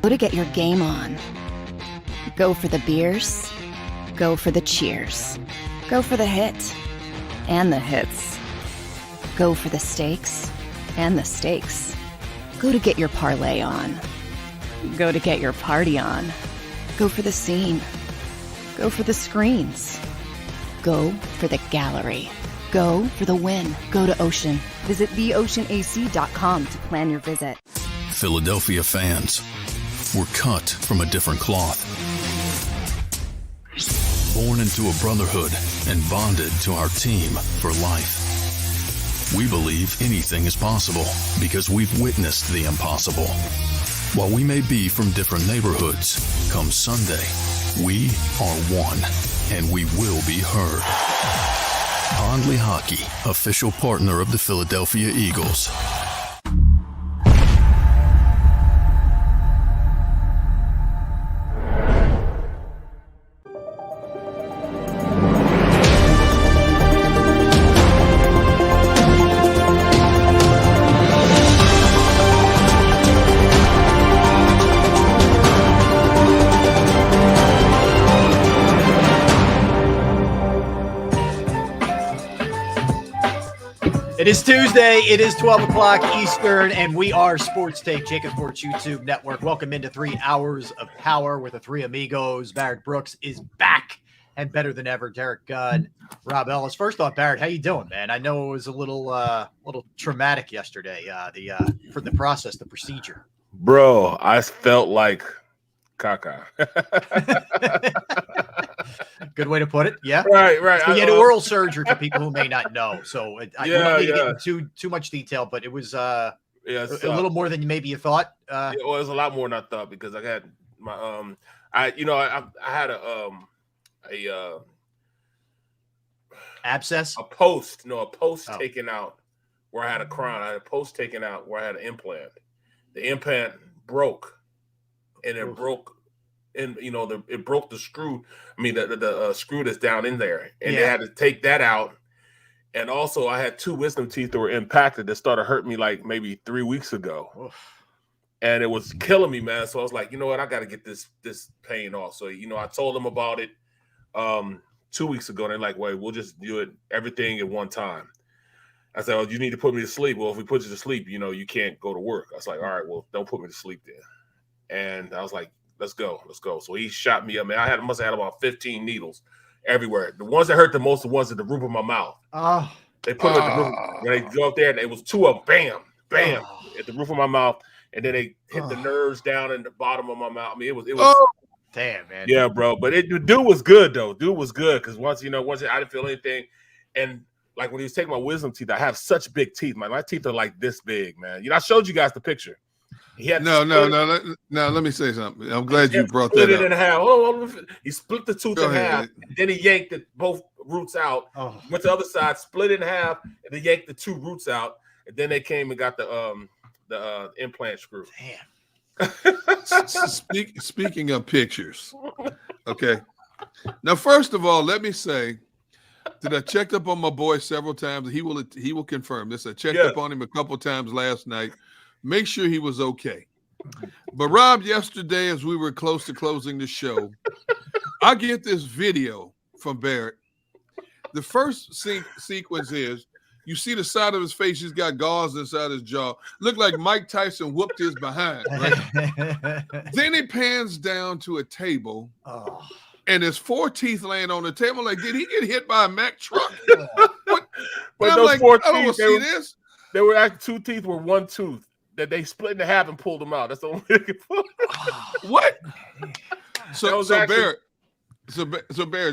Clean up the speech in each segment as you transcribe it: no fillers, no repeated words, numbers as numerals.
Go to get your game on. Go for the beers. Go for the cheers. Go for the hit and the hits. Go for the stakes and the stakes. Go to get your parlay on. Go to get your party on. Go for the scene. Go for the screens. Go for the gallery. Go for the win. Go to Ocean. Visit theoceanac.com to plan your visit. Philadelphia fans, we're cut from a different cloth. Born into a brotherhood and bonded to our team for life. We believe anything is possible because we've witnessed the impossible. While we may be from different neighborhoods, come Sunday, we are one, and we will be heard. Pondley Hockey, official partner of the Philadelphia Eagles. It is Tuesday. It is 12 o'clock Eastern, and we are Sports Take, JAKIB Sports YouTube Network. Welcome into 3 hours of power with the three amigos. Barrett Brooks is back and better than ever. Derek Gunn, Rob Ellis. First off, Barrett, how you doing, man? I know it was a little traumatic yesterday. For the process, the procedure. Bro, I felt like caca. Good way to put it. Yeah. Right. So you had oral surgery for people who may not know. So I don't need to get into too much detail, but it was a little more than maybe you thought. It was a lot more than I thought because I had my I had a abscess, a post taken out where I had a crown. I had a post taken out where I had an implant. The implant broke, and it broke. And it broke the screw. I mean, the screw that's down in there, and they had to take that out. And also, I had 2 wisdom teeth that were impacted that started hurting me like maybe 3 weeks ago, and it was killing me, man. So I was like, you know what, I got to get this pain off. So I told them about it 2 weeks ago, and they're like, wait, we'll just do it everything at one time. I said, oh, you need to put me to sleep. Well, if we put you to sleep, you can't go to work. I was like, all right, well, don't put me to sleep then. And I was like, Let's go. So he shot me up, man. I must have had about 15 needles everywhere. The ones that hurt the most, the ones at the roof of my mouth. Oh. They put them at the roof. When they go up there, and it was 2 of them, bam, at the roof of my mouth, and then they hit the nerves down in the bottom of my mouth. I mean, it was. Damn, man. Yeah, bro. But the dude was good though. Dude was good because once I didn't feel anything, and like when he was taking my wisdom teeth, I have such big teeth. My teeth are like this big, man. I showed you guys the picture. No. Let me say something. I'm glad you brought that up. Split it in half. He split the tooth in half. Then he yanked both roots out. Went to the other side, split it in half, and then yanked the 2 roots out. And then they came and got the implant screw. Damn. Speaking of pictures, okay. Now, first of all, let me say that I checked up on my boy several times. He will confirm this. I checked up on him a couple times last night. Make sure he was okay. But Rob, yesterday, as we were close to closing the show, I get this video from Barrett. The first sequence is you see the side of his face. He's got gauze inside his jaw. Looked like Mike Tyson whooped his behind. Right? Then it pans down to a table, and there's 4 teeth laying on the table. Like, did he get hit by a Mack truck? But I'm like, I don't want to see this. There were actually 2 teeth with 1 tooth that they split in half and pulled them out. That's the only way they could pull. What? So Barrett,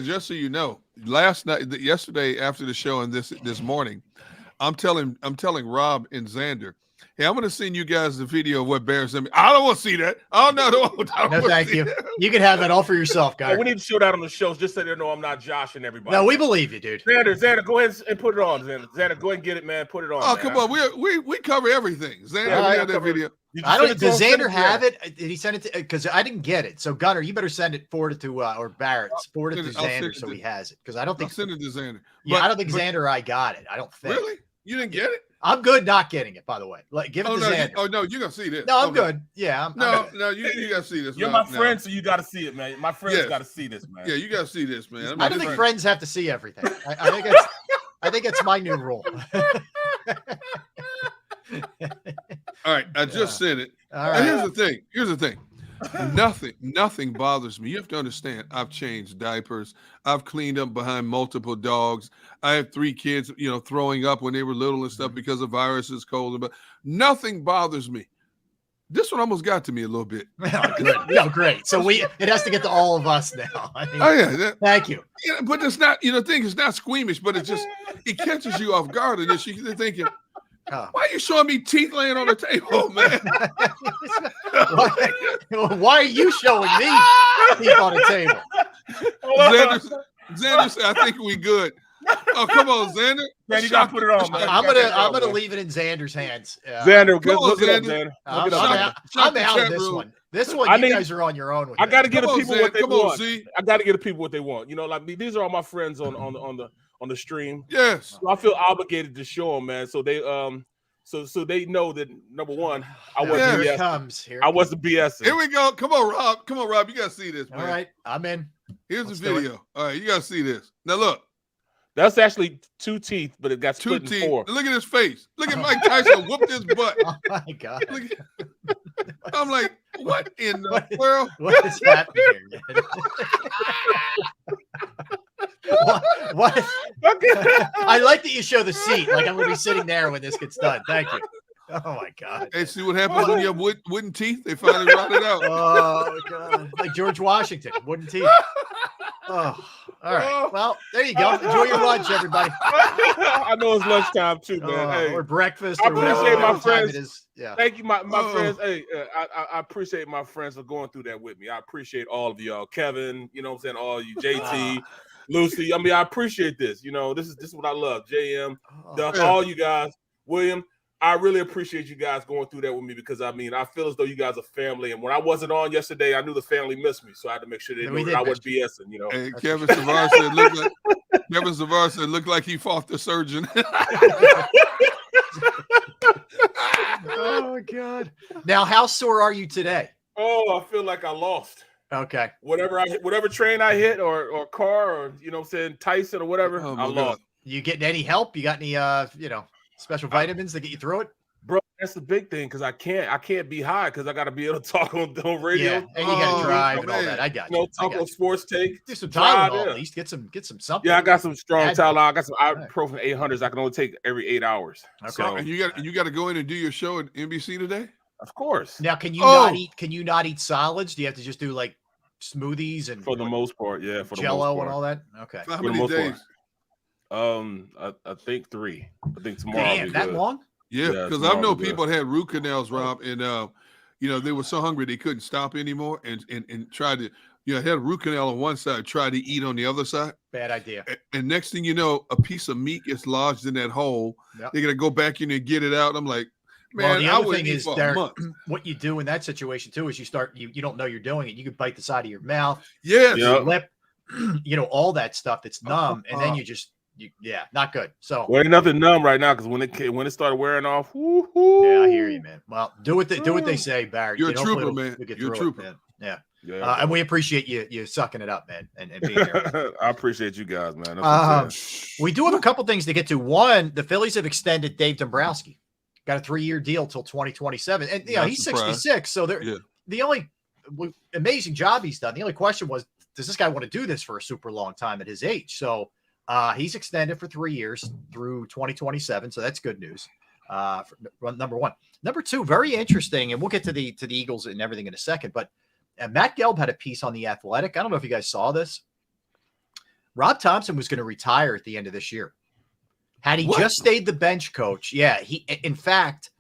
just so you know, yesterday after the show and this morning, I'm telling Rob and Xander, hey, I'm going to send you guys the video of what Barrett sent me. I don't want to see that. Oh, no, no, thank you. You can have that all for yourself, guys. We need to show that on the shows just so they know I'm not joshing everybody. No, we believe you, dude. Xander, go ahead and put it on. Xander, go ahead and get it, man. Put it on. Oh, man. Come on. We cover everything. Xander, we have that video. Does Xander have it? Did he send it to? Because I didn't get it. So Gunner, you better forward it to or Barrett. Forward it to Xander so he has it. Because I don't think I'll send it to Xander. Yeah, I don't think Xander or I got it. I don't think. Really? You didn't get it? I'm good not getting it, by the way. Like, give it to Xander. No, you're gonna see this. No, I'm good. Yeah, I'm good. No, you gotta see this. You're my friend, so you gotta see it, man. My friends gotta see this, man. Yeah, you gotta see this, man. I don't think friends have to see everything. I think it's my new rule. All right, I just sent it. All right. Here's the thing. Nothing bothers me. You have to understand, I've changed diapers. I've cleaned up behind multiple dogs. I have 3 kids, throwing up when they were little and stuff because of viruses, cold. But nothing bothers me. This one almost got to me a little bit. Good. No, great. So it has to get to all of us now. Thank you. Yeah, but it's not, thing is not squeamish, but it catches you off guard, and then you're thinking, why are you showing me teeth laying on the table, man? Why are you showing me teeth on the table? Xander said, I think we good. Oh, come on, Xander. Man, you gotta put it on, man. I'm gonna leave it in Xander's hands. Xander, look Xander. it up, Xander. I'm out of this one. This one, you guys are on your own with. I gotta get the people what they want. Z. I gotta get the people what they want. Like these are all my friends on the stream. Yes. So I feel obligated to show them, man. So they so they know that number one, I wasn't BS. I wasn't BSing. Here we go. Come on, Rob. You gotta see this, man. All right, I'm in. Here's the video. All right, you gotta see this. Now look. That's actually 2 teeth, but it got 2 split teeth. in 4. Look at his face. Look at Mike Tyson whooped his butt. Oh my God. I'm like, what in the world? What is happening here, man? What? I like that you show the seat. Like I'm going to be sitting there when this gets done. Thank you. Oh my God. Hey, see what happens when you have wooden teeth? They finally rotted out. Oh God. Like George Washington, wooden teeth. Oh, all right. Well, there you go. Enjoy your lunch, everybody. I know it's lunchtime too, man. Hey, or breakfast. I appreciate my friends. It is. Yeah. Thank you, my friends. Hey, I appreciate my friends for going through that with me. I appreciate all of y'all. Kevin, you know what I'm saying? All you, JT, Lucy. I mean, I appreciate this. This is what I love. JM, all you guys. William, I really appreciate you guys going through that with me because I feel as though you guys are family. And when I wasn't on yesterday, I knew the family missed me, so I had to make sure they knew that I was BSing. Hey, Kevin Savard said, "Look like he fought the surgeon." Oh my God! Now, how sore are you today? Oh, I feel like I lost. Okay. Whatever train I hit or car or Tyson or whatever, I lost. You getting any help? You got any special vitamins to get you through it? Bro, that's the big thing because I can't be high because I got to be able to talk on radio. Yeah, and you got to drive and all that. I got you. Talk on sports take. Do some Tylenol at least. Get some something. Yeah, I got some strong Tylenol. I got some ibuprofen 800s. I can only take every 8 hours. Okay. So, and you got to go in and do your show at NBC today. Of course. Now, can you not eat? Can you not eat solids? Do you have to just do like smoothies and for the most part? Yeah, for Jello the most part. and all that. Okay. For how many days? I think 3. I think tomorrow. Damn, that long? Yeah, because I know people that had root canals, Rob, and they were so hungry they couldn't stop anymore, and tried to, had a root canal on one side, tried to eat on the other side. Bad idea. And next thing you know, a piece of meat gets lodged in that hole. Yep. They're gonna go back in and get it out. I'm like, man, the other thing is, Derek, what you do in that situation too is you don't know you're doing it. You could bite the side of your mouth, your lip, all that stuff that's numb, and then not good. So ain't nothing numb right now because when it started wearing off, yeah, I hear you, man. Well, do what they say, Barry. You're a trooper, man. You're a trooper. Man. Yeah. And we appreciate you sucking it up, man, and being there. I appreciate you guys, man. We do have a couple things to get to. One, the Phillies have extended Dave Dombrowski. Got a 3-year deal till 2027, and he's 66. So the only amazing job he's done. The only question was, does this guy want to do this for a super long time at his age? So. He's extended for 3 years through 2027, so that's good news. Number one. Number two, very interesting, and we'll get to the Eagles and everything in a second. But Matt Gelb had a piece on The Athletic. I don't know if you guys saw this. Rob Thompson was going to retire at the end of this year. Had he just stayed the bench coach, in fact,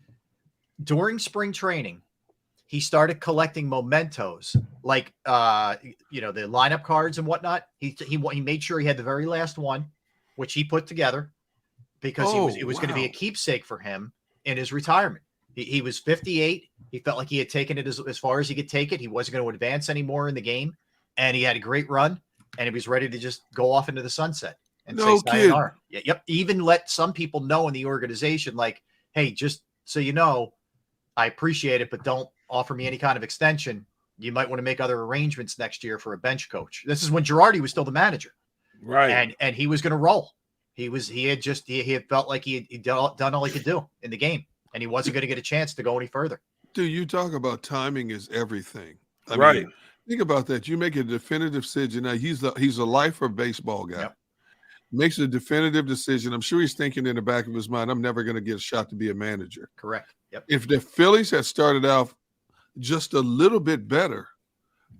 during spring training, he started collecting mementos, like the lineup cards and whatnot. He made sure he had the very last one, which he put together because it was going to be a keepsake for him in his retirement. He was 58. He felt like he had taken it as far as he could take it. He wasn't going to advance anymore in the game, and he had a great run, and he was ready to just go off into the sunset. and No say kid. sayonara. Yep. Even let some people know in the organization, like, hey, just so you know, I appreciate it, but don't offer me any kind of extension. You might want to make other arrangements next year for a bench coach. This is when Girardi was still the manager. Right. And he was going to roll. He had felt like he had done all he could do in the game, and he wasn't going to get a chance to go any further. Dude, you talk about timing is everything. I Right. mean, think about that. You make a definitive decision. Now he's a lifer baseball guy. Yep. Makes a definitive decision. I'm sure he's thinking in the back of his mind, I'm never going to get a shot to be a manager. Correct. Yep. If the Phillies had started out just a little bit better,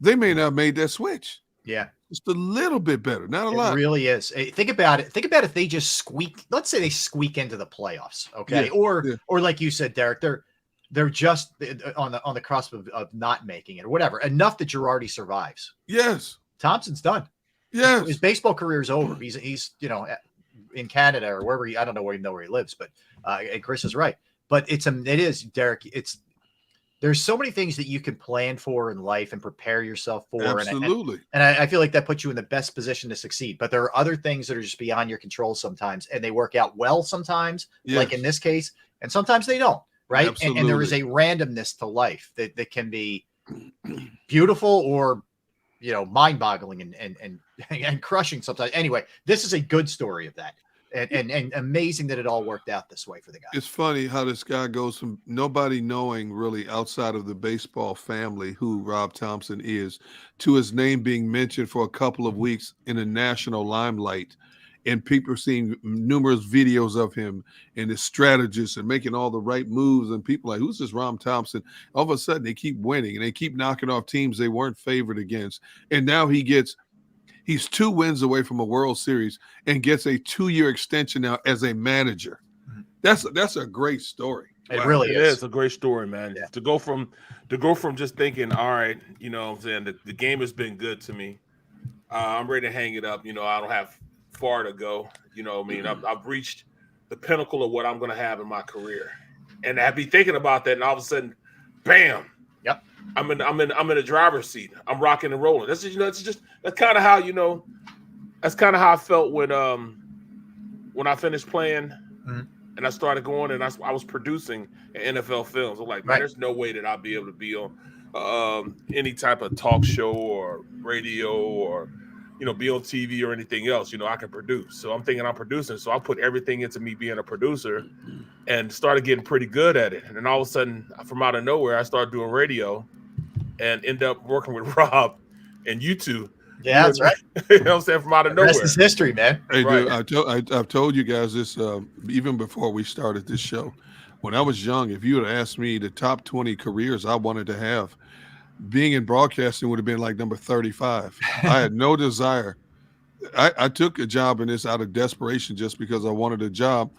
they may not have made that switch. Yeah. Just a little bit better, not a It lot. really is. Hey, think about it. Think about if they just squeak. Let's say they squeak into the playoffs, okay? Yeah, Or like you said, Derek, they're just on the cusp of not making it or whatever. Enough that Girardi survives. Yes. Thompson's done. Yes. His baseball career is over. He's in Canada or wherever I don't know where he lives, but and Chris is right. But it is, Derek. There's so many things that you can plan for in life and prepare yourself for. Absolutely. And I feel like that puts you in the best position to succeed. But there are other things that are just beyond your control sometimes, and they work out well sometimes, like in this case, and sometimes they don't, right? And there is a randomness to life that can be beautiful or, mind-boggling and crushing sometimes. Anyway, this is a good story of that. And amazing that it all worked out this way for the guy. It's funny how this guy goes from nobody knowing really outside of the baseball family who Rob Thompson is to his name being mentioned for a couple of weeks in a national limelight, and people seeing numerous videos of him and his strategist and making all the right moves, and people like, who's this Rob Thompson? All of a sudden they keep winning and they keep knocking off teams they weren't favored against, and now he's 2 wins away from a World Series and gets a 2-year extension now as a manager. That's a great story. It really is. It's a great story, man. Yeah. To go from just thinking, all right, what I'm saying, the game has been good to me. I'm ready to hang it up. I don't have far to go. I've reached the pinnacle of what I'm going to have in my career, and I'd be thinking about that, and all of a sudden, bam. Yep. I'm in a driver's seat. I'm rocking and rolling. That's that's kind of how that's kind of how I felt when I finished playing and I started going and I was producing NFL films. I'm like, man, there's no way that I'll be able to be on any type of talk show or radio or be on TV or anything else. I can produce. So I'm thinking I'm producing. So I put everything into me being a producer and started getting pretty good at it. And then all of a sudden, from out of nowhere, I started doing radio and end up working with Rob and YouTube. Yeah, that's right. What I'm saying? From out of nowhere. Rest is history, man. Hey, dude, I've told you guys this even before we started this show. When I was young, if you would have asked me the top 20 careers I wanted to have, being in broadcasting would have been like number 35. I had no desire. I took a job in this out of desperation just because I wanted a job.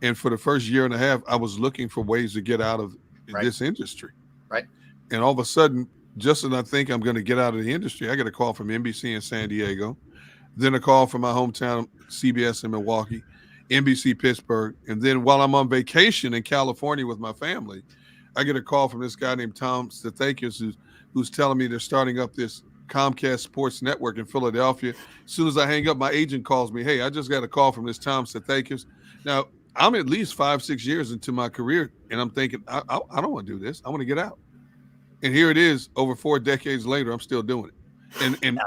And for the first year and a half, I was looking for ways to get out of this industry. Right. And all of a sudden, just as I think I'm going to get out of the industry, I get a call from NBC in San Diego, then a call from my hometown, CBS in Milwaukee, NBC Pittsburgh. And then while I'm on vacation in California with my family, I get a call from this guy named Tom Stathakius, who's telling me they're starting up this Comcast Sports Network in Philadelphia. As soon as I hang up, my agent calls me, hey, I just got a call from this Tom Stathakius. Now, I'm at least 5-6 years into my career, and I'm thinking, I don't want to do this. I want to get out. And here it is, over 4 decades later, I'm still doing it. And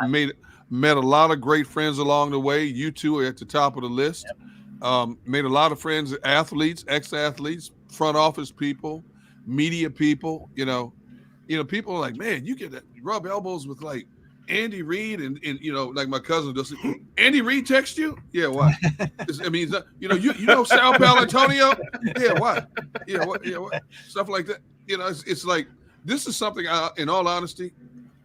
met a lot of great friends along the way. You two are at the top of the list. Yep. Made a lot of friends, athletes, ex-athletes, front office people, media people, people are like, man, you get that rub elbows with like Andy Reid and like my cousin does. Andy Reid text you? Yeah, why? I mean, you know Sal Palantonio? Yeah, why? Yeah, what? Yeah, what? Stuff like that. It's like, this is something in all honesty,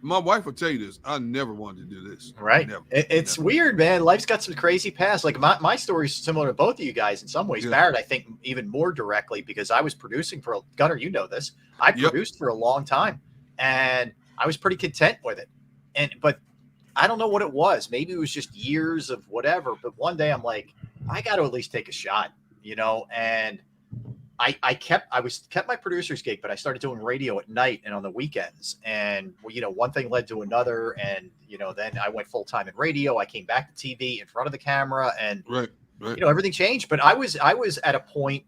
my wife will tell you this. I never wanted to do this. Right. Never. It's weird, man. Life's got some crazy past. Like my story is similar to both of you guys in some ways. Yeah. Barrett, I think even more directly because I was producing for Gunner. You know this. I produced for a long time, and I was pretty content with it. But I don't know what it was. Maybe it was just years of whatever. But one day I'm like, I got to at least take a shot, and I kept my producer's gig, but I started doing radio at night and on the weekends. And one thing led to another, and then I went full time in radio. I came back to TV in front of the camera, and Right. everything changed. But I was at a point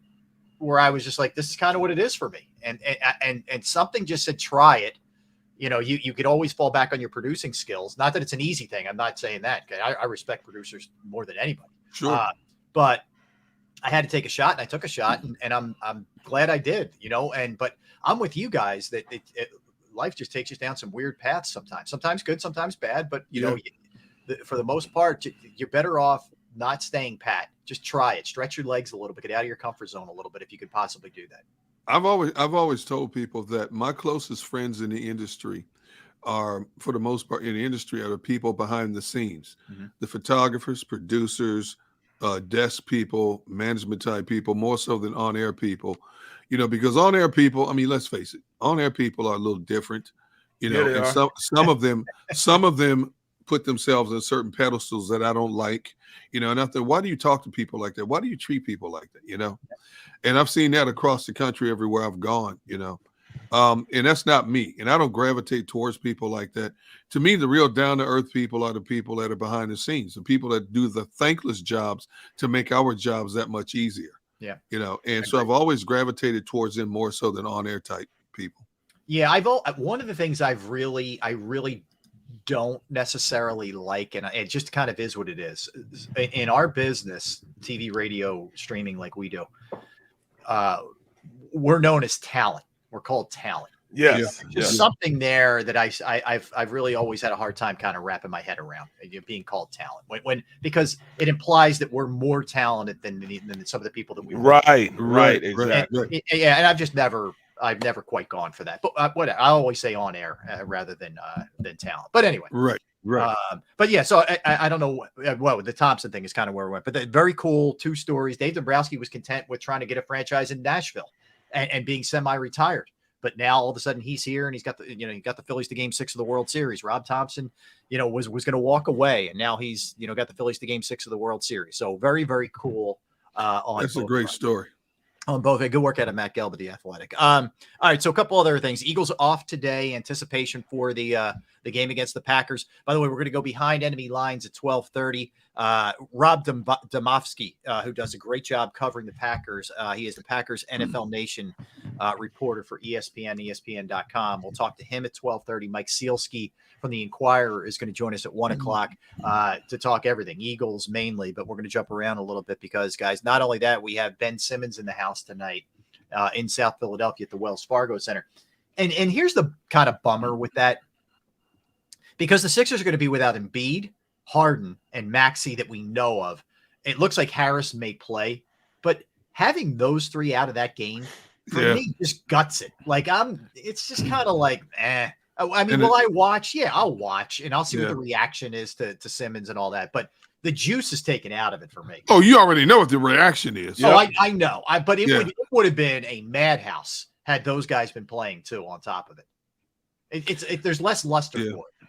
where I was just like, this is kind of what it is for me. And something just said, try it. You could always fall back on your producing skills. Not that it's an easy thing. I'm not saying that. I respect producers more than anybody. Sure. But I had to take a shot, and I took a shot, and I'm glad I did. But I'm with you guys that life just takes you down some weird paths sometimes good, sometimes bad. But for the most part, you're better off not staying pat. Just try it. Stretch your legs a little bit. Get out of your comfort zone a little bit if you could possibly do that. I've always told people that my closest friends in the industry are, for the most part, in the industry, are the people behind the scenes, the photographers, producers, desk people, management type people, more so than on-air people. Because on-air people, I mean, let's face it, on-air people are a little different. And some of them put themselves on certain pedestals that I don't like. And I thought, why do you talk to people like that? Why do you treat people like that? And I've seen that across the country everywhere I've gone, and that's not me. And I don't gravitate towards people like that. To me, the real down-to-earth people are the people that are behind the scenes, the people that do the thankless jobs to make our jobs that much easier. Yeah. And so I've always gravitated towards them more so than on-air type people. Yeah. One of the things I really don't necessarily like, and it just kind of is what it is in our business, TV, radio, streaming, like we do. We're known as talent. We're called talent. Yes. Just something there that I've really always had a hard time kind of wrapping my head around, being called talent because it implies that we're more talented than some of the people that we work with. Right. Exactly. And I've never quite gone for that, but what I always say on air rather than talent. But anyway, right. But yeah, so I don't know. Well, the Thompson thing is kind of where we went, but very cool 2 stories. Dave Dombrowski was content with trying to get a franchise in Nashville and being semi-retired, but now all of a sudden he's here and he's got the Phillies to Game 6 of the World Series. Rob Thompson, was going to walk away, and now he's got the Phillies to Game 6 of the World Series. So very, very cool. That's a great story. On both. Good work out of Matt Gelb at The Athletic. All right, so a couple other things. Eagles off today. Anticipation for the game against the Packers. By the way, we're going to go behind enemy lines at 12:30. Rob Domofsky, who does a great job covering the Packers. He is the Packers NFL Nation reporter for ESPN, ESPN.com. We'll talk to him at 12:30. Mike Sealski from the Inquirer is going to join us at 1 o'clock to talk everything, Eagles mainly, but we're going to jump around a little bit because, guys, not only that, we have Ben Simmons in the house tonight in South Philadelphia at the Wells Fargo Center. And here's the kind of bummer with that, because the Sixers are going to be without Embiid, Harden, and Maxey that we know of. It looks like Harris may play, but having those 3 out of that game for me just guts it. Like it's just kind of like, eh. I mean, will I watch? Yeah, I'll watch, and I'll see what the reaction is to Simmons and all that. But the juice is taken out of it for me. Oh, you already know what the reaction is. Oh, I know. But it would have been a madhouse had those guys been playing too on top of it. There's less luster for it.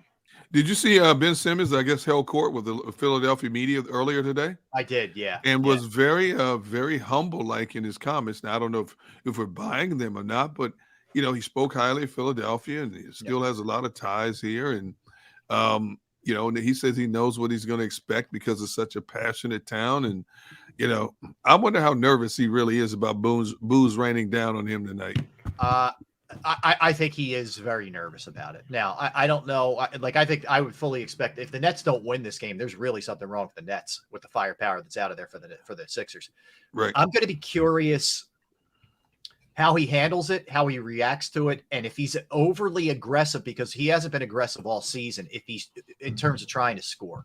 Did you see Ben Simmons, I guess, held court with the Philadelphia media earlier today? I did, yeah. And was very, very humble-like in his comments. Now, I don't know if we're buying them or not, but, he spoke highly of Philadelphia, and he still has a lot of ties here. And, he says he knows what he's going to expect because it's such a passionate town. And, I wonder how nervous he really is about booze raining down on him tonight. I think he is very nervous about it. Now, I don't know. I think I would fully expect if the Nets don't win this game, there's really something wrong with the Nets with the firepower that's out of there for the Sixers. Right. I'm going to be curious how he handles it, how he reacts to it, and if he's overly aggressive, because he hasn't been aggressive all season, if he's in terms of trying to score,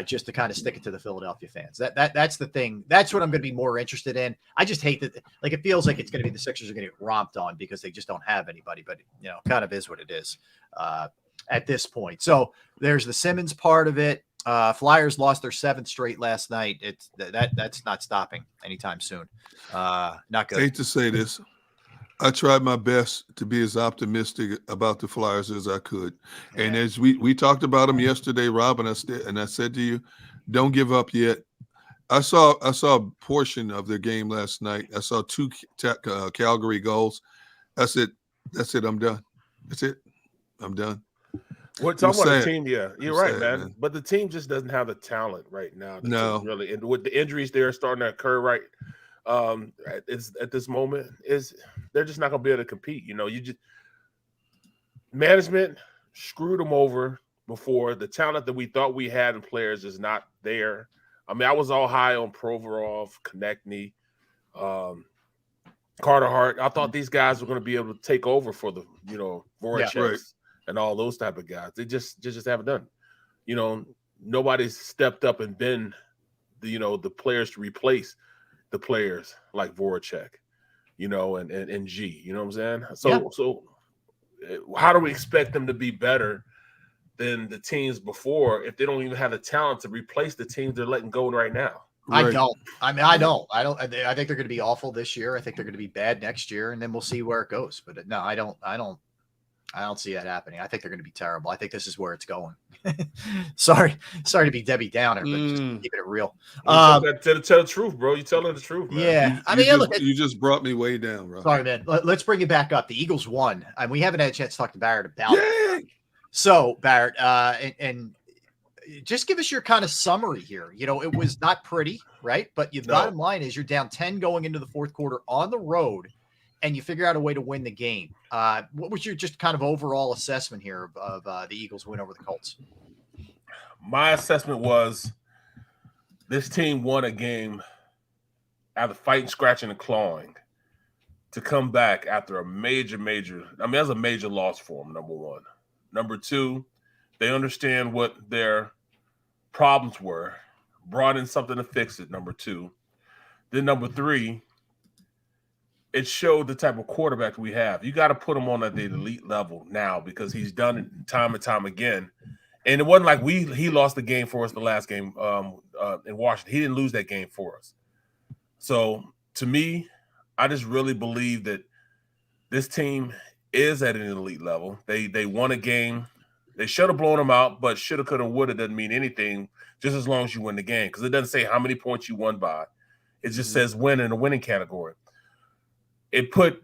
just to kind of stick it to the Philadelphia fans. That's the thing. That's what I'm going to be more interested in. I just hate that. Like, it feels like it's going to be the Sixers are going to get romped on because they just don't have anybody, but kind of is what it is at this point. So there's the Simmons part of it. Flyers lost their 7th straight last night. That's not stopping anytime soon. Not good. I hate to say this. I tried my best to be as optimistic about the Flyers as I could. Yeah. And as we talked about them yesterday, Rob, and I said to you, don't give up yet. I saw a portion of their game last night. I saw 2 Calgary goals. That's it. I'm done. That's it. I'm done. We're talking about the sad. team, yeah. You're I'm right, sad, man. But the team just doesn't have the talent right now. No. Really, and with the injuries they're starting to occur right at this moment, they're just not going to be able to compete. You know, management screwed them over before. The talent that we thought we had in players is not there. I mean, I was all high on Provorov, Konechny, Carter Hart. I thought these guys were going to be able to take over for the, Voracek and all those type of guys. They just haven't done. You know, nobody's stepped up and been the players to replace the players like Voracek, and G. You know what I'm saying? So how do we expect them to be better than the teams before if they don't even have the talent to replace the teams they're letting go right now? Right. I don't. I mean, I don't. I think they're going to be awful this year. I think they're going to be bad next year, and then we'll see where it goes. But no, I don't see that happening. I think they're going to be terrible. I think this is where it's going. sorry to be Debbie Downer, but just keeping it real. Tell the truth, bro. You're telling the truth, man. Yeah. You just brought me way down, bro. Sorry, man. Let's bring it back up. The Eagles won, and we haven't had a chance to talk to Barrett about it. Yay! So, Barrett, and just give us your kind of summary here. It was not pretty, right? But the bottom line is you're down 10 going into the fourth quarter on the road, and you figure out a way to win the game. What was your just kind of overall assessment here of the Eagles win over the Colts? My assessment was this team won a game after fighting, scratching, and clawing to come back after a major, that's a major loss for them, number one. Number two, they understand what their problems were, brought in something to fix it, number two. Then number three, it showed the type of quarterback we have. You got to put him on at the elite level now because he's done it time and time again. And it wasn't like he lost the game for us the last game in Washington. He didn't lose that game for us. So to me, I just really believe that this team is at an elite level. They won a game. They should have blown them out, but shoulda, coulda, woulda doesn't mean anything just as long as you win the game because it doesn't say how many points you won by. It just says win in the winning category. It put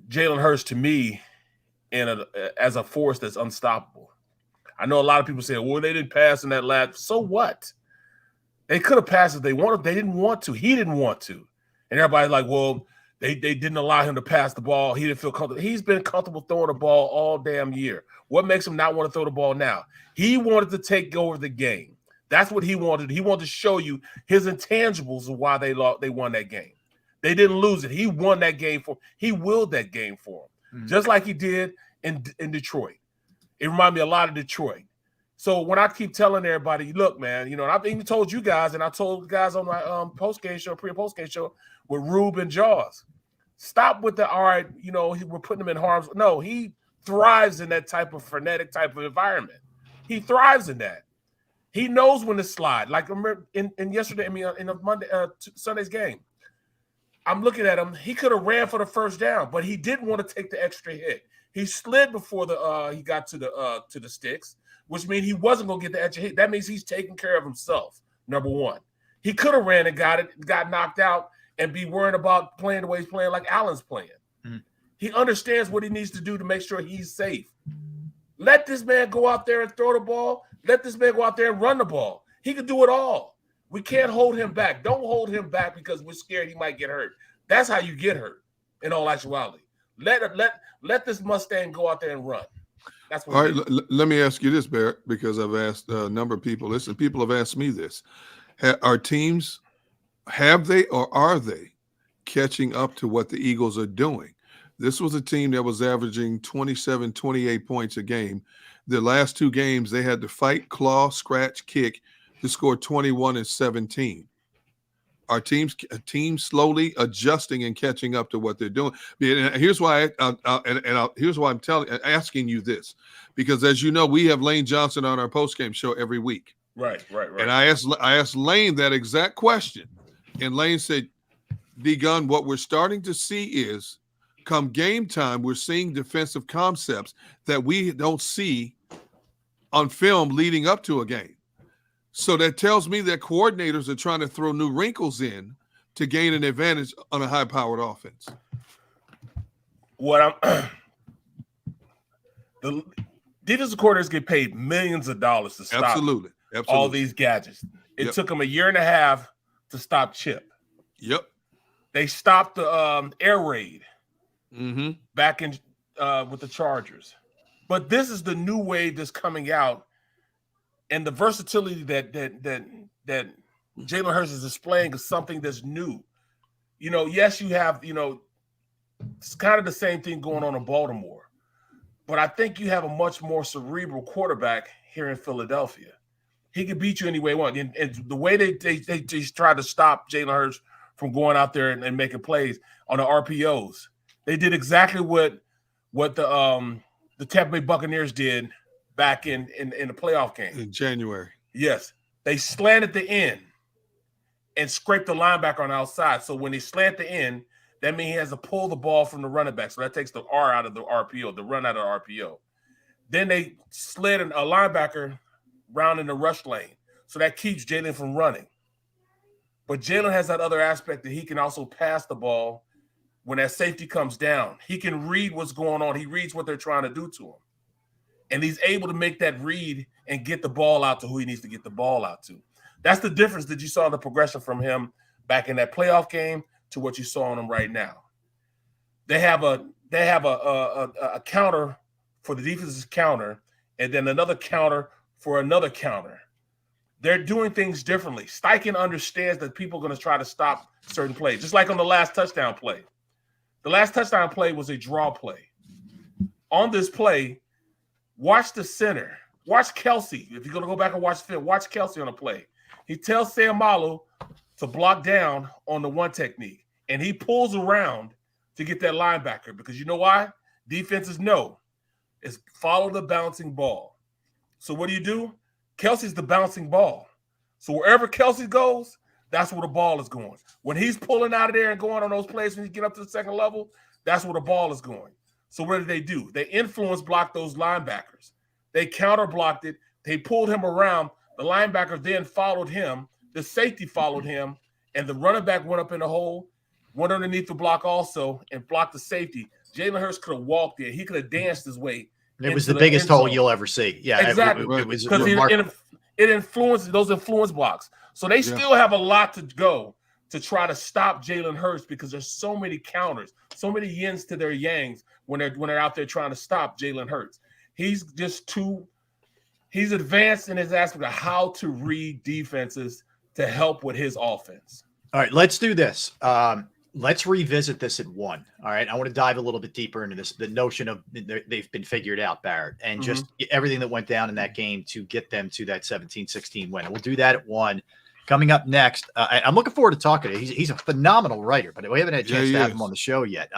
Jalen Hurts to me as a force that's unstoppable. I know a lot of people say, well, they didn't pass in that last. So what? They could have passed if they wanted. They didn't want to. He didn't want to. And everybody's like, well, they didn't allow him to pass the ball. He didn't feel comfortable. He's been comfortable throwing the ball all damn year. What makes him not want to throw the ball now? He wanted to take over the game. That's what he wanted. He wanted to show you his intangibles of why they won that game. They didn't lose it. He won that game he willed that game for him, just like he did in Detroit. It reminded me a lot of Detroit. So when I keep telling everybody, look, man, and I've even told you guys, and I told guys on my post-game show, pre- and post-game show with Rube and Jaws, stop with the, all right, we're putting him in harm's. No, he thrives in that type of frenetic type of environment. He thrives in that. He knows when to slide. Like remember in yesterday, in a Sunday's game, I'm looking at him. He could have ran for the first down, but he didn't want to take the extra hit. He slid before he got to the sticks, which means he wasn't going to get the extra hit. That means he's taking care of himself, number one. He could have ran and got knocked out and be worrying about playing the way he's playing like Allen's playing. He understands what he needs to do to make sure he's safe. Let this man go out there and throw the ball. Let this man go out there and run the ball. He can do it all. We can't hold him back. Don't hold him back because we're scared he might get hurt. That's how you get hurt in all actuality. Let this Mustang go out there and run. That's what. All right, let me ask you this, Barrett, because I've asked a number of people this, and people have asked me this. Are teams, have they or are they catching up to what the Eagles are doing? This was a team that was averaging 27, 28 points a game. The last two games, they had to fight, claw, scratch, kick to score 21 and 17. Are teams slowly adjusting and catching up to what they're doing? And here's why here's why I'm asking you this, because as you know, we have Lane Johnson on our postgame show every week. Right. And I asked Lane that exact question, and Lane said, D-Gun, what we're starting to see is, come game time, we're seeing defensive concepts that we don't see on film leading up to a game. So that tells me that coordinators are trying to throw new wrinkles in to gain an advantage on a high-powered offense. The defensive coordinators get paid millions of dollars to stop Absolutely. all these gadgets. It took them a year and a half to stop Chip. Yep. They stopped the air raid back in with the Chargers. But this is the new wave that's coming out, and the versatility that Jalen Hurts is displaying is something that's new. You know, yes, you have, you know, it's kind of the same thing going on in Baltimore. But I think you have a much more cerebral quarterback here in Philadelphia. He can beat you any way he wants. And the way they tried to stop Jalen Hurts from going out there and making plays on the RPOs, they did exactly what the Tampa Bay Buccaneers did back in the playoff game. In January. Yes. They slanted the end and scraped the linebacker on the outside. So when they slant the end, that means he has to pull the ball from the running back. So that takes the R out of the RPO, the run out of the RPO. Then they slid a linebacker round in the rush lane. So that keeps Jalen from running. But Jalen has that other aspect that he can also pass the ball when that safety comes down. He can read what's going on. He reads what they're trying to do to him. And he's able to make that read and get the ball out to who he needs to get the ball out to. That's the difference that you saw in the progression from him back in that playoff game to what you saw on him right now. They have a counter for the defense's counter, and then another counter for another counter. They're doing things differently. Steichen understands that people are going to try to stop certain plays, just like on the last touchdown play. The last touchdown play was a draw play. On this play, watch the center. Watch Kelsey. If you're going to go back and watch film, watch Kelsey on a play. He tells Sayamalu to block down on the one technique, and he pulls around to get that linebacker because you know why? Defenses know is follow the bouncing ball. So what do? Kelsey's the bouncing ball. So wherever Kelsey goes, that's where the ball is going. When he's pulling out of there and going on those plays when you get up to the second level, that's where the ball is going. So what do? They influence block those linebackers. They counter blocked it. They pulled him around. The linebacker then followed him. The safety followed him, and the running back went up in the hole, went underneath the block also, and blocked the safety. Jalen Hurts could have walked there. He could have danced his way. It was the biggest hole you'll ever see. Yeah, exactly. It was because it influenced those influence blocks. So they still have a lot to go to try to stop Jalen Hurts because there's so many counters, so many yins to their yangs when they're out there trying to stop Jalen Hurts. He's just he's advanced in his aspect of how to read defenses to help with his offense. All right, let's do this. Let's revisit this at one. All right, I want to dive a little bit deeper into this, the notion of they've been figured out, Barrett, and just everything that went down in that game to get them to that 17-16 win. And we'll do that at one. Coming up next, I'm looking forward to talking to him. He's a phenomenal writer, but we haven't had a chance to have him on the show yet.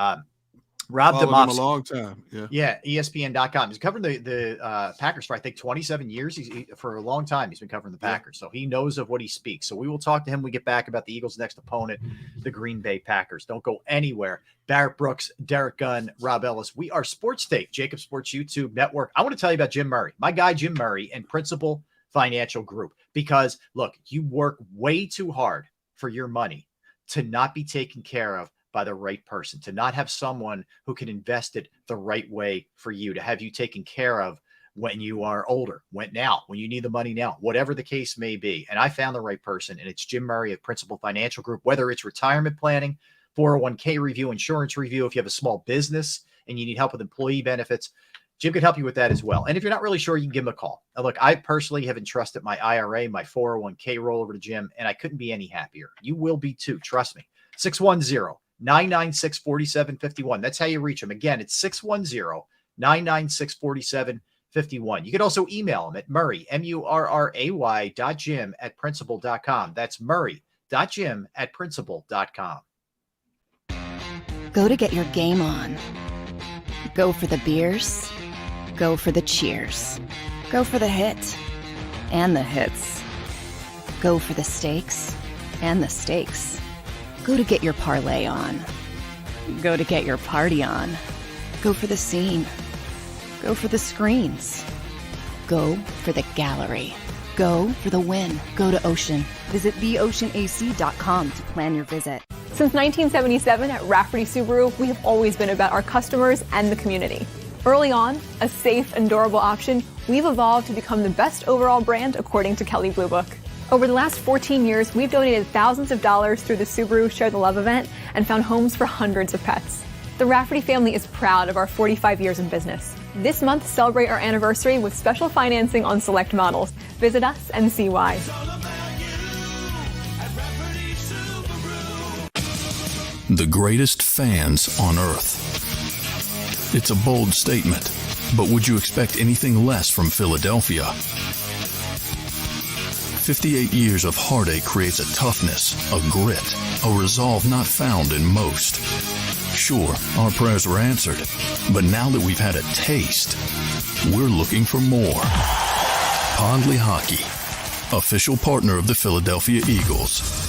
Rob Followed him a long time. Yeah, ESPN.com. He's covering the Packers for, I think, 27 years. For a long time, he's been covering the Packers, so he knows of what he speaks. So we will talk to him when we get back about the Eagles' next opponent, the Green Bay Packers. Don't go anywhere. Barrett Brooks, Derek Gunn, Rob Ellis. We are Sports Take, JAKIB Sports YouTube Network. I want to tell you about Jim Murray, my guy Jim Murray, and Principal Financial Group. Because, look, you work way too hard for your money to not be taken care of by the right person, to not have someone who can invest it the right way for you, to have you taken care of when you are older, when you need the money now, whatever the case may be. And I found the right person, and it's Jim Murray of Principal Financial Group. Whether it's retirement planning, 401k review, insurance review, if you have a small business and you need help with employee benefits, Jim can help you with that as well. And if you're not really sure, you can give him a call. Now, look, I personally have entrusted my IRA, my 401k rollover to Jim, and I couldn't be any happier. You will be too. Trust me. 610-996-4751. That's how you reach him. Again, it's 610-996-4751. You can also email him at Murray, MURRAY.Jim@principal.com. That's Murray.Jim@principal.com. Go to get your game on. Go for the beers. Go for the cheers. Go for the hit and the hits. Go for the stakes and the stakes. Go to get your parlay on. Go to get your party on. Go for the scene. Go for the screens. Go for the gallery. Go for the win. Go to Ocean. Visit theoceanac.com to plan your visit. Since 1977 at Rafferty Subaru, we have always been about our customers and the community. Early on, a safe and durable option, we've evolved to become the best overall brand according to Kelley Blue Book. Over the last 14 years, we've donated thousands of dollars through the Subaru Share the Love event and found homes for hundreds of pets. The Rafferty family is proud of our 45 years in business. This month, celebrate our anniversary with special financing on select models. Visit us and see why. The greatest fans on earth. It's a bold statement, but would you expect anything less from Philadelphia? 58 years of heartache creates a toughness, a grit, a resolve not found in most. Sure, our prayers were answered, but now that we've had a taste, we're looking for more. Pondley Hockey, official partner of the Philadelphia Eagles.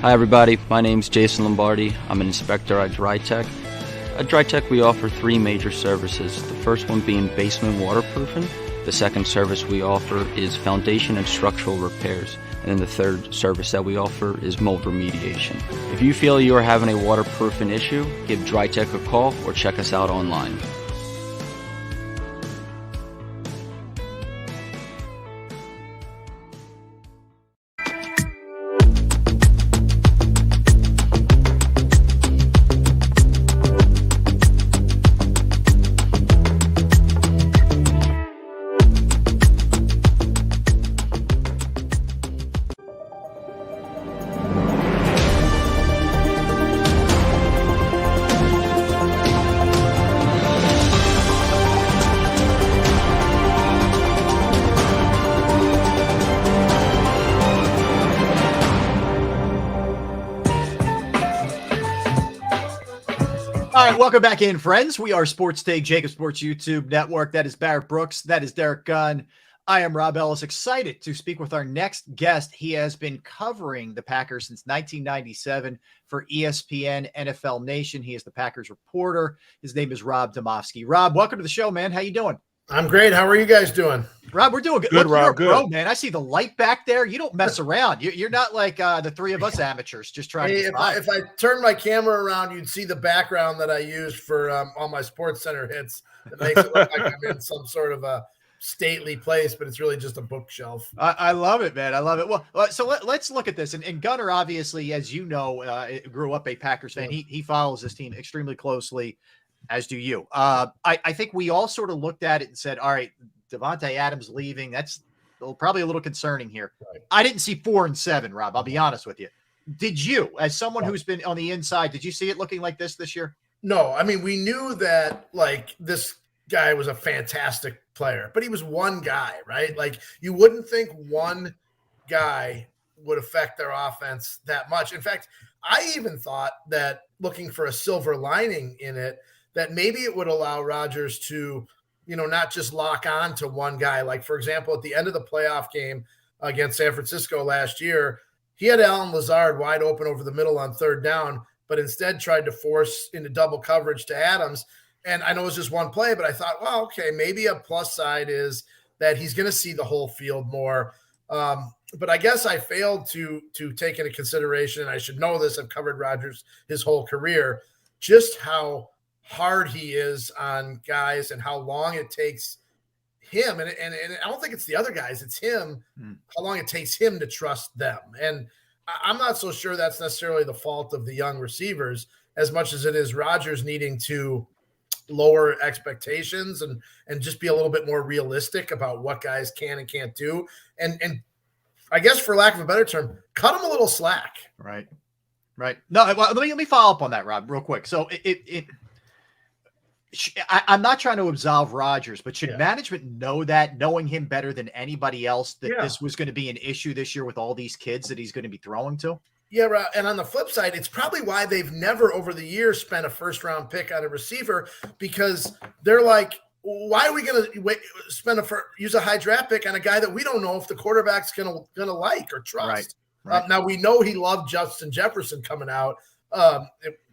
Hi everybody, my name's Jason Lombardi. I'm an inspector at DryTech. At DryTech we offer three major services, the first one being basement waterproofing, the second service we offer is foundation and structural repairs, and then the third service that we offer is mold remediation. If you feel you are having a waterproofing issue, give DryTech a call or check us out online. All right, welcome back in, friends. We are Sports Take, JAKIB Sports YouTube Network. That is Barrett Brooks. That is Derek Gunn. I am Rob Ellis, excited to speak with our next guest. He has been covering the Packers since 1997 for ESPN NFL Nation. He is the Packers reporter. His name is Rob Domofsky. Rob, welcome to the show, man. How you doing? I'm great. How are you guys doing? Rob, we're doing good. Good, Look, Rob, you're a good. pro, man. I see the light back there. You don't mess around. You're not like the three of us amateurs just trying Hey, to if I turn my camera around, you'd see the background that I use for all my Sports Center hits. It makes it look like I'm in some sort of a stately place, but it's really just a bookshelf. I love it, man. I love it. Well, so let's look at this. And Gunner, obviously, as you know, grew up a Packers fan. He follows this team extremely closely, as do you. I think we all sort of looked at it and said, all right, Devontae Adams leaving, that's probably a little concerning here. Right. I didn't see 4 and 7, Rob. I'll be honest with you. Did you, as someone who's been on the inside, did you see it looking like this year? No, I mean, we knew that like this guy was a fantastic player, but he was one guy, right? Like you wouldn't think one guy would affect their offense that much. In fact, I even thought that looking for a silver lining in it, that maybe it would allow Rodgers to, not just lock on to one guy. Like, for example, at the end of the playoff game against San Francisco last year, he had Allen Lazard wide open over the middle on third down, but instead tried to force into double coverage to Adams. And I know it was just one play, but I thought, well, okay, maybe a plus side is that he's going to see the whole field more. But I guess I failed to take into consideration, and I should know this, I've covered Rodgers his whole career, just how hard he is on guys and how long it takes him. And I don't think it's the other guys, it's him, how long it takes him to trust them. And I'm not so sure that's necessarily the fault of the young receivers as much as it is Rodgers needing to lower expectations and just be a little bit more realistic about what guys can and can't do. And I guess for lack of a better term, cut him a little slack. Right. Right. No, well, let me follow up on that, Rob, real quick. So I'm not trying to absolve Rodgers, but should management know that, knowing him better than anybody else, that this was going to be an issue this year with all these kids that he's going to be throwing to? Yeah, Rob. And on the flip side, it's probably why they've never over the years spent a first-round pick on a receiver, because they're like, why are we going to use a high draft pick on a guy that we don't know if the quarterback's going to like or trust? Right. Now, we know he loved Justin Jefferson coming out. Of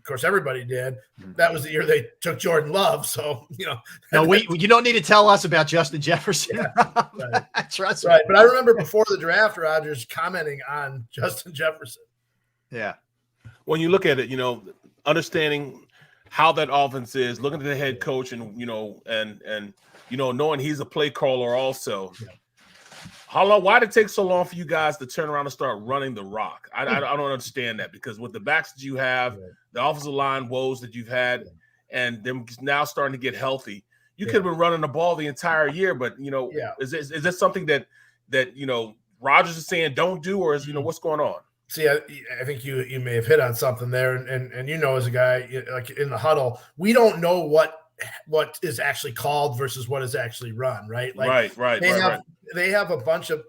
course, everybody did. That was the year they took Jordan Love. So, No, you don't need to tell us about Justin Jefferson. Yeah, right. Trust me. Right. But I remember before the draft, Rodgers commenting on Justin Jefferson. Yeah. When you look at it, understanding how that offense is, looking at the head coach and knowing he's a play caller also. Yeah. Why did it take so long for you guys to turn around and start running the rock? I don't understand that, because with the backs that you have, the offensive line woes that you've had, and them now starting to get healthy, you could have been running the ball the entire year. But is this something that Rodgers is saying don't do, or is what's going on? See, I think you may have hit on something there, and as a guy like in the huddle, we don't know what is actually called versus what is actually run, right? Like they have a bunch of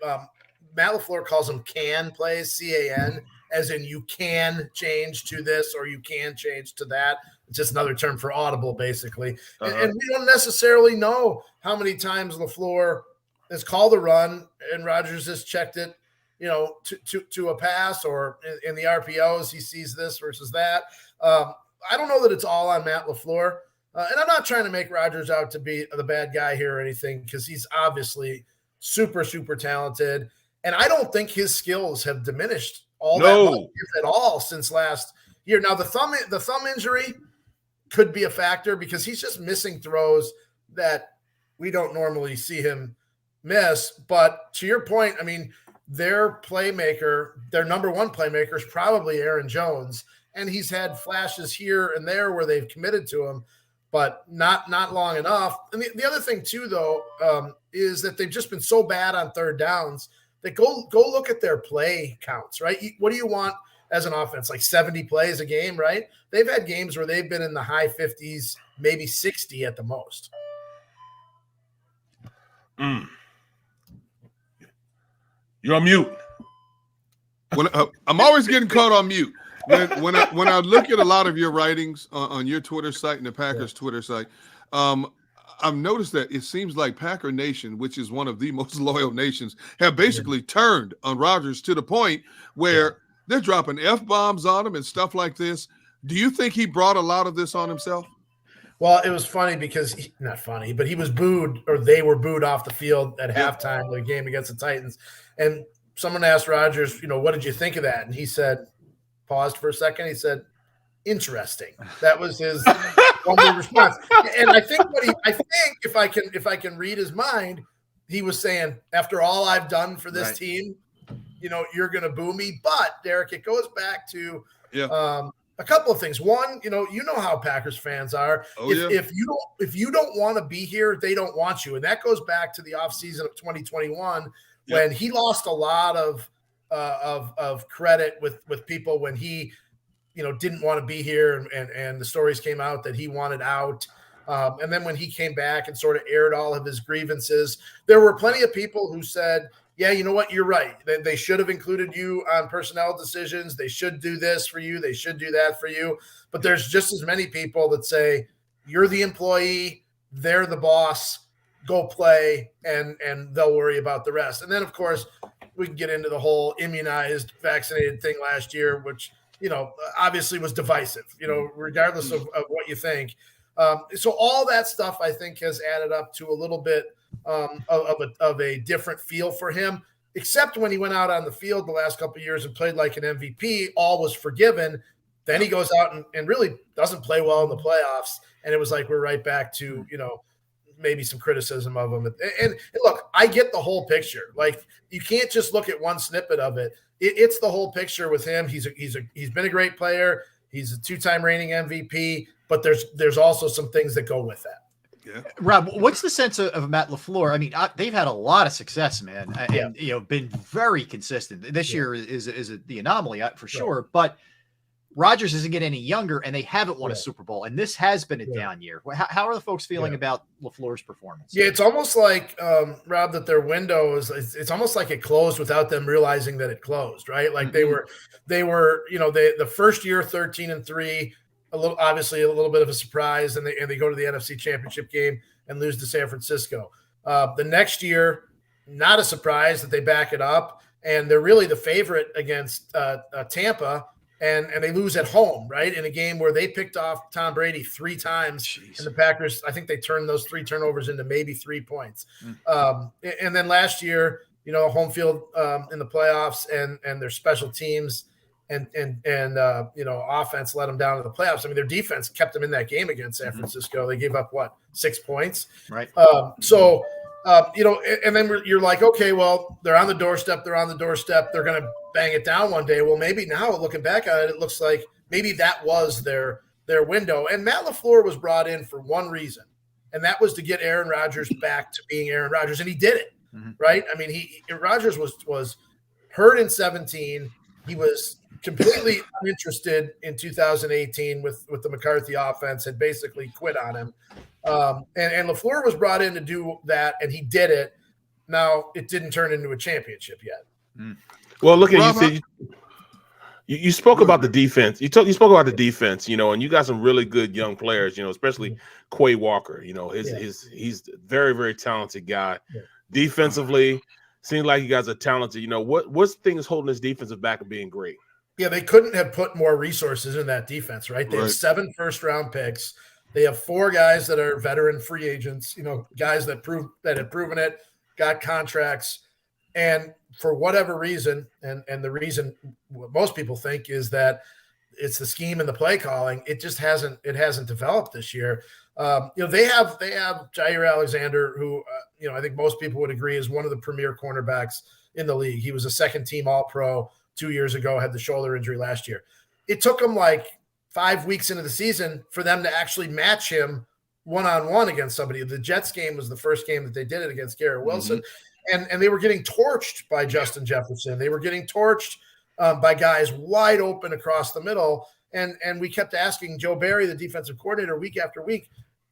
Matt LaFleur calls them can plays, CAN, as in you can change to this or you can change to that. It's just another term for audible, basically. And we don't necessarily know how many times LaFleur has called a run and Rodgers has checked it, to a pass, or in the RPOs, he sees this versus that. I don't know that it's all on Matt LaFleur. And I'm not trying to make Rodgers out to be the bad guy here or anything, because he's obviously super, super talented. And I don't think his skills have diminished that much, if at all, since last year. Now, the thumb injury could be a factor, because he's just missing throws that we don't normally see him miss. But to your point, I mean, their number one playmaker is probably Aaron Jones. And he's had flashes here and there where they've committed to him, but not long enough. And the other thing too, though, is that they've just been so bad on third downs that go look at their play counts, right? What do you want as an offense? Like 70 plays a game, right? They've had games where they've been in the high 50s, maybe 60 at the most. You're on mute. I'm always getting caught on mute. When I look at a lot of your writings on your Twitter site and the Packers Twitter site, I've noticed that it seems like Packer Nation, which is one of the most loyal nations, have basically turned on Rodgers to the point where they're dropping F-bombs on him and stuff like this. Do you think he brought a lot of this on himself? Well, it was funny because not funny, but he was booed, or they were booed off the field at halftime of the game against the Titans. And someone asked Rodgers, what did you think of that? And he said, paused for a second. He said, interesting. That was his one response. And I think if I can read his mind, he was saying, after all I've done for this team, you're going to boo me. But Derek, it goes back to a couple of things. One, you know how Packers fans are. If you don't want to be here, they don't want you. And that goes back to the offseason of 2021 when he lost a lot of credit with people when he, didn't want to be here and the stories came out that he wanted out. And then when he came back and sort of aired all of his grievances, there were plenty of people who said, yeah, you know what? You're right. They should have included you on personnel decisions. They should do this for you. They should do that for you. But there's just as many people that say you're the employee, they're the boss, go play, and they'll worry about the rest. And then, of course, we can get into the whole immunized, vaccinated thing last year, which, obviously was divisive, regardless of what you think. So all that stuff, I think, has added up to a little bit of a different feel for him, except when he went out on the field the last couple of years and played like an MVP, all was forgiven. Then he goes out and really doesn't play well in the playoffs. And it was like, we're right back to, maybe some criticism of him. And look, I get the whole picture. Like, you can't just look at one snippet of it. It's the whole picture with him. He's been a great player. He's a 2-time reigning MVP, but there's also some things that go with that. Yeah. Rob, what's the sense of Matt LaFleur? I mean, they've had a lot of success, man, and been very consistent. This year is the anomaly for sure. But Rodgers isn't getting any younger, and they haven't won a Super Bowl, and this has been a down year. How are the folks feeling about LaFleur's performance? Yeah, it's almost like, Rob, that their window it's almost like it closed without them realizing that it closed, right? Like they were, the first year 13-3, obviously a little bit of a surprise, and they go to the NFC Championship game and lose to San Francisco. The next year, not a surprise that they back it up, and they're really the favorite against Tampa. And they lose at home, right? In a game where they picked off Tom Brady 3 times. And the Packers, I think they turned those 3 turnovers into maybe 3 points. And then last year, home field in the playoffs and their special teams and offense let them down to the playoffs. I mean, their defense kept them in that game against San Francisco. They gave up, 6 points? Right. And then you're like, okay, well, they're on the doorstep. They're going to bang it down one day. Well, maybe now looking back at it looks like maybe that was their window. And Matt LaFleur was brought in for one reason, and that was to get Aaron Rodgers back to being Aaron Rodgers. And he did it, right? I mean, Rodgers was hurt in 2017. He was completely uninterested in 2018 with the McCarthy offense, had basically quit on him. And LaFleur was brought in to do that, and he did it. Now, it didn't turn into a championship yet. Well, look at you spoke about the defense. You spoke about the defense, and you got some really good young players, especially Quay Walker. He's very, very talented guy. Yeah. Defensively, seems like you guys are talented. What's things holding this defensive back of being great? Yeah, they couldn't have put more resources in that defense, right? They have 7 first-round picks. They have 4 guys that are veteran free agents, guys that have proven it, got contracts. And for whatever reason, and the reason what most people think is that it's the scheme and the play calling, it hasn't developed this year. They have Jair Alexander, who I think most people would agree is one of the premier cornerbacks in the league. He was a second-team All-Pro 2 years ago, had the shoulder injury last year. It took him like 5 weeks into the season for them to actually match him one-on-one against somebody. The Jets game was the first game that they did it against Garrett Wilson. And they were getting torched by Justin Jefferson. They were getting torched by guys wide open across the middle. And we kept asking Joe Barry, the defensive coordinator, week after week,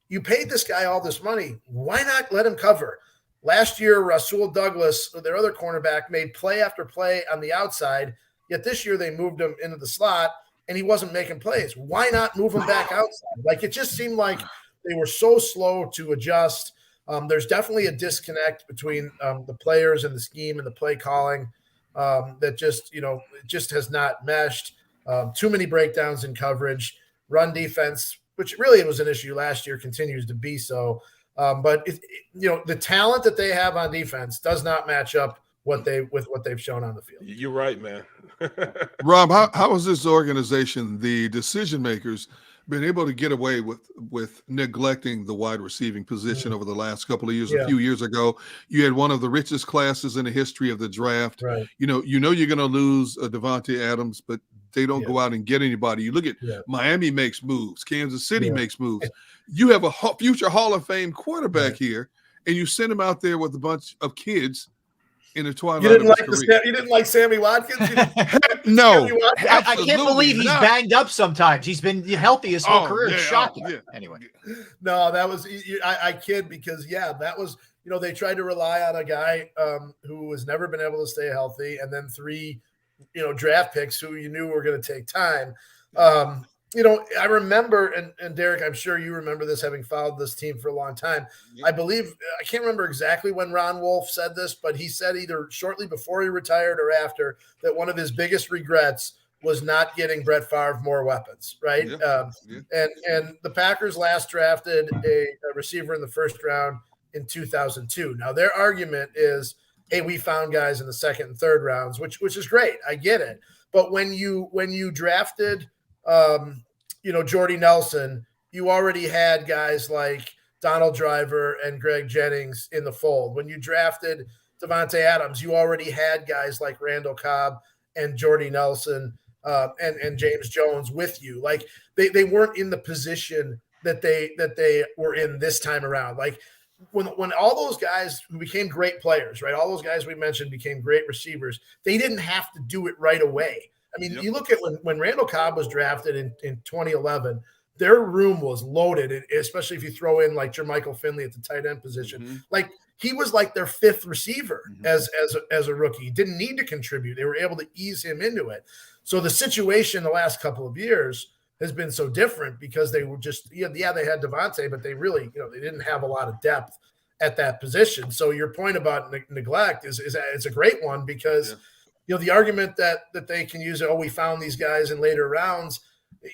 you paid this guy all this money. Why not let him cover? Last year, Rasul Douglas, their other cornerback, made play after play on the outside. Yet this year they moved him into the slot, and he wasn't making plays. Why not move him back outside? Like, it just seemed like they were so slow to adjust. There's definitely a disconnect between the players and the scheme and the play calling that just has not meshed. Too many breakdowns in coverage. Run defense, which really was an issue last year, continues to be so. But the talent that they have on defense does not match up with what they've shown on the field. You're right, man. Rob, how has this organization, the decision makers, been able to get away with neglecting the wide receiving position over the last couple of years? A few years ago, you had one of the richest classes in the history of the draft. Right. You're going to lose Devontae Adams, but they don't go out and get anybody. You look at Miami makes moves, Kansas City makes moves. You have a future Hall of Fame quarterback here, and you send him out there with a bunch of kids in the twilight of his career. You didn't like Sammy Watkins? No. I can't believe he's banged up sometimes. He's been healthy his whole career. It's shocking. Anyway. No, that was – I kid because, that was – they tried to rely on a guy who has never been able to stay healthy, and then 3 draft picks who you knew were going to take time. I remember, and Derek, I'm sure you remember this, having followed this team for a long time. I believe, I can't remember exactly when Ron Wolf said this, but he said either shortly before he retired or after that one of his biggest regrets was not getting Brett Favre more weapons, right? And the Packers last drafted a receiver in the first round in 2002. Now, their argument is, hey, we found guys in the second and third rounds, which is great. I get it. But when you drafted Jordy Nelson, you already had guys like Donald Driver and Greg Jennings in the fold. When you drafted Devontae Adams, you already had guys like Randall Cobb and Jordy Nelson and James Jones with you. Like they weren't in the position that they were in this time around. Like when all those guys who became great players, right? All those guys we mentioned became great receivers. They didn't have to do it right away. I mean, you look at when Randall Cobb was drafted in 2011, their room was loaded, especially if you throw in like Jermichael Finley at the tight end position. Like he was like their fifth receiver as a rookie. He didn't need to contribute. They were able to ease him into it. So the situation the last couple of years has been so different because they were just, they had Devontae, but they really, they didn't have a lot of depth at that position. So your point about neglect is a great one because, the argument that they can use, we found these guys in later rounds,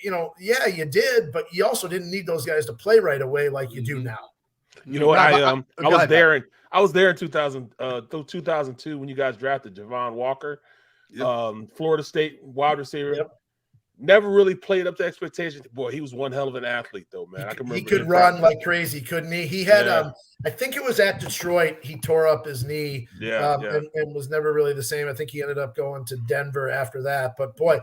you did, but you also didn't need those guys to play right away like you do now. You know what? I was there in 2002 when you guys drafted Javon Walker, Florida State wide receiver. Never really played up to expectations. Boy, he was one hell of an athlete, though, man. I can remember he could run like crazy, couldn't he? He had, I think it was at Detroit, he tore up his knee and was never really the same. I think he ended up going to Denver after that. But boy,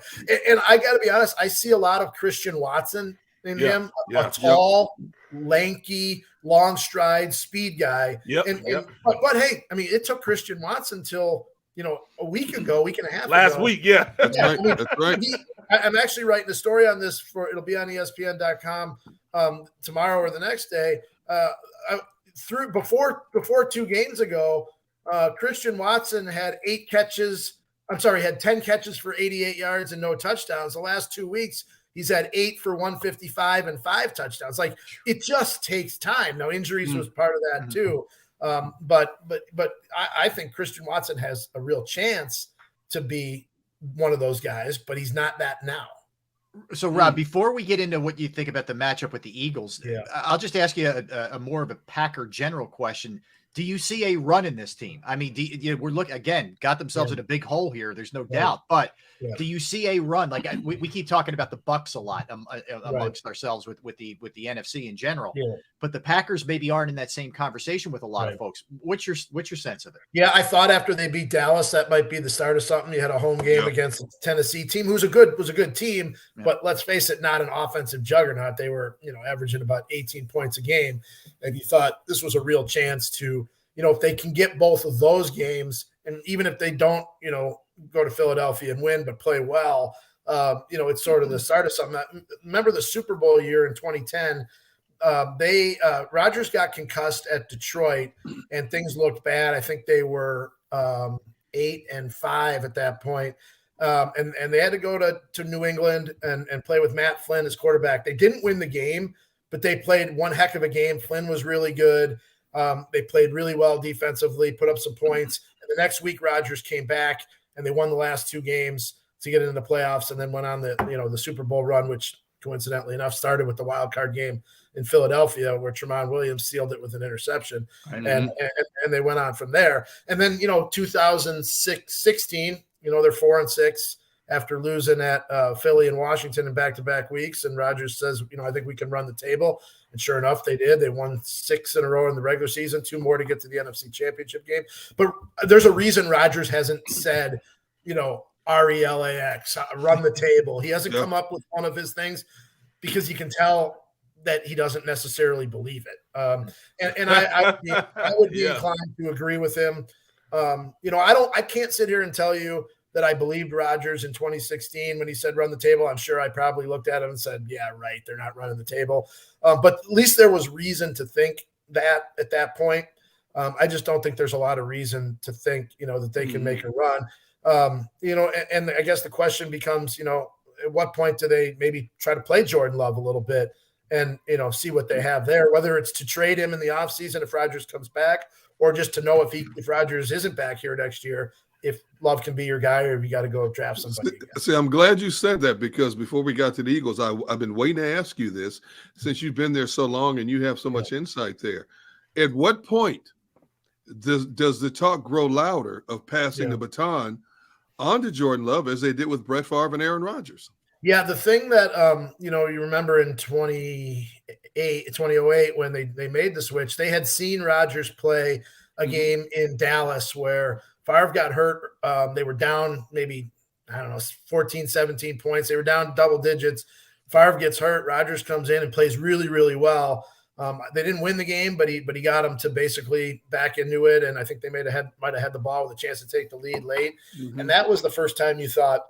and I got to be honest, I see a lot of Christian Watson in him, a tall, lanky, long stride, speed guy. But hey, I mean, it took Christian Watson till a week and a half last ago. week, That's right. That's right. I'm actually writing a story on this it'll be on ESPN.com tomorrow or the next day. Before 2 games ago, Christian Watson had 10 catches for 88 yards and no touchdowns. The last 2 weeks, he's had 8 for 155 and 5 touchdowns. Like it just takes time. Now injuries was part of that too. But I think Christian Watson has a real chance to be one of those guys, but he's not that now. So Rob, before we get into what you think about the matchup with the Eagles, I'll just ask you a more of a Packer general question. Do you see a run in this team? I mean, we're looking again, got themselves in a big hole here. There's no doubt, but do you see a run? Like we keep talking about the Bucs a lot amongst ourselves with the NFC in general, but the Packers maybe aren't in that same conversation with a lot of folks. What's your sense of it? Yeah, I thought after they beat Dallas, that might be the start of something. You had a home game against the Tennessee team, was a good team, but let's face it, not an offensive juggernaut. They were, averaging about 18 points a game, and you thought this was a real chance to, if they can get both of those games, and even if they don't, go to Philadelphia and win, but play well, it's sort of the start of something. Remember the Super Bowl year in 2010? Rodgers got concussed at Detroit and things looked bad. I think they were 8-5 at that point. And they had to go to New England and play with Matt Flynn as quarterback. They didn't win the game, but they played one heck of a game. Flynn was really good. They played really well defensively, put up some points. And the next week, Rodgers came back and they won the last 2 games to get into the playoffs, and then went on the Super Bowl run, which coincidentally enough started with the wild card game in Philadelphia, where Tramon Williams sealed it with an interception, and they went on from there. And then 2016, they're 4-6 after losing at Philly and Washington in back-to-back weeks. And Rodgers says, I think we can run the table. And sure enough, they did. They won 6 in a row in the regular season, 2 more to get to the NFC Championship game. But there's a reason Rodgers hasn't said, RELAX, run the table. He hasn't come up with one of his things because you can tell that he doesn't necessarily believe it. And I would be inclined to agree with him. I can't sit here and tell you that I believed Rodgers in 2016 when he said run the table. I'm sure I probably looked at him and said, yeah, right, they're not running the table. But at least there was reason to think that at that point. I just don't think there's a lot of reason to think, that they can make a run. And I guess the question becomes, at what point do they maybe try to play Jordan Love a little bit and, see what they have there, whether it's to trade him in the offseason if Rodgers comes back, or just to know if Rodgers isn't back here next year, if Love can be your guy, or if you got to go draft somebody again. See, I'm glad you said that, because before we got to the Eagles, I've been waiting to ask you this, since you've been there so long and you have so much insight there. At what point does the talk grow louder of passing the baton on to Jordan Love, as they did with Brett Favre and Aaron Rodgers? Yeah, the thing that you remember in 2008 when they made the switch, they had seen Rodgers play a game in Dallas where Favre got hurt. They were down maybe, 14, 17 points. They were down double digits. Favre gets hurt. Rodgers comes in and plays really, really well. They didn't win the game, but he got them to basically back into it. And I think they might have had the ball with a chance to take the lead late. And that was the first time you thought,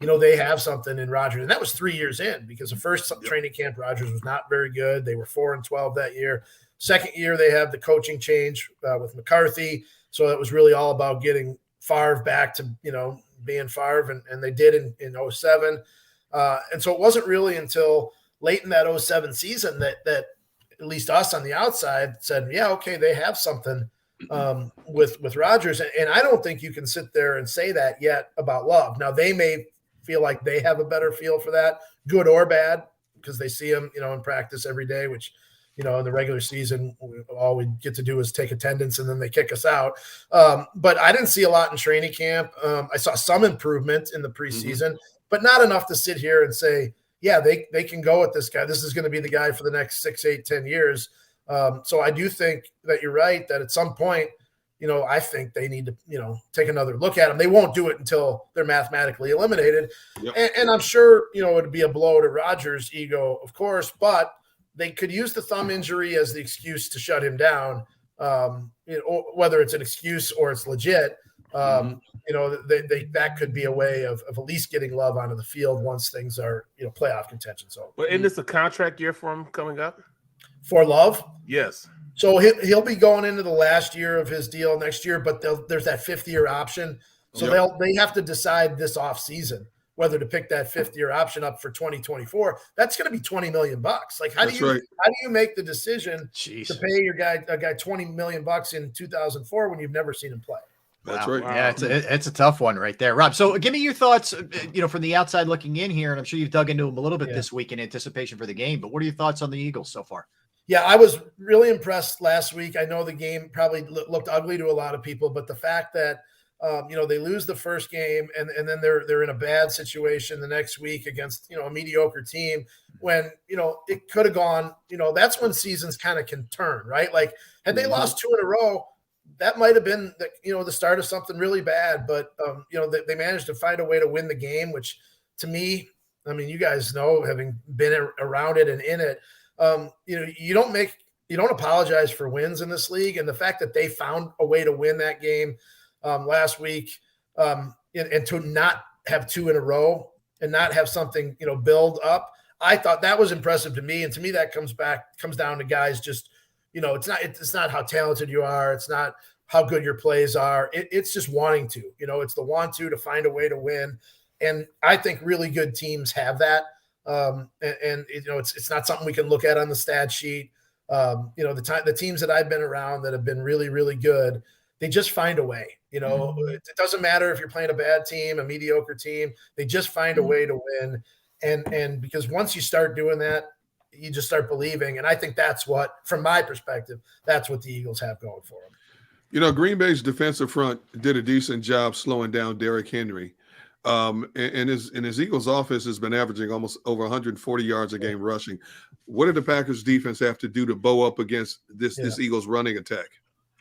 they have something in Rodgers. And that was 3 years in, because the first training camp, Rodgers was not very good. They were 4-12 that year. Second year, they have the coaching change with McCarthy. So it was really all about getting Favre back to, being Favre, and they did in 2007. And so it wasn't really until late in that 2007 season that at least us on the outside said, yeah, okay, they have something with Rodgers. And I don't think you can sit there and say that yet about Love. Now, they may feel like they have a better feel for that, good or bad, because they see him, in practice every day, which, in the regular season, all we get to do is take attendance and then they kick us out. But I didn't see a lot in training camp. I saw some improvement in the preseason, but not enough to sit here and say, yeah, they can go with this guy. This is going to be the guy for the next 6, 8, 10 years. So I do think that you're right, that at some point, I think they need to, take another look at him. They won't do it until they're mathematically eliminated. Yep. And I'm sure, it would be a blow to Rodgers' ego, of course, but they could use the thumb injury as the excuse to shut him down, whether it's an excuse or it's legit. That could be a way of at least getting Love onto the field once things are, playoff contention. So, but isn't this a contract year for him coming up? For Love? Yes. So he'll be going into the last year of his deal next year, but there's that 5th-year option. So they have to decide this offseason whether to pick that 5th-year option up for 2024. That's going to be $20 million. Like, how do you make the decision to pay a guy $20 million in 2004 when you've never seen him play? That's right. Wow. Yeah, it's a tough one right there, Rob. So give me your thoughts, from the outside looking in here, and I'm sure you've dug into them a little bit this week in anticipation for the game, but what are your thoughts on the Eagles so far? Yeah, I was really impressed last week. I know the game probably looked ugly to a lot of people, but the fact that, they lose the first game and then they're in a bad situation the next week against, a mediocre team when, it could have gone, that's when seasons kind of can turn, right? Like, had they lost 2 in a row, that might have been the start of something really bad, but they managed to find a way to win the game, which to me, I mean, you guys know, having been around it and in it, you don't apologize for wins in this league. And the fact that they found a way to win that game last week and to not have 2 in a row and not have something, build up, I thought that was impressive to me. And to me, that comes down to guys just, it's not how talented you are. It's not how good your plays are. It's just wanting to, it's the want to find a way to win. And I think really good teams have that. It's not something we can look at on the stat sheet. The teams that I've been around that have been really, really good, they just find a way. It doesn't matter if you're playing a bad team, a mediocre team, they just find a way to win. And because once you start doing that, you just start believing. And I think that's what, from my perspective, that's what the Eagles have going for them. Green Bay's defensive front did a decent job slowing down Derrick Henry. And his Eagles offense has been averaging almost over 140 yards a game rushing. What did the Packers defense have to do to bow up against this Eagles running attack?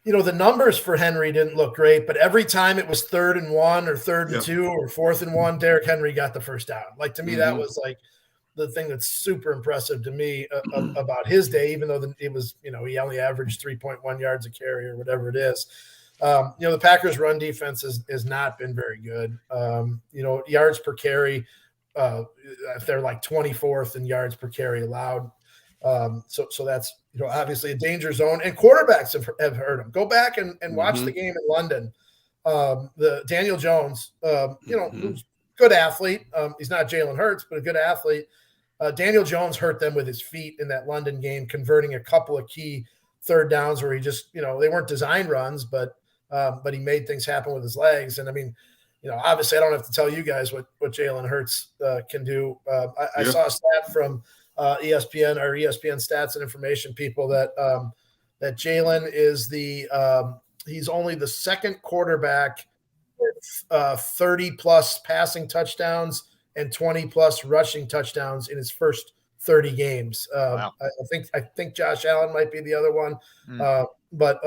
The numbers for Henry didn't look great, but every time it was 3rd and 1 or 3rd and 2 or 4th and 1, Derrick Henry got the first down. Like, to me, that was like the thing that's super impressive to me about his day, even though it was, he only averaged 3.1 yards a carry or whatever it is. The Packers run defense has not been very good. Yards per carry, they're like 24th in yards per carry allowed. So that's, obviously a danger zone, and quarterbacks have hurt them. Go back and watch the game in London. The Daniel Jones, who's a good athlete. He's not Jalen Hurts, but a good athlete. Daniel Jones hurt them with his feet in that London game, converting a couple of key 3rd downs where he just, they weren't design runs, but he made things happen with his legs. And I mean, obviously I don't have to tell you guys what Jalen Hurts can do. I saw a stat from ESPN or ESPN stats and information people that Jalen is he's only the second quarterback with 30 plus passing touchdowns and 20 plus rushing touchdowns in his first 30 games. Wow. I think Josh Allen might be the other one. But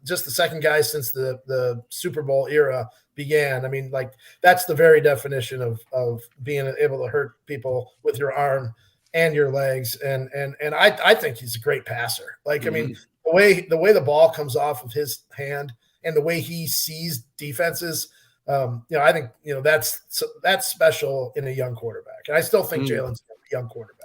just the second guy since the Super Bowl era began. I mean, like, that's the very definition of being able to hurt people with your arm and your legs. And I think he's a great passer. Like, I mean, the way the ball comes off of his hand and the way he sees defenses, I think that's special in a young quarterback, and I still think Jalen's a young quarterback.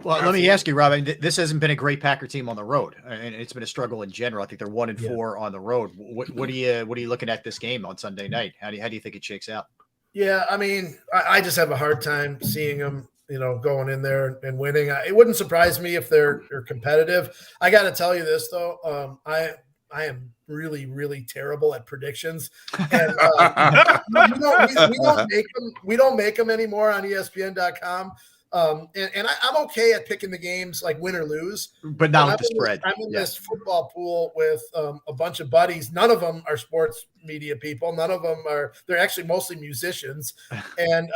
Well, let me ask you, Rob. This hasn't been a great Packer team on the road, and it's been a struggle in general. I think they're 1-4 on the road. What are you looking at this game on Sunday night? How do you think it shakes out? Yeah, I mean, I just have a hard time seeing them, going in there and winning. It wouldn't surprise me if they're competitive. I got to tell you this though, I am really, really terrible at predictions, and we don't make them anymore on ESPN.com. And I'm okay at picking the games like win or lose, but not with the spread. I'm in this football pool with a bunch of buddies. None of them are sports media people. None of them they're actually mostly musicians. And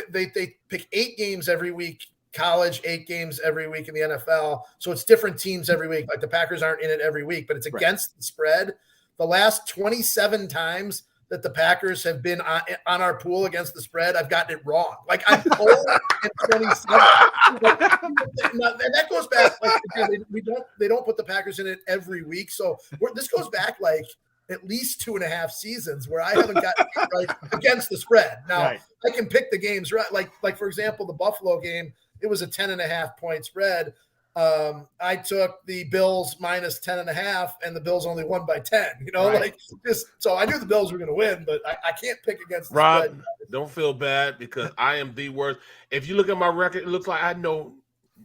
they pick 8 games every week, college, 8 games every week in the NFL. So it's different teams every week. Like the Packers aren't in it every week, but it's against the spread. The last 27 times that the Packers have been on our pool against the spread, I've gotten it wrong. Like I'm 0-27. And that goes back. Like they don't put the Packers in it every week. So this goes back like at least 2.5 seasons where I haven't gotten it right against the spread. Now I can pick the games right. Like for example, the Buffalo game, it was a 10.5 point spread. I took the Bills minus 10.5, and the Bills only won by 10. So I knew the Bills were going to win, but I can't pick against the Rob. spread. Don't feel bad because I am the worst. If you look at my record, it looks like I know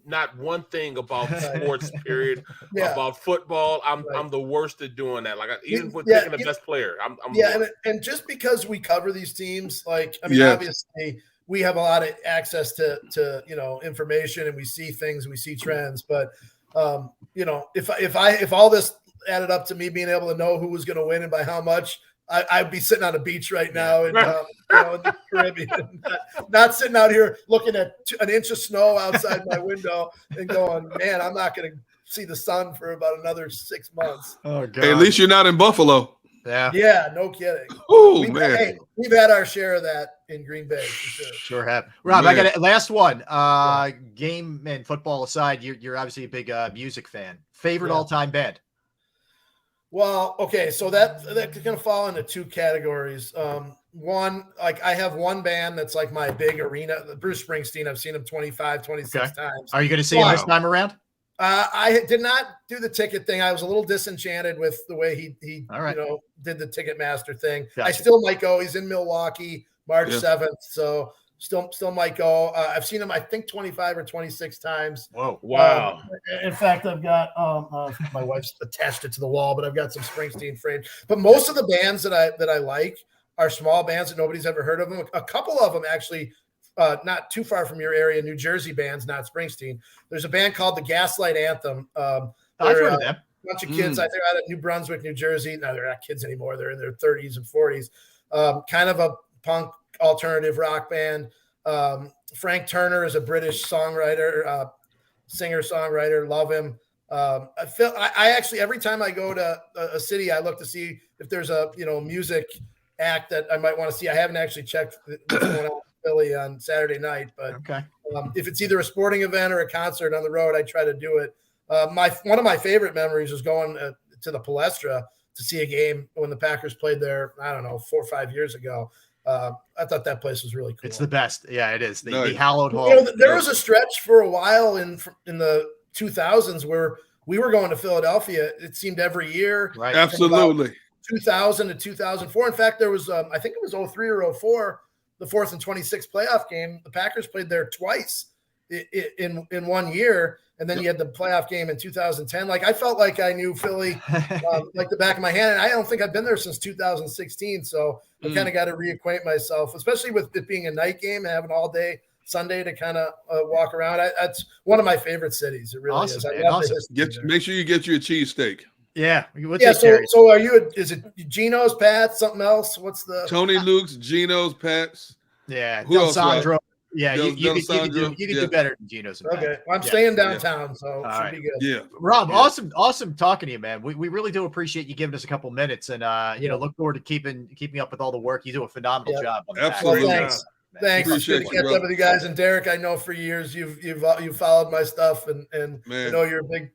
not one thing about sports. Period. About football, I'm the worst at doing that. Like even for picking the best player, I'm and just because we cover these teams, obviously. We have a lot of access to information, and we see things, we see trends. But if all this added up to me being able to know who was going to win and by how much, I'd be sitting on a beach right now in the Caribbean, not sitting out here looking at an inch of snow outside my window and going, man, I'm not going to see the sun for about another 6 months. Oh, God. Hey, at least you're not in Buffalo. Yeah, no kidding. Oh, man. We've had our share of that in Green Bay for sure. Sure have. Rob, I got a last one. Game and football aside, you're obviously a big music fan. Favorite all-time band? Well, okay, so that can fall into 2 categories. One, like I have one band that's like my big arena, Bruce Springsteen. I've seen him 25, 26 times. Are you going to see him this time around? I did not do the ticket thing. I was a little disenchanted with the way he did the Ticketmaster thing. Gotcha. I still might go. He's in Milwaukee, March 7th. So still might go. I've seen him, I think 25 or 26 times. Whoa. Wow. In fact, I've got, my wife's attached it to the wall, but I've got some Springsteen frames. But most of the bands that I like are small bands that nobody's ever heard of them. A couple of them actually, not too far from your area, New Jersey bands, not Springsteen. There's a band called the Gaslight Anthem. I've heard of them. A bunch of kids, I think, out of New Brunswick, New Jersey. No, they're not kids anymore. They're in their 30s and 40s. Kind of a punk alternative rock band. Frank Turner is a British songwriter, singer-songwriter. Love him. I actually, every time I go to a city, I look to see if there's a music act that I might want to see. I haven't actually checked what's going on. Philly on Saturday night, but if it's either a sporting event or a concert on the road, I try to do it. One of my favorite memories was going to the Palestra to see a game when the Packers played there. I don't know, 4 or 5 years ago. I thought that place was really cool. It's the best. Yeah, it is. The hallowed hall. There was a stretch for a while in the 2000s where we were going to Philadelphia. It seemed every year. Right. Absolutely. 2000 to 2004. In fact, there was I think it was 03 or 04. The 4th and 26th playoff game, the Packers played there twice in 1 year, and then you had the playoff game in 2010. Like I felt like I knew Philly like the back of my hand, and I don't think I've been there since 2016. So I kind of got to reacquaint myself, especially with it being a night game and having all day Sunday to kind of walk around. That's one of my favorite cities. It really is. I love the history. Make sure you get you a cheesesteak. Yeah. So are you? Is it Geno's, Pat's, something else? What's the Tony Luke's, Geno's, Pat's? Yeah, Who else, Sandro. Yeah, you can Del do better than Geno's. Okay, well, I'm staying downtown, so it should be good. Yeah, Rob, awesome talking to you, man. We really do appreciate you giving us a couple minutes, and look forward to keeping up with all the work. You do a phenomenal job. On absolutely. Well, thanks. It's good to catch up with you guys. And Derek, I know for years you've followed my stuff, and I know you're a big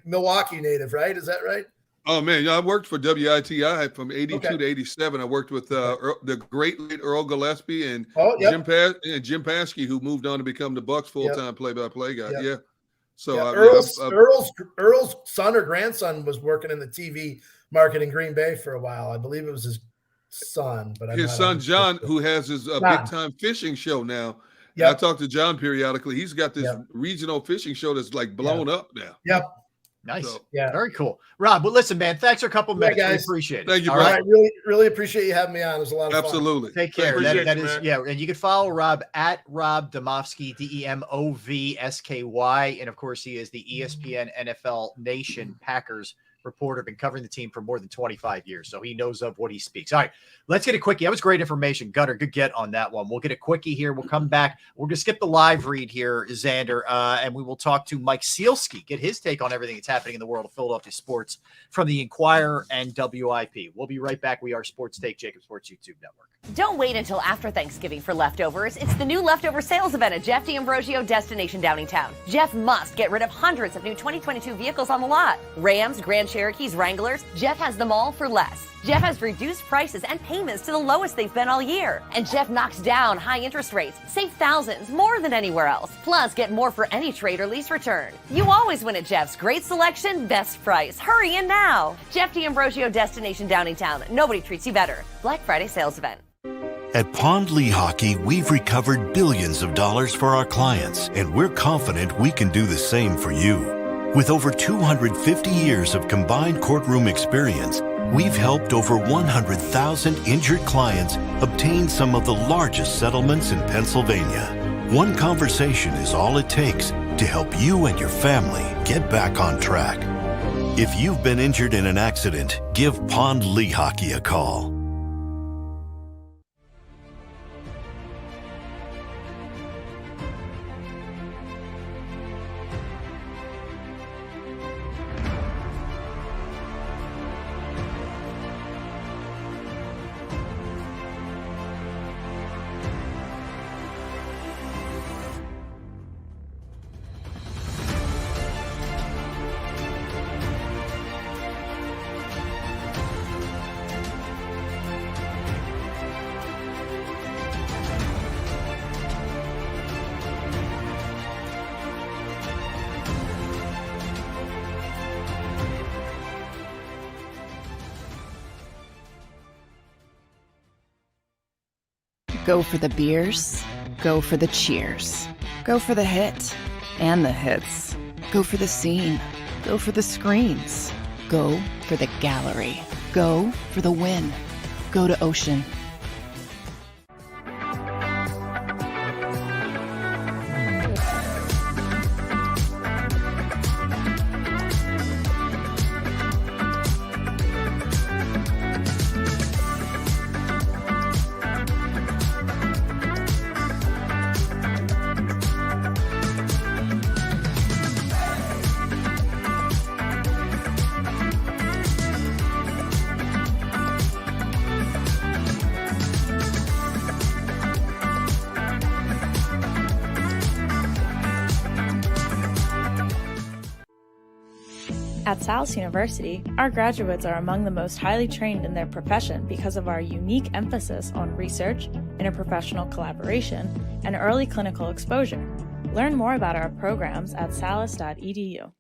Milwaukee native, right? Is that right? Oh man, I worked for WITI from '82 Okay. to '87. I worked with the great late Earl Gillespie and Yep. Jim Paskey, who moved on to become the Bucks full-time play-by-play guy. Yep. Yeah. So yeah, Earl's son or grandson was working in the TV market in Green Bay for a while. I believe it was his son, but his son John, who has his big-time fishing show now. Yep. I talk to John periodically. He's got this regional fishing show that's like blown up now. Yep. Nice. So, yeah. Very cool. Rob, well, listen, man, thanks for a couple minutes. guys. We appreciate it. Thank you, All bro. right. I really, really appreciate you having me on. It was a lot of Absolutely. Take care. Appreciate That you, is, man. yeah. And you can follow Rob at Rob Demovsky, DEMOVSKY. And of course, he is the ESPN NFL Nation Packers reporter, been covering the team for more than 25 years. So he knows of what he speaks. All right, let's get a quickie. That was great information. Gunner, good get on that one. We'll get a quickie here. We'll come back. We're going to skip the live read here, Xander, and we will talk to Mike Sealski, get his take on everything that's happening in the world of Philadelphia sports from the Inquirer and WIP. We'll be right back. We are Sports Take, JAKIB Sports YouTube Network. Don't wait until after Thanksgiving for leftovers. It's the new leftover sales event at Jeff D'Ambrosio Destination Downingtown. Jeff must get rid of hundreds of new 2022 vehicles on the lot. Rams, Grand Cherokees, Wranglers. Jeff has them all for less. Jeff has reduced prices and payments to the lowest they've been all year. And Jeff knocks down high interest rates. Save thousands more than anywhere else. Plus, get more for any trade or lease return. You always win at Jeff's. Great selection, best price. Hurry in now. Jeff D'Ambrosio Destination Downingtown. Nobody treats you better. Black Friday sales event. At Pond Lehocky, we've recovered billions of dollars for our clients, and we're confident we can do the same for you. With over 250 years of combined courtroom experience, we've helped over 100,000 injured clients obtain some of the largest settlements in Pennsylvania. One conversation is all it takes to help you and your family get back on track. If you've been injured in an accident, give Pond Lehocky a call. Go for the beers, go for the cheers, go for the hit and the hits, go for the scene, go for the screens, go for the gallery, go for the win, go to Ocean. At Salus University, our graduates are among the most highly trained in their profession because of our unique emphasis on research, interprofessional collaboration, and early clinical exposure. Learn more about our programs at salus.edu.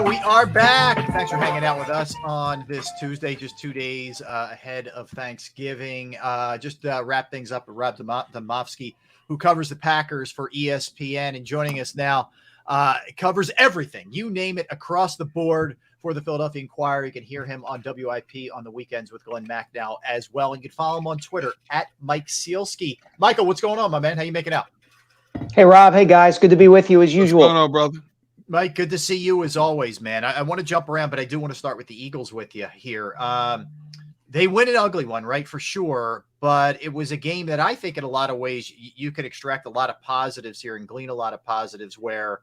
We are back. Thanks for hanging out with us on this Tuesday, just 2 days ahead of Thanksgiving. Just wrap things up with Rob Demovsky, who covers the Packers for ESPN, and joining us now. Covers everything, you name it, across the board for the Philadelphia Inquirer. You can hear him on WIP on the weekends with Glenn Mack now as well. And you can follow him on Twitter at Mike Sealski. Michael, what's going on, my man? How you making out? Hey, Rob. Hey, guys. Good to be with you as usual. What's going on, brother? Mike, good to see you as always, man. I want to jump around, but I do want to start with the Eagles with you here. They win an ugly one, right, for sure. but it was a game that I think in a lot of ways you could extract a lot of positives here and glean a lot of positives where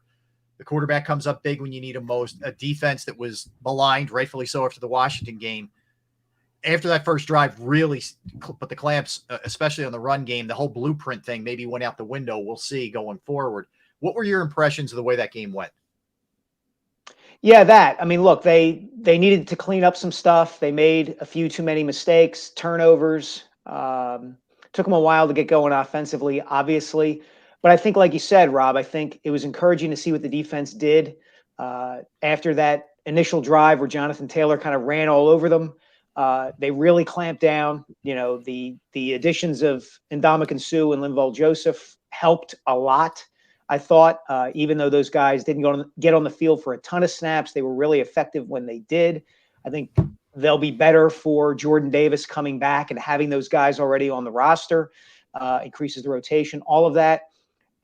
the quarterback comes up big when you need him most, a defense that was maligned, rightfully so, after the Washington game. After that first drive, really put the clamps, especially on the run game. The whole blueprint thing maybe went out the window. We'll see going forward. What were your impressions of the way that game went? Yeah, that. I mean, look, they needed to clean up some stuff. They made a few too many mistakes, turnovers. Took them a while to get going offensively, obviously. But I think, like you said, Rob, I think it was encouraging to see what the defense did after that initial drive where Jonathan Taylor kind of ran all over them. They really clamped down. You know, the additions of Ndamukong Suh and Linval Joseph helped a lot. I thought, even though those guys didn't get on the field for a ton of snaps, they were really effective when they did. I think they'll be better for Jordan Davis coming back and having those guys already on the roster, increases the rotation, all of that.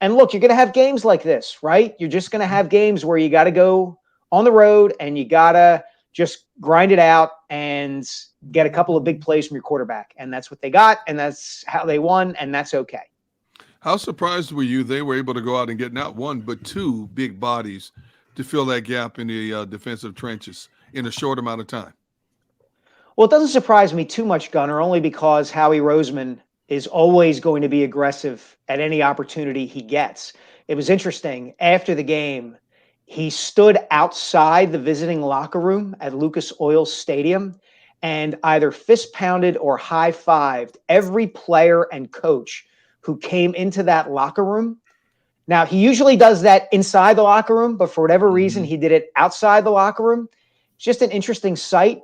And look, you're going to have games like this, right? You're just going to have games where you got to go on the road and you got to just grind it out and get a couple of big plays from your quarterback. And that's what they got, and that's how they won, and that's okay. How surprised were you they were able to go out and get not one, but two big bodies to fill that gap in the defensive trenches in a short amount of time? Well, it doesn't surprise me too much, Gunner, only because Howie Roseman is always going to be aggressive at any opportunity he gets. It was interesting. After the game, he stood outside the visiting locker room at Lucas Oil Stadium and either fist pounded or high-fived every player and coach who came into that locker room. Now, he usually does that inside the locker room, but for whatever reason, he did it outside the locker room. It's just an interesting sight.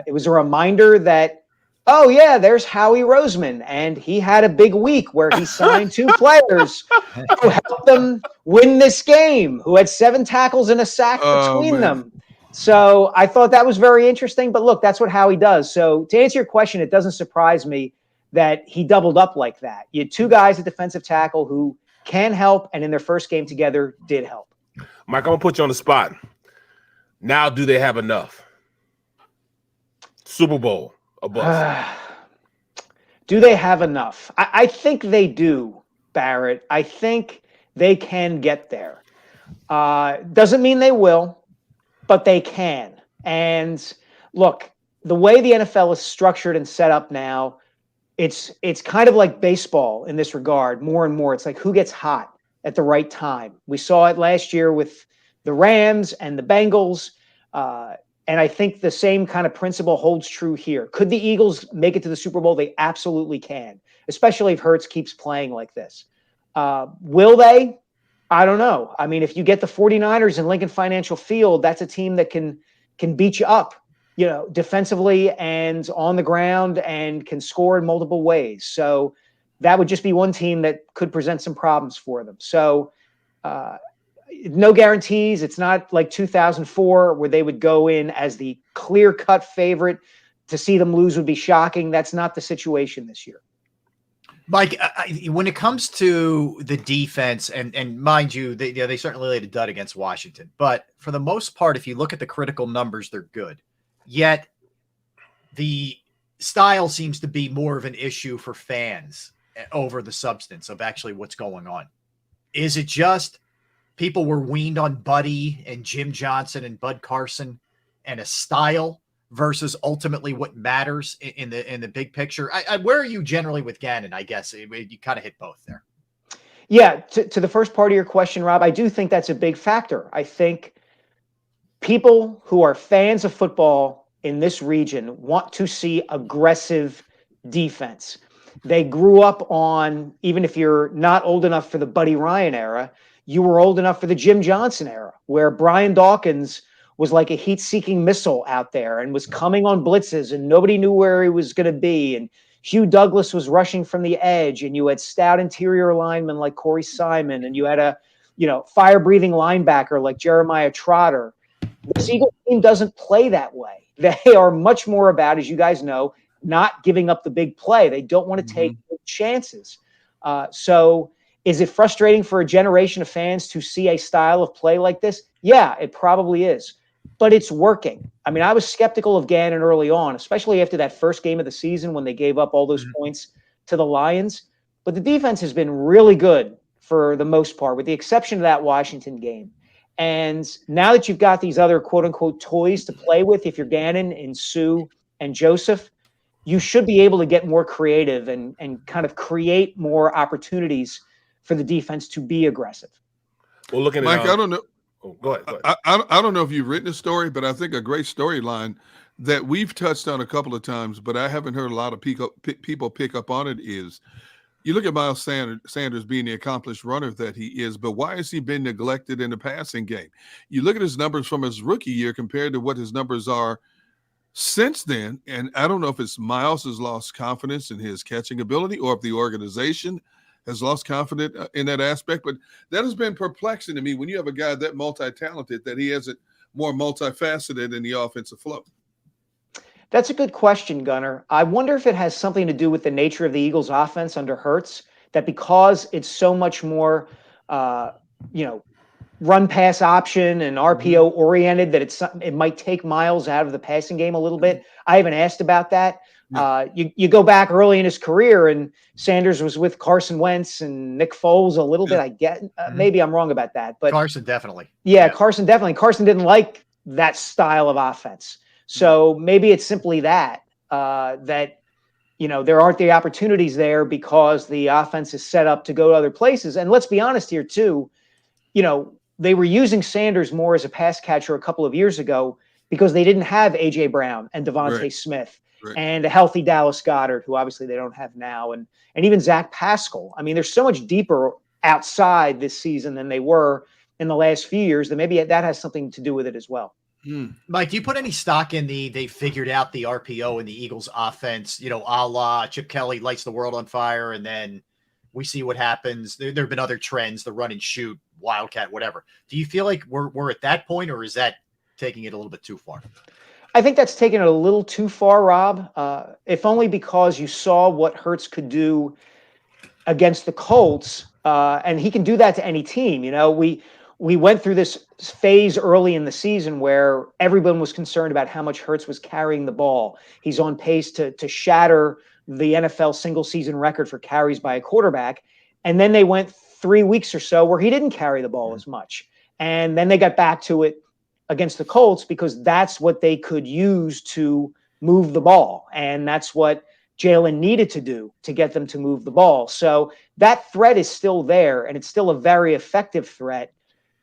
It was a reminder that, oh, yeah, there's Howie Roseman, and he had a big week where he signed two players who helped them win this game, who had 7 tackles and a sack between them. So I thought that was very interesting. But look, that's what Howie does. So to answer your question, it doesn't surprise me that he doubled up like that. You had 2 guys at defensive tackle who can help, and in their first game together did help. Mike, I'm going to put you on the spot. Now, do they have enough? Super Bowl, a bust. Do they have enough? I think they do, Barrett. I think they can get there. Doesn't mean they will, but they can. And look, the way the NFL is structured and set up now, it's kind of like baseball in this regard, more and more. It's like who gets hot at the right time. We saw it last year with the Rams and the Bengals. And I think the same kind of principle holds true here. Could the Eagles make it to the Super Bowl? They absolutely can, especially if Hurts keeps playing like this. Will they? I don't know. I mean, if you get the 49ers in Lincoln Financial Field, that's a team that can beat you up, you know, defensively and on the ground, and can score in multiple ways. So that would just be one team that could present some problems for them. So no guarantees. It's not like 2004 where they would go in as the clear-cut favorite. To see them lose would be shocking. That's not the situation this year. Mike, when it comes to the defense, and mind you, they certainly laid a dud against Washington. But for the most part, if you look at the critical numbers, they're good. Yet the style seems to be more of an issue for fans over the substance of actually what's going on. Is it just people were weaned on Buddy and Jim Johnson and Bud Carson and a style versus ultimately what matters in the big picture? Where are you generally with Gannon? I guess you kind of hit both there. Yeah. To the first part of your question, Rob, I do think that's a big factor. I think people who are fans of football in this region want to see aggressive defense. They grew up on, even if you're not old enough for the Buddy Ryan era, you were old enough for the Jim Johnson era, where Brian Dawkins was like a heat-seeking missile out there and was coming on blitzes and nobody knew where he was going to be. And Hugh Douglas was rushing from the edge, and you had stout interior linemen like Corey Simon, and you had a, fire-breathing linebacker like Jeremiah Trotter. This Eagles team doesn't play that way. They are much more about, as you guys know, not giving up the big play. They don't want to take chances. So is it frustrating for a generation of fans to see a style of play like this? Yeah, it probably is. But it's working. I mean, I was skeptical of Gannon early on, especially after that first game of the season when they gave up all those points to the Lions, but the defense has been really good for the most part, with the exception of that Washington game. And now that you've got these other quote unquote toys to play with, if you're Gannon and Sue and Joseph, you should be able to get more creative and kind of create more opportunities for the defense to be aggressive. Well, looking at Mike, I don't know. Oh, go ahead. I don't know if you've written a story, but I think a great storyline that we've touched on a couple of times, but I haven't heard a lot of people pick up on it is, you look at Miles Sanders being the accomplished runner that he is, but why has he been neglected in the passing game? You look at his numbers from his rookie year compared to what his numbers are since then, and I don't know if it's Miles has lost confidence in his catching ability or if the organization has lost confidence in that aspect, but that has been perplexing to me when you have a guy that multi-talented, that he isn't more multifaceted in the offensive flow. That's a good question, Gunnar. I wonder if it has something to do with the nature of the Eagles' offense under Hurts, that because it's so much more, run pass option and RPO oriented, that it might take Miles out of the passing game a little bit. I haven't asked about that. You go back early in his career, and Sanders was with Carson Wentz and Nick Foles a little bit. I get maybe I'm wrong about that, but Carson definitely. Yeah, Carson definitely. Carson didn't like that style of offense. So maybe it's simply that there aren't the opportunities there because the offense is set up to go to other places. And let's be honest here too, they were using Sanders more as a pass catcher a couple of years ago because they didn't have A.J. Brown and Devontae Smith and a healthy Dallas Goedert, who obviously they don't have now, and even Zach Pascal. I mean, they're so much deeper outside this season than they were in the last few years that maybe that has something to do with it as well. Mike, do you put any stock in they figured out the RPO in the Eagles offense, a la Chip Kelly lights the world on fire, and then we see what happens. There have been other trends, the run and shoot, Wildcat, whatever. Do you feel like we're at that point, or is that taking it a little bit too far? I think that's taking it a little too far, Rob, if only because you saw what Hurts could do against the Colts, and he can do that to any team. We went through this phase early in the season where everyone was concerned about how much Hurts was carrying the ball. He's on pace to shatter the NFL single season record for carries by a quarterback. And then they went 3 weeks or so where he didn't carry the ball as much. And then they got back to it against the Colts because that's what they could use to move the ball. And that's what Jalen needed to do to get them to move the ball. So that threat is still there, and it's still a very effective threat,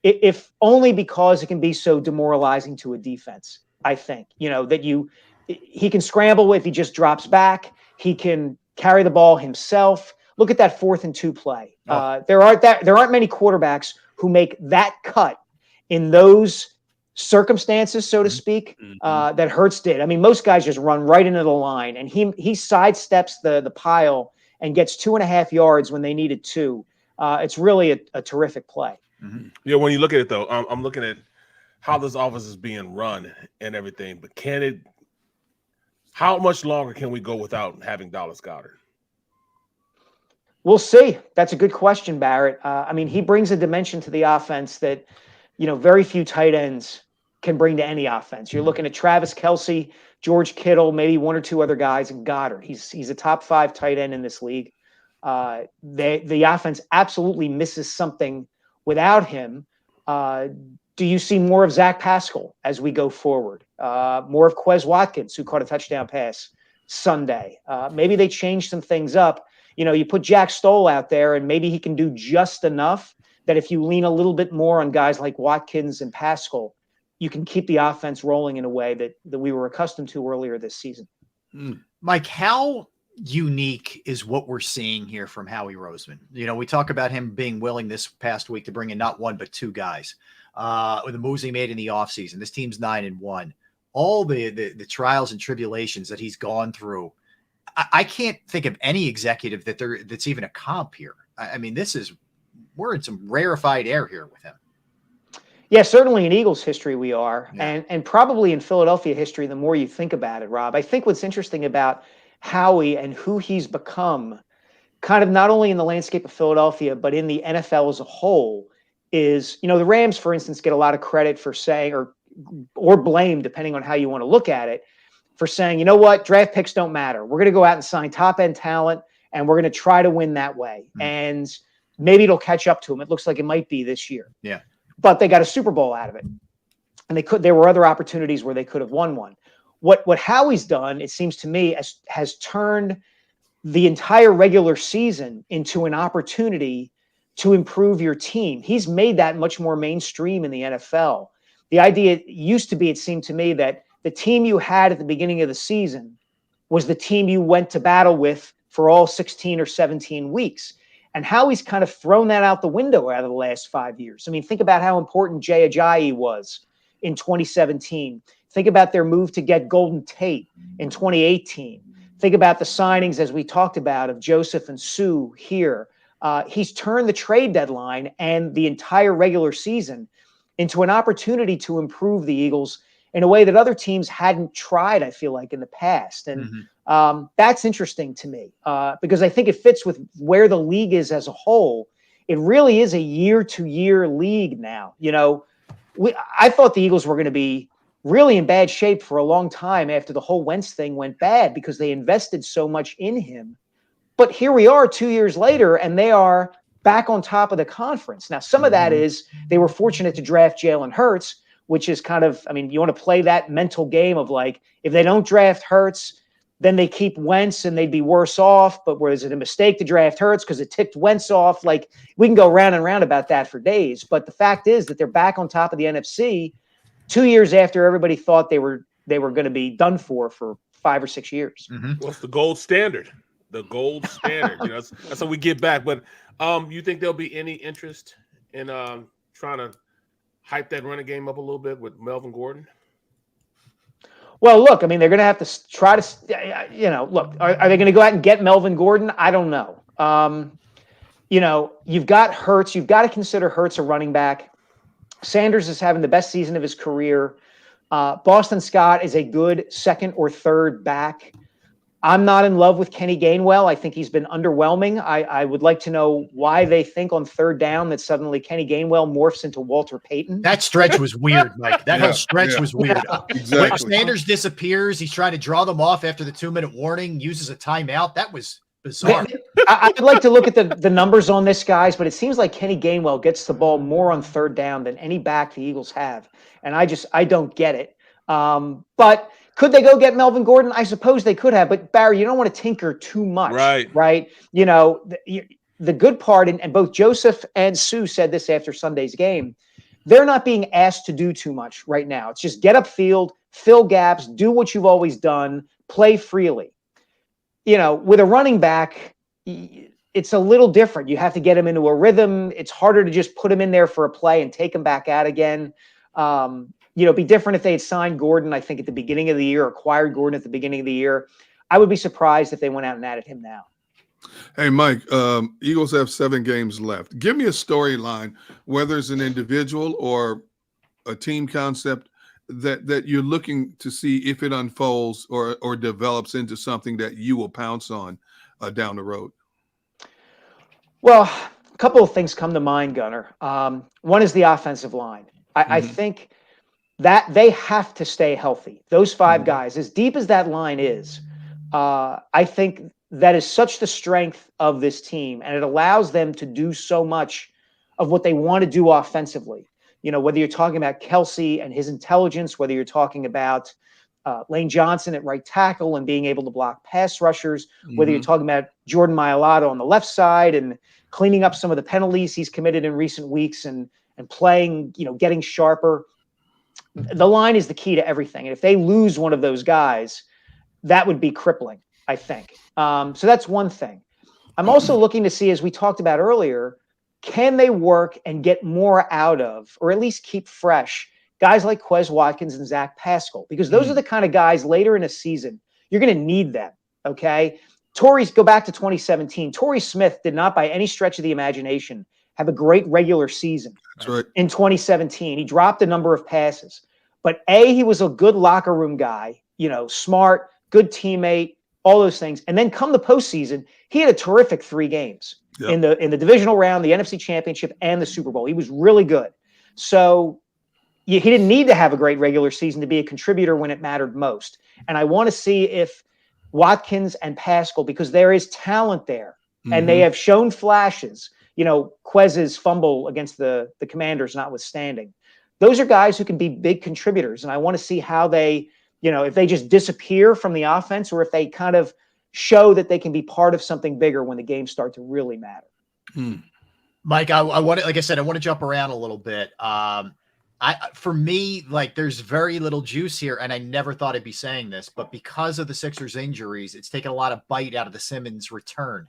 if only because it can be so demoralizing to a defense. I think, he can scramble if he just drops back. He can carry the ball himself. Look at that 4th and 2 play. There aren't many quarterbacks who make that cut in those circumstances, so to speak, that Hurts did. I mean, most guys just run right into the line, and he sidesteps the pile and gets 2.5 yards when they needed 2. It's really a terrific play. Yeah, when you look at it, though, I'm looking at how this offense is being run and everything, but how much longer can we go without having Dallas Goedert? We'll see. That's a good question, Barrett. He brings a dimension to the offense that, very few tight ends can bring to any offense. You're looking at Travis Kelce, George Kittle, maybe 1 or 2 other guys, and Goddard. He's a top 5 tight end in this league. The offense absolutely misses something without him. Do you see more of Zach Pascal as we go forward? More of Quez Watkins, who caught a touchdown pass Sunday. Maybe they change some things up. You put Jack Stoll out there, and maybe he can do just enough that if you lean a little bit more on guys like Watkins and Pascal, you can keep the offense rolling in a way that we were accustomed to earlier this season. Mike, how unique is what we're seeing here from Howie Roseman? We talk about him being willing this past week to bring in not 1 but 2 guys. With the moves he made in the offseason, this team's 9-1. All the trials and tribulations that he's gone through, I can't think of any executive that's even a comp here. I mean, we're in some rarefied air here with him. Yeah, certainly in Eagles history we are, and probably in Philadelphia history. The more you think about it, Rob, I think what's interesting about Howie and who he's become, kind of not only in the landscape of Philadelphia, but in the NFL as a whole, is, the Rams, for instance, get a lot of credit for saying, or blame, depending on how you want to look at it, for saying, draft picks don't matter. We're going to go out and sign top-end talent, and we're going to try to win that way. And maybe it'll catch up to them. It looks like it might be this year. Yeah. But they got a Super Bowl out of it. And there were other opportunities where they could have won one. What Howie's done, it seems to me, has turned the entire regular season into an opportunity to improve your team. He's made that much more mainstream in the NFL. The idea used to be, it seemed to me, that the team you had at the beginning of the season was the team you went to battle with for all 16 or 17 weeks. And Howie's kind of thrown that out the window out of the last 5 years. I mean, think about how important Jay Ajayi was in 2017. Think about their move to get Golden Tate in 2018. Think about the signings, as we talked about, of Joseph and Sue here. He's turned the trade deadline and the entire regular season into an opportunity to improve the Eagles in a way that other teams hadn't tried, I feel like, in the past. And that's interesting to me because I think it fits with where the league is as a whole. It really is a year-to-year league now. You know, I thought the Eagles were going to be really in bad shape for a long time after the whole Wentz thing went bad because they invested so much in him. But here we are 2 years later, and they are back on top of the conference. Now, some of that is they were fortunate to draft Jalen Hurts, which is kind of, I mean, you want to play that mental game of like, if they don't draft Hurts, then they keep Wentz and they'd be worse off. But was it a mistake to draft Hurts because it ticked Wentz off? Like, we can go round and round about that for days. But the fact is that they're back on top of the NFC 2 years after everybody thought they were going to be done for 5 or 6 years. What's the gold standard? The gold standard. You know, that's how we get back. But you think there'll be any interest in trying to hype that running game up a little bit with Melvin Gordon? Well, look, I mean, they're going to have to try to, you know, look, are they going to go out and get Melvin Gordon? I don't know. You know, you've got Hurts. You've got to consider Hurts a running back. Sanders is having the best season of his career. Boston Scott is a good second or third back. I'm not in love with Kenny Gainwell. I think he's been underwhelming. I would like to know why they think on third down that suddenly Kenny Gainwell morphs into Walter Payton. That stretch was weird, Mike. That whole stretch was weird. Exactly. When Sanders disappears, he's trying to draw them off after the 2-minute warning, uses a timeout. That was bizarre. I'd like to look at the numbers on this, guys, but it seems like Kenny Gainwell gets the ball more on third down than any back the Eagles have. And I don't get it. But could they go get Melvin Gordon? I suppose they could have, but Barry, you don't want to tinker too much, right? You know, the good part, and both Joseph and Sue said this after Sunday's game, they're not being asked to do too much right now. It's just get upfield, fill gaps, do what you've always done, play freely. You know, with a running back, it's a little different. You have to get him into a rhythm. It's harder to just put him in there for a play and take him back out again. You know, it'd be different if they had signed Gordon, I think, at the beginning of the year, acquired Gordon at the beginning of the year. I would be surprised if they went out and added him now. Hey, Mike, Eagles have 7 games left. Give me a storyline, whether it's an individual or a team concept that you're looking to see if it unfolds or develops into something that you will pounce on down the road. Well, a couple of things come to mind, Gunnar. One is the offensive line. I think that they have to stay healthy. Those 5 guys, as deep as that line is, I think that is such the strength of this team, and it allows them to do so much of what they want to do offensively. You know, whether you're talking about Kelsey and his intelligence, whether you're talking about Lane Johnson at right tackle and being able to block pass rushers, whether you're talking about Jordan Mailata on the left side and cleaning up some of the penalties he's committed in recent weeks and playing, you know, getting sharper. The line is the key to everything. And if they lose one of those guys, that would be crippling, I think. So that's one thing. I'm also looking to see, as we talked about earlier, can they work and get more out of, or at least keep fresh, guys like Quez Watkins and Zach Pascal? Because those are the kind of guys later in a season, you're going to need them, okay? Go back to 2017. Torrey Smith did not, by any stretch of the imagination, have a great regular season. That's right. In 2017. He dropped a number of passes. But he was a good locker room guy, you know, smart, good teammate, all those things. And then come the postseason, he had a terrific 3 games in the divisional round, the NFC Championship, and the Super Bowl. He was really good. So he didn't need to have a great regular season to be a contributor when it mattered most. And I want to see if Watkins and Pascal, because there is talent there, and they Mhm. have shown flashes. Quez's fumble against the Commanders notwithstanding. Those are guys who can be big contributors, and I want to see how they, if they just disappear from the offense or if they kind of show that they can be part of something bigger when the games start to really matter. Mike, I want to, like I said, I want to jump around a little bit. For me, like, there's very little juice here, and I never thought I'd be saying this, but because of the Sixers' injuries, it's taken a lot of bite out of the Simmons return.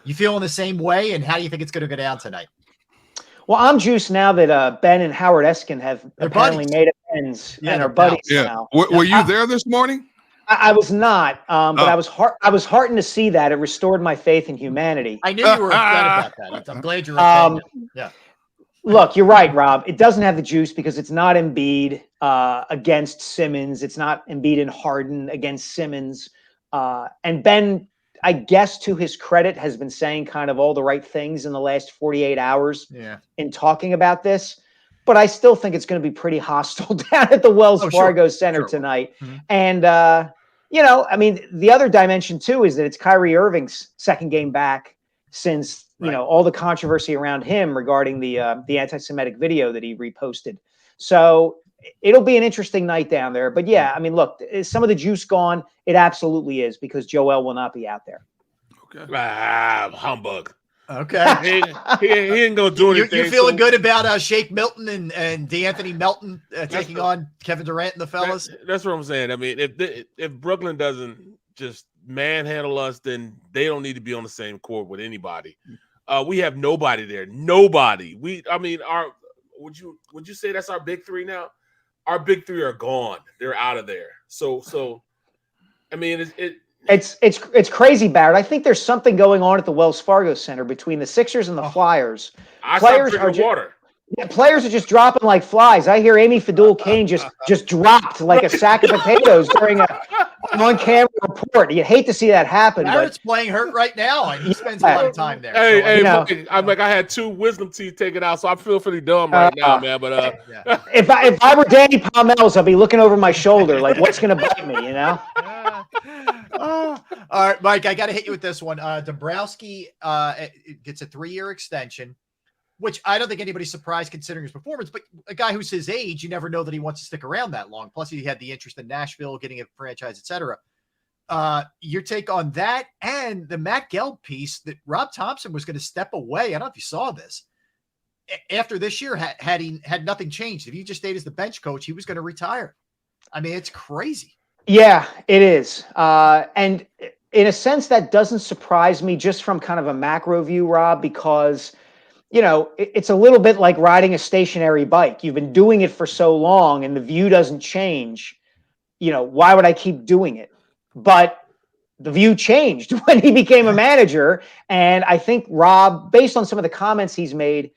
You feeling the same way, and how do you think it's going to go down tonight? Well, I'm juiced now that Ben and Howard Eskin have They're apparently buddies. made amends and are buddies now. Were you there this morning? I was not, but I was heartened to see that. It restored my faith in humanity. I knew you were upset about that. I'm glad you're okay. Yeah. Look, you're right, Rob. It doesn't have the juice because it's not Embiid against Simmons. It's not Embiid and Harden against Simmons. And Ben, I guess to his credit, has been saying kind of all the right things in the last 48 hours in talking about this. But I still think it's going to be pretty hostile down at the Wells Fargo Center tonight. And, I mean, the other dimension, too, is that it's Kyrie Irving's second game back since, all the controversy around him regarding the anti-Semitic video that he reposted. So it'll be an interesting night down there. But, yeah, I mean, look, is some of the juice gone? It absolutely is, because Joel will not be out there. Okay. Humbug. Okay. he ain't going to do anything. You feeling good about Shake Milton and DeAnthony Melton taking on Kevin Durant and the fellas? That's what I'm saying. I mean, if Brooklyn doesn't just manhandle us, then they don't need to be on the same court with anybody. We have nobody there. Nobody. Would you say that's our big three now? Our big three are gone. They're out of there. So I mean, It's crazy, Barrett. I think there's something going on at the Wells Fargo Center between the Sixers and the Flyers. Players are just dropping like flies. I hear Amy Fadul-Kane just dropped like a sack of potatoes during an on-camera report. You'd hate to see that happen. Barrett's playing hurt right now, and he spends a lot of time there. I had 2 wisdom teeth taken out, so I feel pretty dumb right now, man. But if I were Danny Palmel's, I'd be looking over my shoulder like, what's going to bite me, All right, Mike, I got to hit you with this one. Dombrowski gets a 3-year extension, which I don't think anybody's surprised considering his performance, but a guy who's his age, you never know that he wants to stick around that long. Plus, he had the interest in Nashville, getting a franchise, etc. Your take on that and the Matt Gelb piece that Rob Thompson was going to step away. I don't know if you saw this. After this year, had nothing changed, if he just stayed as the bench coach, he was going to retire. I mean, it's crazy. Yeah, it is. And in a sense, that doesn't surprise me just from kind of a macro view, Rob, because, it's a little bit like riding a stationary bike. You've been doing it for so long and the view doesn't change. Why would I keep doing it? But the view changed when he became a manager. And I think Rob, based on some of the comments he's made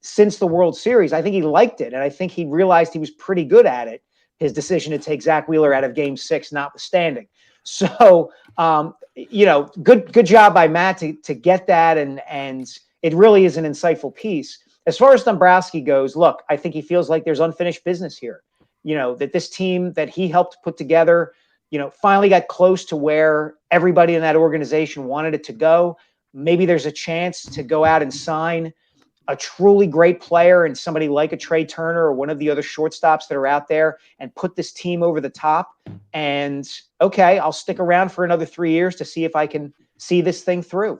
since the World Series, I think he liked it. And I think he realized he was pretty good at it. His decision to take Zach Wheeler out of Game 6 notwithstanding. So, good job by Matt to get that. And it really is an insightful piece. As far as Dombrowski goes, look, I think he feels like there's unfinished business here. That this team that he helped put together, finally got close to where everybody in that organization wanted it to go. Maybe there's a chance to go out and sign a truly great player and somebody like a Trey Turner or one of the other shortstops that are out there and put this team over the top. And okay, I'll stick around for another 3 years to see if I can see this thing through.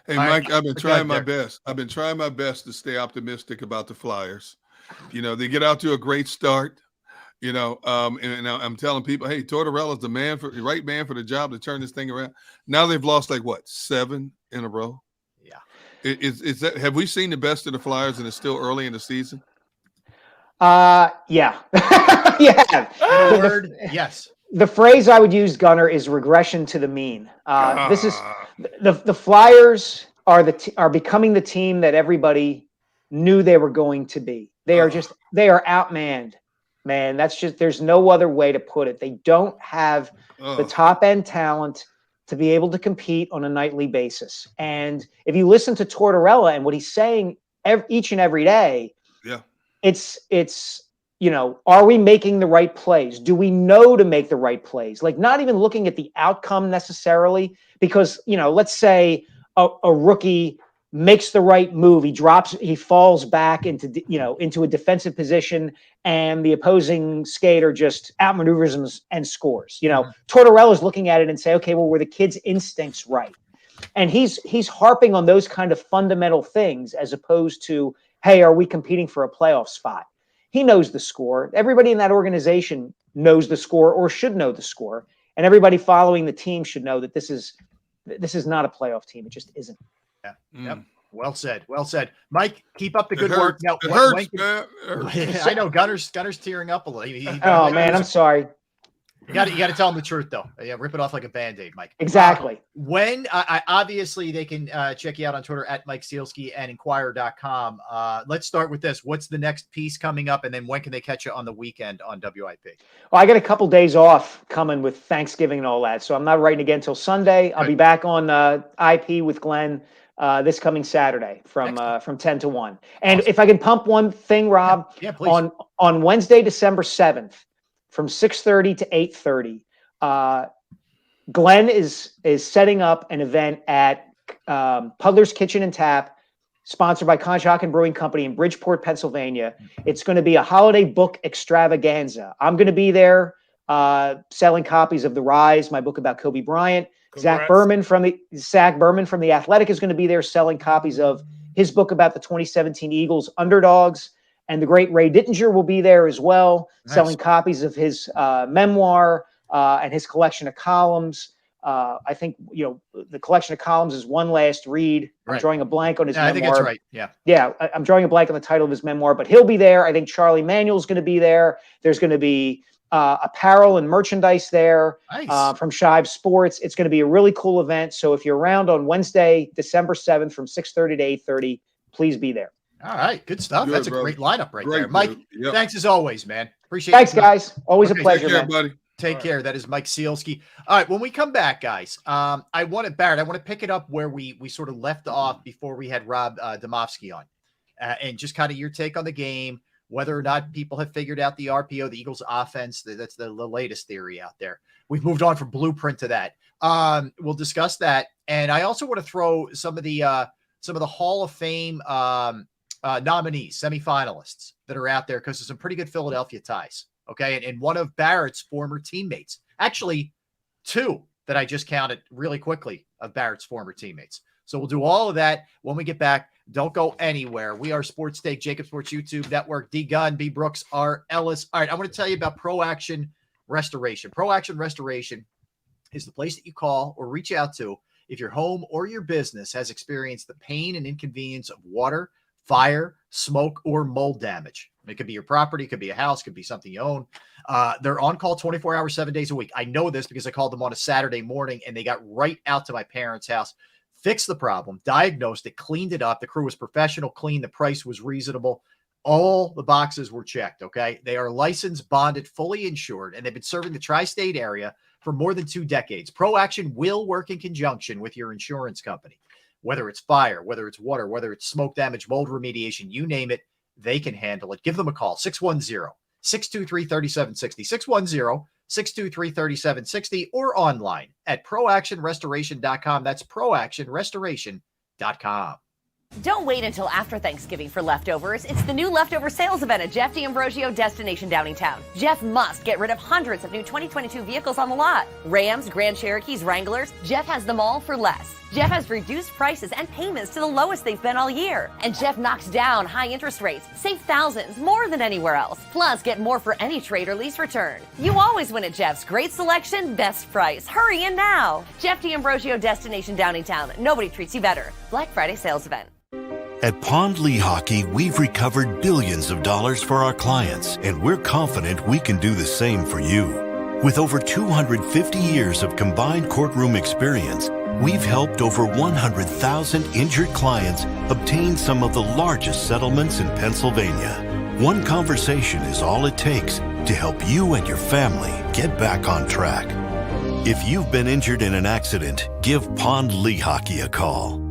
Hey, Mike, I've been trying my best. I've been trying my best to stay optimistic about the Flyers. They get out to a great start, and I'm telling people, hey, Tortorella's the right man for the job to turn this thing around. Now they've lost 7 in a row. Is that, have we seen the best of the Flyers and it's still early in the season? Yeah. Yeah. Yes. The phrase I would use, Gunnar, is regression to the mean. This is the Flyers are becoming the team that everybody knew they were going to be. They are outmanned, man. There's no other way to put it. They don't have the top end talent to be able to compete on a nightly basis. And if you listen to Tortorella and what he's saying each and every day, it's are we making the right plays? Do we know to make the right plays? Like, not even looking at the outcome necessarily, because, let's say a rookie makes the right move. He falls back into a defensive position, and the opposing skater just outmaneuvers him and scores. Tortorella's looking at it and say, okay, well, were the kid's instincts right? And he's harping on those kind of fundamental things, as opposed to, hey, are we competing for a playoff spot? He knows the score. Everybody in that organization knows the score, or should know the score. And everybody following the team should know that this is not a playoff team. It just isn't. Yeah. Yep. Well said. Well said. Mike, keep up the good It work. hurts. Now, It hurts, man. It hurts. I know Gunner's tearing up a little. Oh man, I'm sorry. You got to tell them the truth, though. Yeah, rip it off like a Band-Aid, Mike. Exactly. When I obviously they can check you out on Twitter at Mike Sealski and Inquirer.com. Let's start with this. What's the next piece coming up, and then when can they catch you on the weekend on WIP? Well, I got a couple days off coming with Thanksgiving and all that, so I'm not writing again until Sunday. I'll be back on IP with Glenn this coming Saturday from 10 to 1. And if I can pump one thing, Rob, please. On Wednesday, December 7th, from 6:30 to 8:30, Glenn is setting up an event at Puddler's Kitchen and Tap, sponsored by Conshohocken Brewing Company in Bridgeport, Pennsylvania. It's going to be a holiday book extravaganza. I'm going to be there selling copies of The Rise, my book about Kobe Bryant. Zach Berman from The Athletic is going to be there selling copies of his book about the 2017 Eagles Underdogs. And the great Ray Dittinger will be there as well, selling copies of his memoir and his collection of columns. I think, the collection of columns is One Last Read. I'm drawing a blank on his memoir. I think that's right. Yeah. Yeah, I'm drawing a blank on the title of his memoir, but he'll be there. I think Charlie Manuel's going to be there. There's going to be apparel and merchandise there from JAKIB Sports. It's going to be a really cool event. So if you're around on Wednesday, December 7th from 6:30 to 8:30, please be there. All right. Good stuff. Good, That's a brother. great lineup right Great, there. Mike, dude. Yep. thanks as always, man. Appreciate it. Thanks, guys. Always a pleasure, Take care, man. buddy. Take care. That is Mike Sealski. All right. When we come back, guys, I want to pick it up where we sort of left off before we had Rob Domofsky on, and just kind of your take on the game, whether or not people have figured out the RPO, the Eagles offense. That's the latest theory out there. We've moved on from blueprint to that. We'll discuss that. And I also want to throw some of the Hall of Fame nominees, semifinalists that are out there, because there's some pretty good Philadelphia ties. Okay. And one of Barrett's former teammates, actually two that I just counted really quickly of Barrett's former teammates. So we'll do all of that when we get back. Don't go anywhere. We are Sports Take, JAKIB Sports YouTube Network, D Gunn, B Brooks, R Ellis. All right. I want to tell you about Pro Action Restoration. Pro Action Restoration is the place that you call or reach out to if your home or your business has experienced the pain and inconvenience of water, fire, smoke, or mold damage. It could be your property, it could be a house, it could be something you own. They're on call 24 hours, 7 days a week. I know this because I called them on a Saturday morning and they got right out to my parents' house, fixed the problem, diagnosed it, cleaned it up. The crew was professional, clean. The price was reasonable. All the boxes were checked, okay? They are licensed, bonded, fully insured, and they've been serving the tri-state area for more than 2 decades. Pro Action will work in conjunction with your insurance company. Whether it's fire, whether it's water, whether it's smoke damage, mold remediation, you name it, they can handle it. Give them a call, 610-623-3760, 610-623-3760, or online at proactionrestoration.com. That's proactionrestoration.com. Don't wait until after Thanksgiving for leftovers. It's the new leftover sales event at Jeff D'Ambrosio Destination Downingtown. Jeff must get rid of hundreds of new 2022 vehicles on the lot. Rams, Grand Cherokees, Wranglers. Jeff has them all for less. Jeff has reduced prices and payments to the lowest they've been all year. And Jeff knocks down high interest rates. Save thousands more than anywhere else. Plus, get more for any trade or lease return. You always win at Jeff's. Great selection, best price. Hurry in now. Jeff D'Ambrosio Destination Downingtown. Nobody treats you better. Black Friday sales event. At Pond Lehocky, we've recovered billions of dollars for our clients, and we're confident we can do the same for you. With over 250 years of combined courtroom experience, we've helped over 100,000 injured clients obtain some of the largest settlements in Pennsylvania. One conversation is all it takes to help you and your family get back on track. If you've been injured in an accident, give Pond Lehocky a call.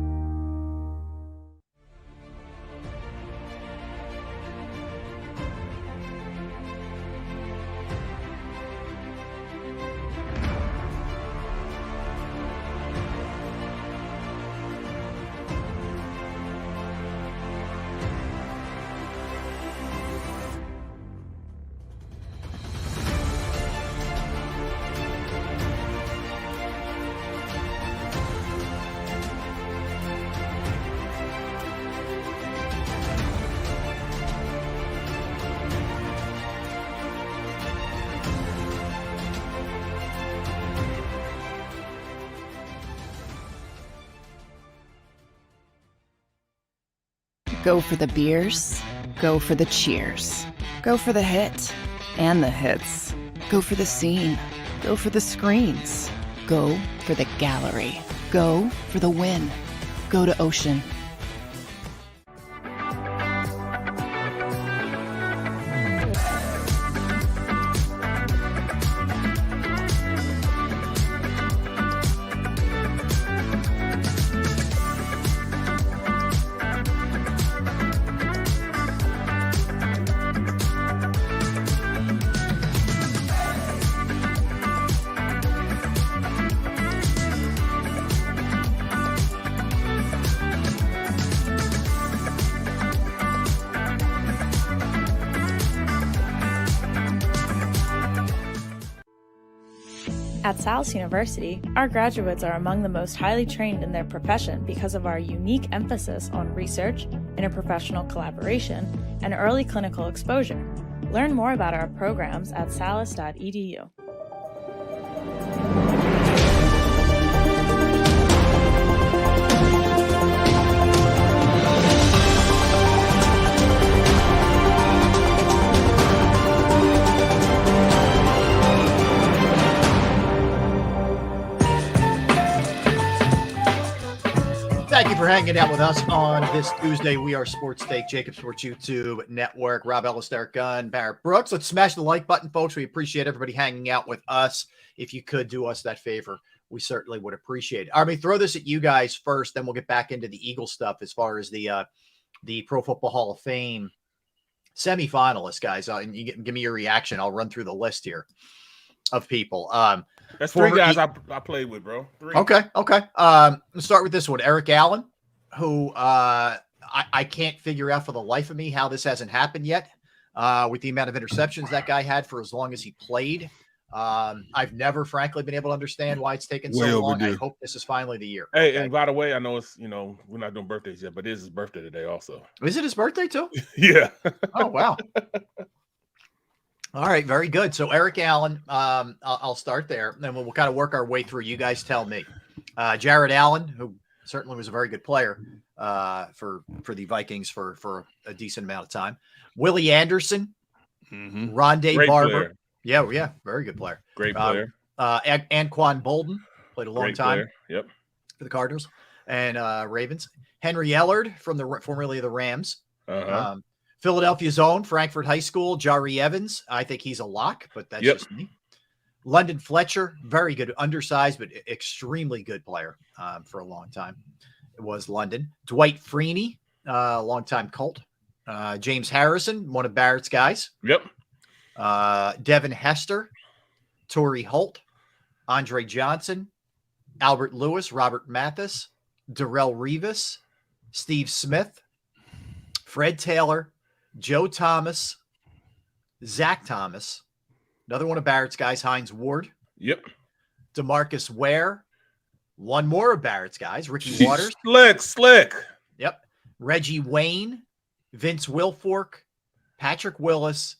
Go for the beers. Go for the cheers. Go for the hit and the hits. Go for the scene. Go for the screens. Go for the gallery. Go for the win. Go to Ocean. At Salus University, our graduates are among the most highly trained in their profession because of our unique emphasis on research, interprofessional collaboration, and early clinical exposure. Learn more about our programs at salus.edu. Thank you for hanging out with us on this Tuesday. We are Sports Take, JAKIB Sports YouTube Network. Rob Ellis, Derek Gunn, Barrett Brooks. Let's smash the like button, folks. We appreciate everybody hanging out with us. If you could do us that favor, we certainly would appreciate it. I mean, throw this at you guys first, then we'll get back into the Eagle stuff as far as the Pro Football Hall of Fame semifinalists, guys. And you give me your reaction. I'll run through the list here of people. That's three guys I played with, bro. Three. Okay. Let's start with this one. Eric Allen, who I can't figure out for the life of me how this hasn't happened yet with the amount of interceptions that guy had for as long as he played. I've never, frankly, been able to understand why it's taken so long. I hope this is finally the year. Hey, and by the way, I know it's, we're not doing birthdays yet, but it is his birthday today also. Is it his birthday too? Yeah. Oh, wow. All right, very good. So Eric Allen, I'll start there, and then we'll kind of work our way through. You guys tell me. Jared Allen, who certainly was a very good player for the Vikings for a decent amount of time. Willie Anderson, Rondé Barber. Player. Yeah, very good player. Great player. Anquan Bolden played a long time. Yep. For the Cardinals and Ravens. Henry Ellard from formerly the Rams. Philadelphia's own Frankfurt High School, Jari Evans. I think he's a lock, but that's just me. London Fletcher, very good, undersized, but extremely good player for a long time. It was London. Dwight Freeney, longtime Colt. James Harrison, one of Barrett's guys. Yep. Devin Hester, Torrey Holt, Andre Johnson, Albert Lewis, Robert Mathis, Darrell Revis, Steve Smith, Fred Taylor, Joe Thomas, Zach Thomas, another one of Barrett's guys, Hines Ward. Yep. DeMarcus Ware, one more of Barrett's guys, Ricky Waters. Slick. Yep. Reggie Wayne, Vince Wilfork, Patrick Willis,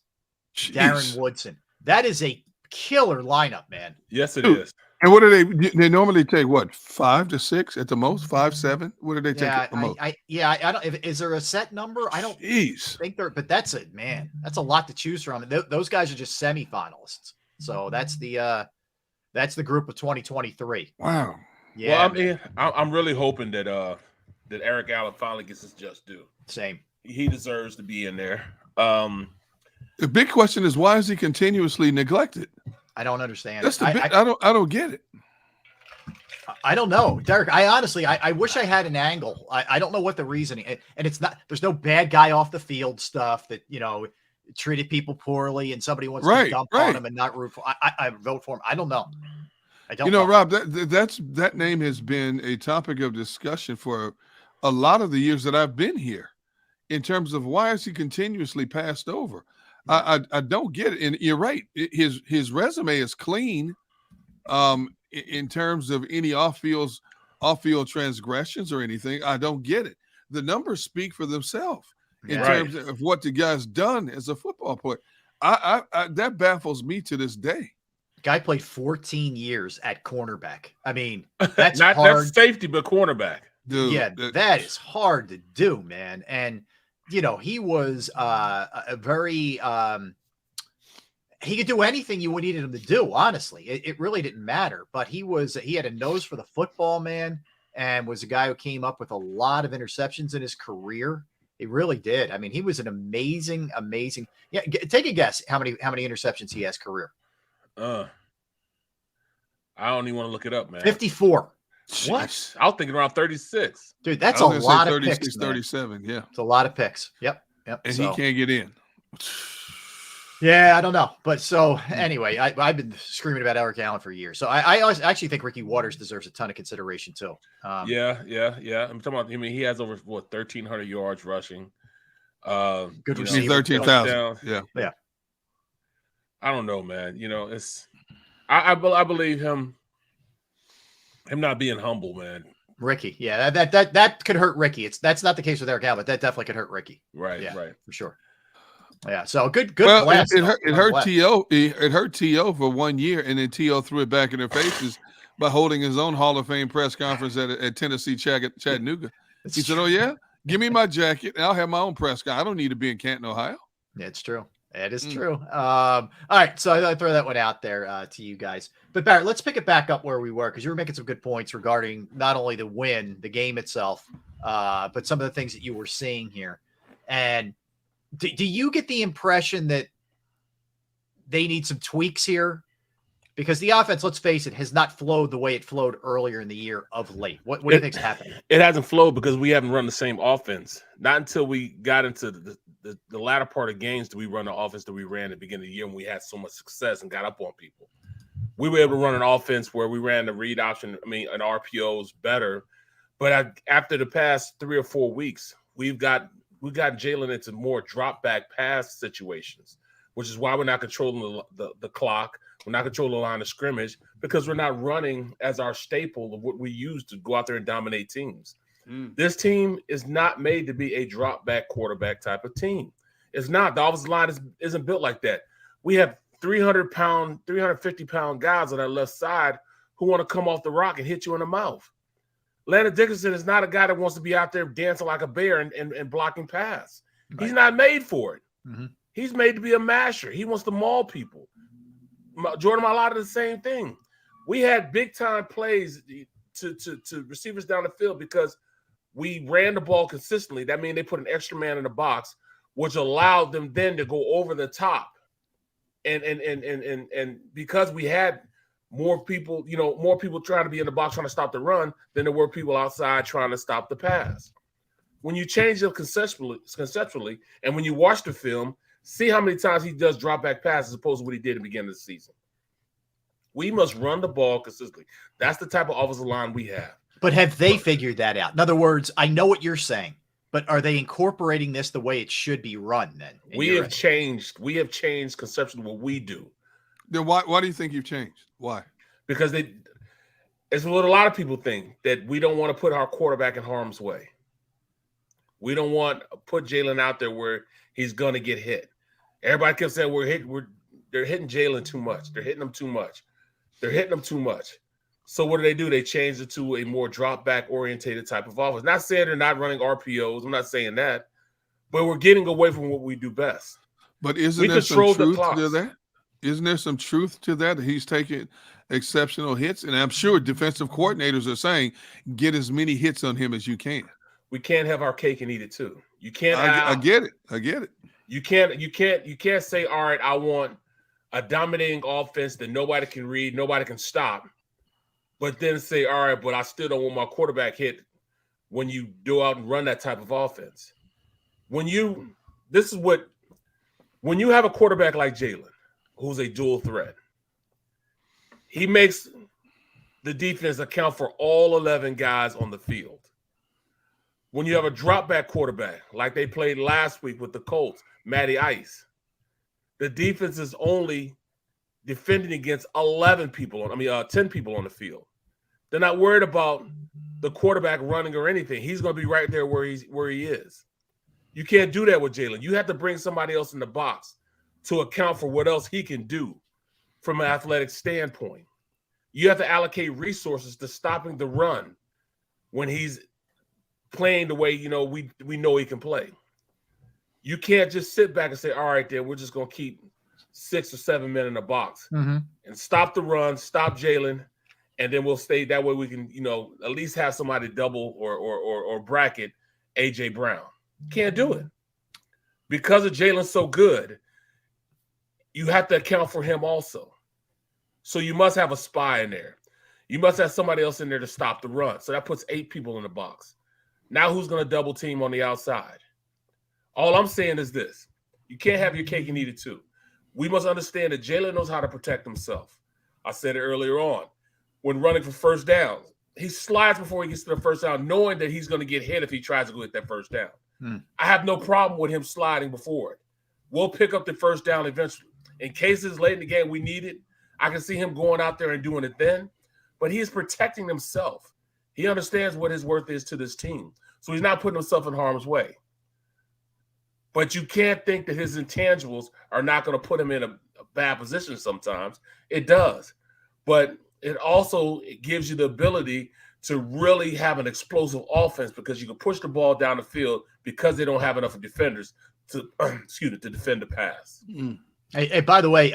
Darren Woodson. That is a killer lineup, man. Yes, it is. And what do they normally take? What, 5 to 6 at the most? 5, 7? What do they take at the most? I don't. Is there a set number? I don't think there. But that's it, man. That's a lot to choose from. Those guys are just semifinalists. So that's the group of 2023. Wow. Yeah. Well, I mean, I'm really hoping that that Eric Allen finally gets his just due. Same. He deserves to be in there. The big question is, why is he continuously neglected? I don't understand. That's I don't get it. I don't know, Derek. I honestly, I wish I had an angle. I don't know what the reasoning, and it's not. There's no bad guy off the field stuff that treated people poorly, and somebody wants to dump on him and not root for. I vote for him. I don't know. I don't. know. Rob, that name has been a topic of discussion for a lot of the years that I've been here, in terms of why is he continuously passed over. I don't get it. And you're right. His resume is clean in terms of any off-field transgressions or anything. I don't get it. The numbers speak for themselves in terms of what the guy's done as a football player. I that baffles me to this day. Guy played 14 years at cornerback. I mean, that's not hard. That's safety, but cornerback. Dude, yeah, that is hard to do, man. And you know, he was a very he could do anything you needed him to do. Honestly, it really didn't matter. But he had a nose for the football, man, and was a guy who came up with a lot of interceptions in his career. He really did. I mean, he was an amazing. Yeah, take a guess how many interceptions he has career. I don't even want to look it up, man. 54. What? I was thinking around 36. Dude, that's a lot of picks. 37, yeah. It's a lot of picks. Yep. And he can't get in. Yeah, I don't know. But so anyway, I've been screaming about Eric Allen for years. So I actually think Ricky Waters deserves a ton of consideration too. Yeah. I'm talking about, I mean, he has over 1,300 yards rushing. Good receiver. 13,000. Yeah. I don't know, man. You know, I believe him not being humble, man. Ricky, yeah, that could hurt Ricky. That's not the case with Eric Allen, but that definitely could hurt Ricky. Right, yeah, right, for sure. Yeah, so good. Well, blast, it hurt T.O. It hurt T.O. for 1 year, and then T.O. threw it back in their faces by holding his own Hall of Fame press conference at Tennessee Chattanooga. He said, "Oh yeah, give me my jacket, and I'll have my own press conference. I don't need to be in Canton, Ohio." Yeah, it's true. It is true. All right, so I throw that one out there to you guys. But Barrett, let's pick it back up where we were, because you were making some good points regarding not only the win, the game itself, but some of the things that you were seeing here. And do you get the impression that they need some tweaks here? Because the offense, let's face it, has not flowed the way it flowed earlier in the year of late. What do you think's happening? It hasn't flowed because we haven't run the same offense. Not until we got into the latter part of games do we run the offense that we ran at the beginning of the year when we had so much success and got up on people. We were able to run an offense where we ran the read option, an RPOs better. But after the past 3 or 4 weeks, we got Jalen into more drop back pass situations, which is why we're not controlling the clock. We're not controlling the line of scrimmage because we're not running as our staple of what we use to go out there and dominate teams. This team is not made to be a drop back quarterback type of team. It's not. The offensive line isn't built like that. We have 300-pound, 350-pound guys on that left side who want to come off the rock and hit you in the mouth. Landon Dickerson is not a guy that wants to be out there dancing like a bear and blocking pass. Right. He's not made for it. Mm-hmm. He's made to be a masher. He wants to maul people. Jordan Mailata, the same thing. We had big-time plays to receivers down the field because we ran the ball consistently. That means they put an extra man in the box, which allowed them then to go over the top. And because we had more people trying to be in the box trying to stop the run than there were people outside trying to stop the pass. When you change it conceptually, and when you watch the film, see how many times he does drop back passes as opposed to what he did at the beginning of the season. We must run the ball consistently. That's the type of offensive line we have. But have they figured that out? In other words, I know what you're saying, but are they incorporating this the way it should be run then? We have changed. We have changed conceptually what we do. Then why do you think you've changed? Why? Because it's what a lot of people think, that we don't want to put our quarterback in harm's way. We don't want to put Jalen out there where he's going to get hit. Everybody kept saying they're hitting Jalen too much. They're hitting him too much. They're hitting him too much. So what do? They changed it to a more drop back orientated type of offense. Not saying they're not running RPOs. I'm not saying that, but we're getting away from what we do best. But isn't there some truth to that? Isn't there some truth to that? He's taking exceptional hits, and I'm sure defensive coordinators are saying get as many hits on him as you can. We can't have our cake and eat it too. You can't. I get it. You can't say, all right, I want a dominating offense that nobody can read, nobody can stop, but then say, all right, but I still don't want my quarterback hit when you go out and run that type of offense. When you have a quarterback like Jalen, who's a dual threat, he makes the defense account for all 11 guys on the field. When you have a drop back quarterback, like they played last week with the Colts, Matty Ice, the defense is only defending against 10 people on the field. They're not worried about the quarterback running or anything. He's going to be right there where he is. You can't do that with Jalen. You have to bring somebody else in the box to account for what else he can do from an athletic standpoint. You have to allocate resources to stopping the run when he's playing the way we know he can play. You can't just sit back and say, all right, then we're just going to keep 6 or 7 men in the box and stop the run, stop Jalen, and then we'll stay. That way we can, at least have somebody double or bracket A.J. Brown. Can't do it. Because of Jalen's so good, you have to account for him also. So you must have a spy in there. You must have somebody else in there to stop the run. So that puts 8 people in the box. Now who's going to double team on the outside? All I'm saying is this. You can't have your cake and eat it too. We must understand that Jalen knows how to protect himself. I said it earlier on. When running for first down, he slides before he gets to the first down, knowing that he's going to get hit if he tries to go hit that first down. I have no problem with him sliding before it. We'll pick up the first down eventually. In cases late in the game we need it, I can see him going out there and doing it then. But he is protecting himself. He understands what his worth is to this team. So he's not putting himself in harm's way. But you can't think that his intangibles are not going to put him in a bad position sometimes. It does. But it also gives you the ability to really have an explosive offense because you can push the ball down the field because they don't have enough defenders to defend the pass. Hey, by the way,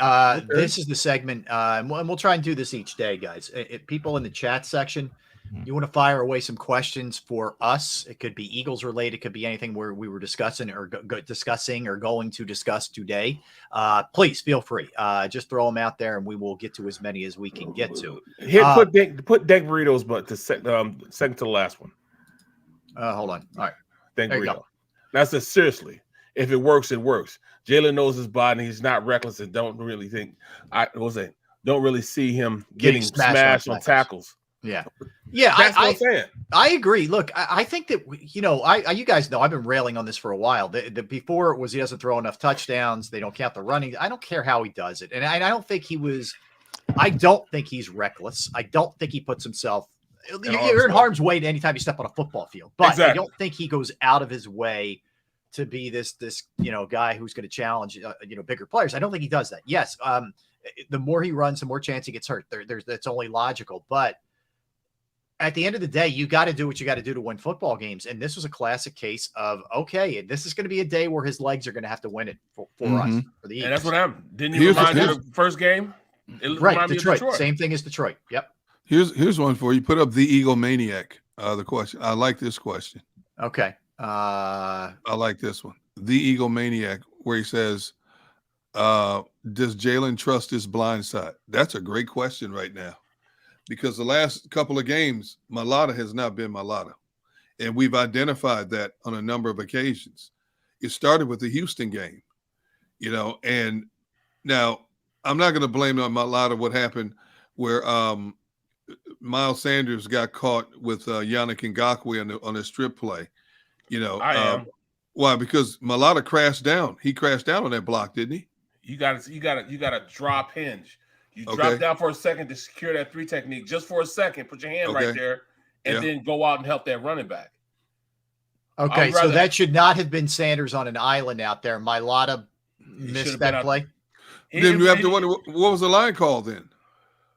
this is the segment, and we'll try and do this each day, guys. People in the chat section, you want to fire away some questions for us. It could be Eagles related. It could be anything where we were discussing or going to discuss today. Please feel free. Just throw them out there, and we will get to as many as we can get to. Here, put Deck Burritos, but second to the last one. Hold on. All right. Deck Burrito. That's it. Seriously. If it works, it works. Jalen knows his body. He's not reckless and don't really see him getting smashed on tackles. Yeah. That's what I'm saying. I agree. Look, I think that, you guys know I've been railing on this for a while. Before it was he doesn't throw enough touchdowns. They don't count the running. I don't care how he does it. And I don't think he's reckless. I don't think he puts himself you're in harm's way anytime you step on a football field. But I don't think he goes out of his way to be this guy who's going to challenge bigger players. I don't think he does that. Yes, the more he runs, the more chance he gets hurt. That's only logical. But at the end of the day, you got to do what you got to do to win football games. And this was a classic case of, okay, this is going to be a day where his legs are going to have to win it for us, for the Eagles. And that's what happened. Didn't you remind you of the first game? Right, Detroit. Same thing as Detroit. Yep. Here's one for you. Put up the Eagle Maniac. The question. I like this question. Okay. I like this one. The Eagle Maniac, where he says, does Jalen trust his blind side? That's a great question right now, because the last couple of games, Mailata has not been Mailata. And we've identified that on a number of occasions. It started with the Houston game, and now I'm not going to blame on Mailata what happened where Miles Sanders got caught with Yannick Ngakoue on a strip play. I am. Why? Because Mailata crashed down. He crashed down on that block, didn't he? You got to drop hinge. You drop down for a second to secure that 3 technique, just for a second. Put your hand right there, and then go out and help that running back. Okay, so that should not have been Sanders on an island out there. Mailata missed that play. Then you have to wonder, what was the line called then?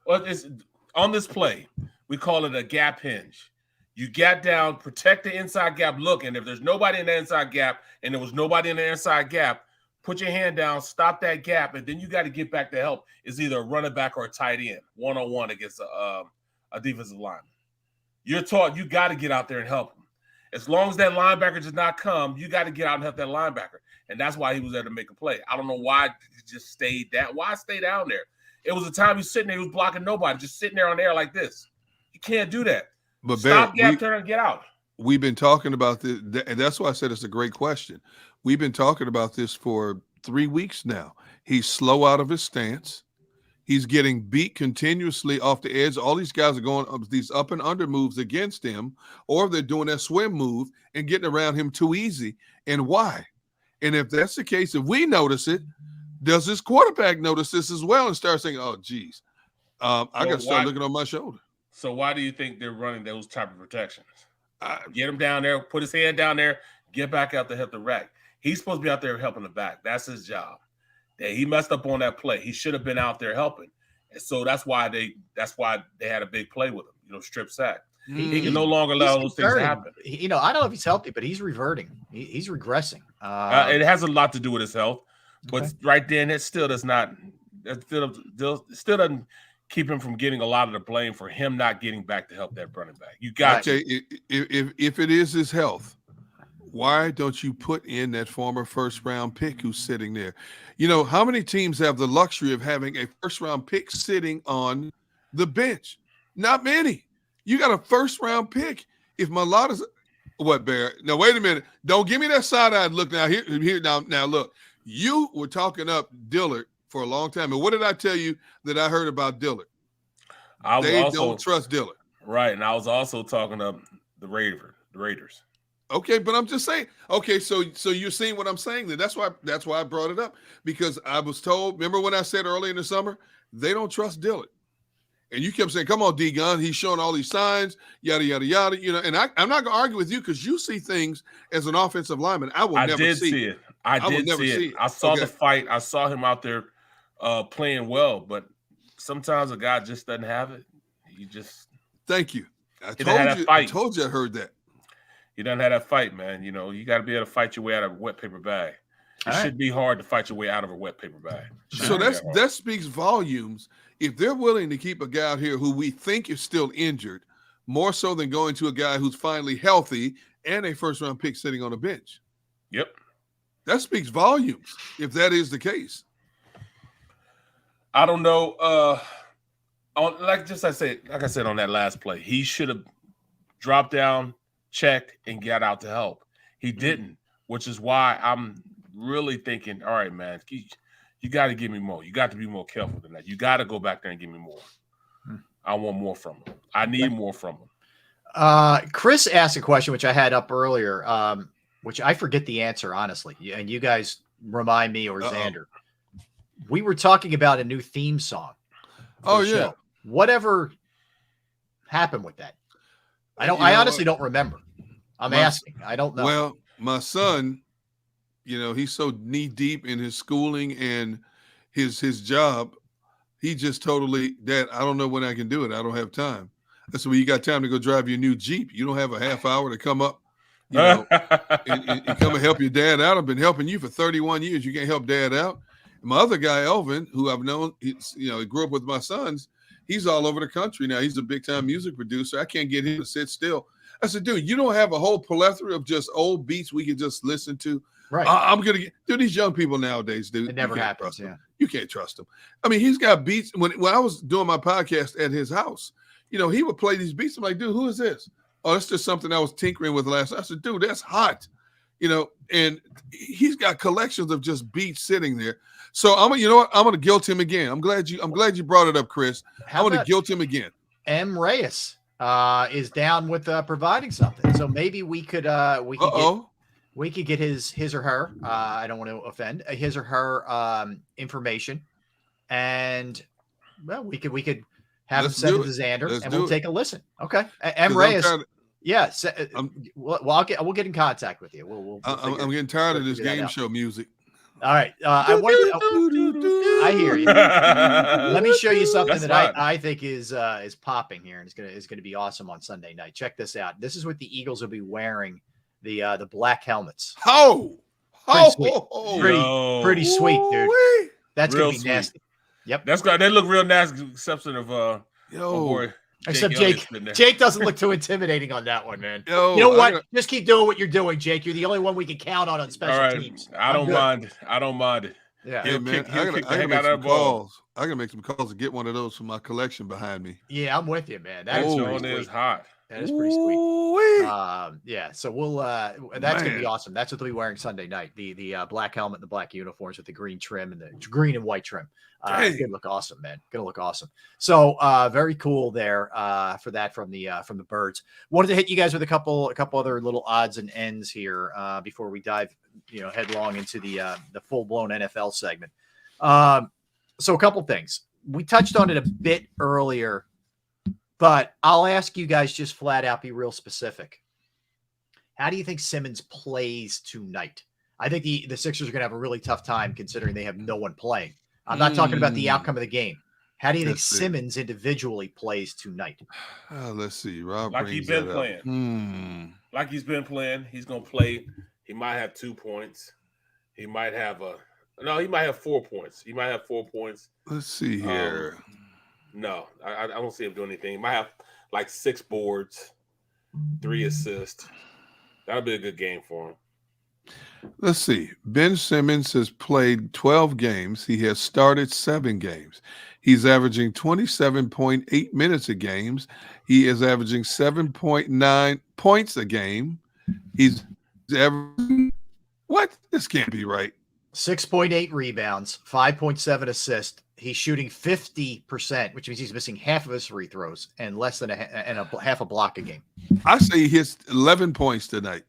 Well, it's on this play. We call it a gap hinge. You gap down, protect the inside gap look, and if there's nobody in the inside gap and there was nobody in the inside gap, put your hand down, stop that gap, and then you got to get back to help. It's either a running back or a tight end, one-on-one against a defensive lineman. You're taught you got to get out there and help him. As long as that linebacker does not come, you got to get out and help that linebacker, and that's why he was there to make a play. I don't know why he just stayed down. Why stay down there? It was a time he was sitting there, he was blocking nobody, just sitting there on the air like this. You can't do that. But stop, gap, turn, and get out. We've been talking about this, and that's why I said it's a great question. We've been talking about this for 3 weeks now. He's slow out of his stance. He's getting beat continuously off the edge. All these guys are going up these up and under moves against him, or they're doing that swim move and getting around him too easy. And why? And if that's the case, if we notice it, does his quarterback notice this as well and start saying, oh, geez, I got to start looking on my shoulder? So why do you think they're running those type of protections? Get him down there, put his hand down there, get back out to help the rack. He's supposed to be out there helping the back. That's his job. He messed up on that play. He should have been out there helping. And so that's why they had a big play with him, strip sack. He can no longer allow those things to happen. I don't know if he's healthy, but he's reverting. He's regressing. It has a lot to do with his health, but right then, it still does not. That still doesn't keep him from getting a lot of the blame for him not getting back to help that running back. You got to. If it is his health, why don't you put in that former first-round pick who's sitting there? How many teams have the luxury of having a first-round pick sitting on the bench? Not many. You got a first-round pick. If Mulata's what, Barrett? Now, wait a minute. Don't give me that side-eyed look now. Here, now, look. You were talking up Dillard for a long time. And what did I tell you that I heard about Dillard? They don't trust Dillard. Right, and I was also talking up the Raiders. Okay, but I'm just saying. Okay, so you're seeing what I'm saying. That's why I brought it up, because I was told. Remember when I said early in the summer they don't trust Dillard, and you kept saying, "Come on, D-Gun, he's showing all these signs, yada yada yada." And I'm not gonna argue with you because you see things as an offensive lineman. I did see it. I did see it. I saw the fight. I saw him out there playing well, but sometimes a guy just doesn't have it. Thank you. I told you I heard that. You done had that fight, man. You got to be able to fight your way out of a wet paper bag. It should be hard to fight your way out of a wet paper bag. So that speaks volumes. If they're willing to keep a guy out here who we think is still injured, more so than going to a guy who's finally healthy and a first-round pick sitting on a bench. Yep. That speaks volumes if that is the case. I don't know. Like I said on that last play, he should have dropped down, checked, and got out to help. He didn't, which is why I'm really thinking, all right, man, you got to give me more. You got to be more careful than that. You got to go back there and give me more. I want more from him. I need more from him. Chris asked a question, which I had up earlier, which I forget the answer, honestly. And you guys remind me, or Xander. We were talking about a new theme song. Oh, yeah. Show. Whatever happened with that? I honestly don't remember. I'm asking. I don't know. Well, my son, he's so knee deep in his schooling and his job. He just totally, Dad, I don't know when I can do it. I don't have time. That's when you got time to go drive your new Jeep. You don't have a half hour to come up, and come and help your dad out. I've been helping you for 31 years. You can't help Dad out. And my other guy, Elvin, who I've known, he grew up with my sons. He's all over the country now. He's a big-time music producer. I can't get him to sit still. I said, dude, you don't have a whole plethora of just old beats we can just listen to. Right. I'm going to get – dude, these young people nowadays, dude. It never happens, yeah. You can't trust them. I mean, he's got beats. When I was doing my podcast at his house, he would play these beats. I'm like, dude, who is this? Oh, that's just something I was tinkering with last night. I said, dude, that's hot. And he's got collections of just beats sitting there. So I'm going to guilt him again. I'm glad you brought it up, Chris. I'm going to guilt him again. M. Reyes is down with providing something. So maybe we could get his or her. I don't want to offend his or her information, and we could have him send it to Xander, and we'll take a listen. Okay, M. Reyes. Yeah, we'll get in contact with you. I'm getting tired of this game show music. All right, I hear you. Let me show you something I think is popping here, and it's gonna be awesome on Sunday night. Check this out. This is what the Eagles will be wearing, the black helmets. Pretty sweet, dude. That's real gonna be nasty. Yep, that's good. They look real nasty, exception of boy. Except Jake doesn't look too intimidating on that one, man. You know what? Just keep doing what you're doing, Jake. You're the only one we can count on special teams. I don't mind it. Yeah, hey, man, I gotta make some calls to get one of those for my collection behind me. Yeah, I'm with you, man. That is hot. That is pretty sweet. Yeah, so we'll that's gonna be awesome. That's what they'll be wearing Sunday night. The black helmet and the black uniforms with the green trim and the green and white trim. It's gonna look awesome, man. Gonna look awesome. So very cool there for that from the Birds. Wanted to hit you guys with a couple other little odds and ends here before we dive headlong into the full-blown NFL segment. So a couple things. We touched on it a bit earlier, but I'll ask you guys just flat out, be real specific. How do you think Simmons plays tonight? I think the Sixers are going to have a really tough time considering they have no one playing. I'm not talking about the outcome of the game. How do you think Let's see. Simmons individually plays tonight? Let's see. Rob Like brings he's been that playing. up. Like he's been playing. He's gonna play. He might have 2 points. He might have 4 points. He might have 4 points. Let's see here. No, I don't see him doing anything. He might have like 6 boards, 3 assists. That'll be a good game for him. Let's see. Ben Simmons has played 12 games. He has started 7 games. He's averaging 27.8 minutes a game. He is averaging 7.9 points a game. He's averaging what? This can't be right. 6.8 rebounds, 5.7 assists. He's shooting 50%, which means he's missing half of his free throws and less than half a block a game. I say he hits 11 points tonight,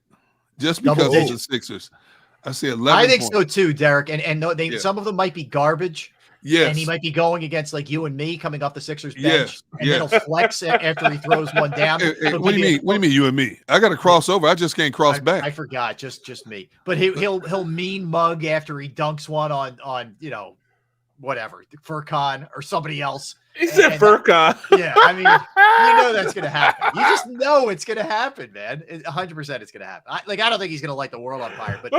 just because of the Sixers. I say 11. I think points. so too, Derek. And some of them might be garbage. Yes. And he might be going against like you and me coming off the Sixers bench. Yes. And then he'll flex after he throws one down. What do you mean? What do you mean, you and me? I got to cross over. I just can't cross back. I forgot. Just me. But he'll mean mug after he dunks one on whatever, Furkan or somebody else. He said Furkan. Yeah, I mean, you know that's going to happen. You just know it's going to happen, man. 100% it's going to happen. I don't think he's going to light the world on fire, but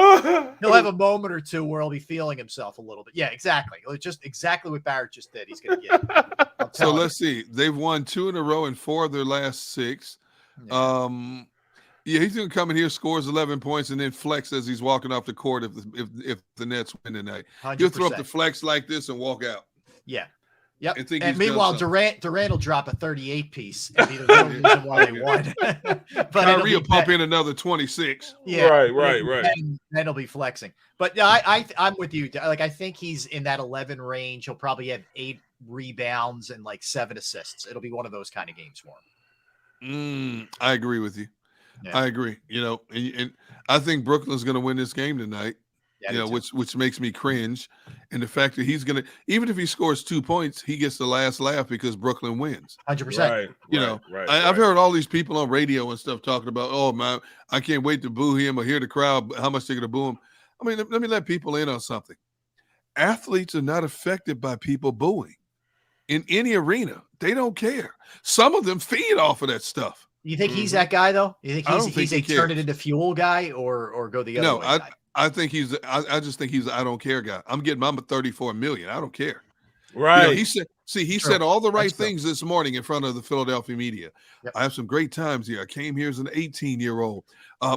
he'll have a moment or two where he'll be feeling himself a little bit. Yeah, exactly. Just exactly what Barrett just did. He's going to get. So let's see. They've won 2 in a row in 4 of their last 6. Yeah. He's going to come in here, scores 11 points, and then flex as he's walking off the court if the Nets win tonight. 100%. He'll throw up the flex like this and walk out. Yeah. Yep. And meanwhile, Durant will drop a 38 piece and be the real reason why they won. But Kyrie will pump in another 26. Yeah. Right. Then he'll be flexing. But I'm with you. Like, I think he's in that 11 range. He'll probably have 8 rebounds and like 7 assists. It'll be one of those kind of games for him. I agree with you. Yeah. I agree. And I think Brooklyn's going to win this game tonight. Yeah, which makes me cringe. And the fact that he's going to, even if he scores 2 points, he gets the last laugh because Brooklyn wins. 100%. I've heard all these people on radio and stuff talking about, oh, man, I can't wait to boo him or hear the crowd, how much they're going to boo him. I mean, let me let people in on something. Athletes are not affected by people booing in any arena. They don't care. Some of them feed off of that stuff. You think he's that guy, though? You think he's a turn it into fuel guy or go the other way? No, I think I just think he's an I don't care guy. I'm getting my 34 million. I don't care. Right. He said all the right things this morning in front of the Philadelphia media. Yep. I have some great times here. I came here as an 18-year-old.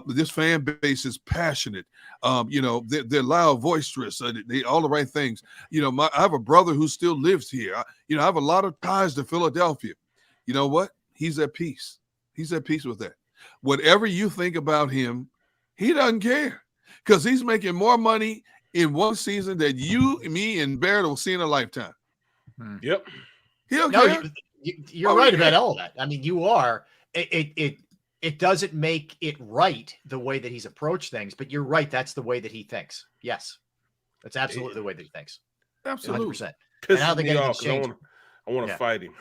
This fan base is passionate. They're loud, boisterous. They all the right things. I have a brother who still lives here. I have a lot of ties to Philadelphia. You know what? He's at peace. He's at peace with that. Whatever you think about him, he doesn't care because he's making more money in one season than you, me, and Barrett will see in a lifetime. Yep. He don't care. You're right about all of that. I mean, you are. It doesn't make it right the way that he's approached things, but you're right. That's the way that he thinks. Yes. That's absolutely the way that he thinks. Absolutely. 100%. And I don't think anything's changed. I want to fight him.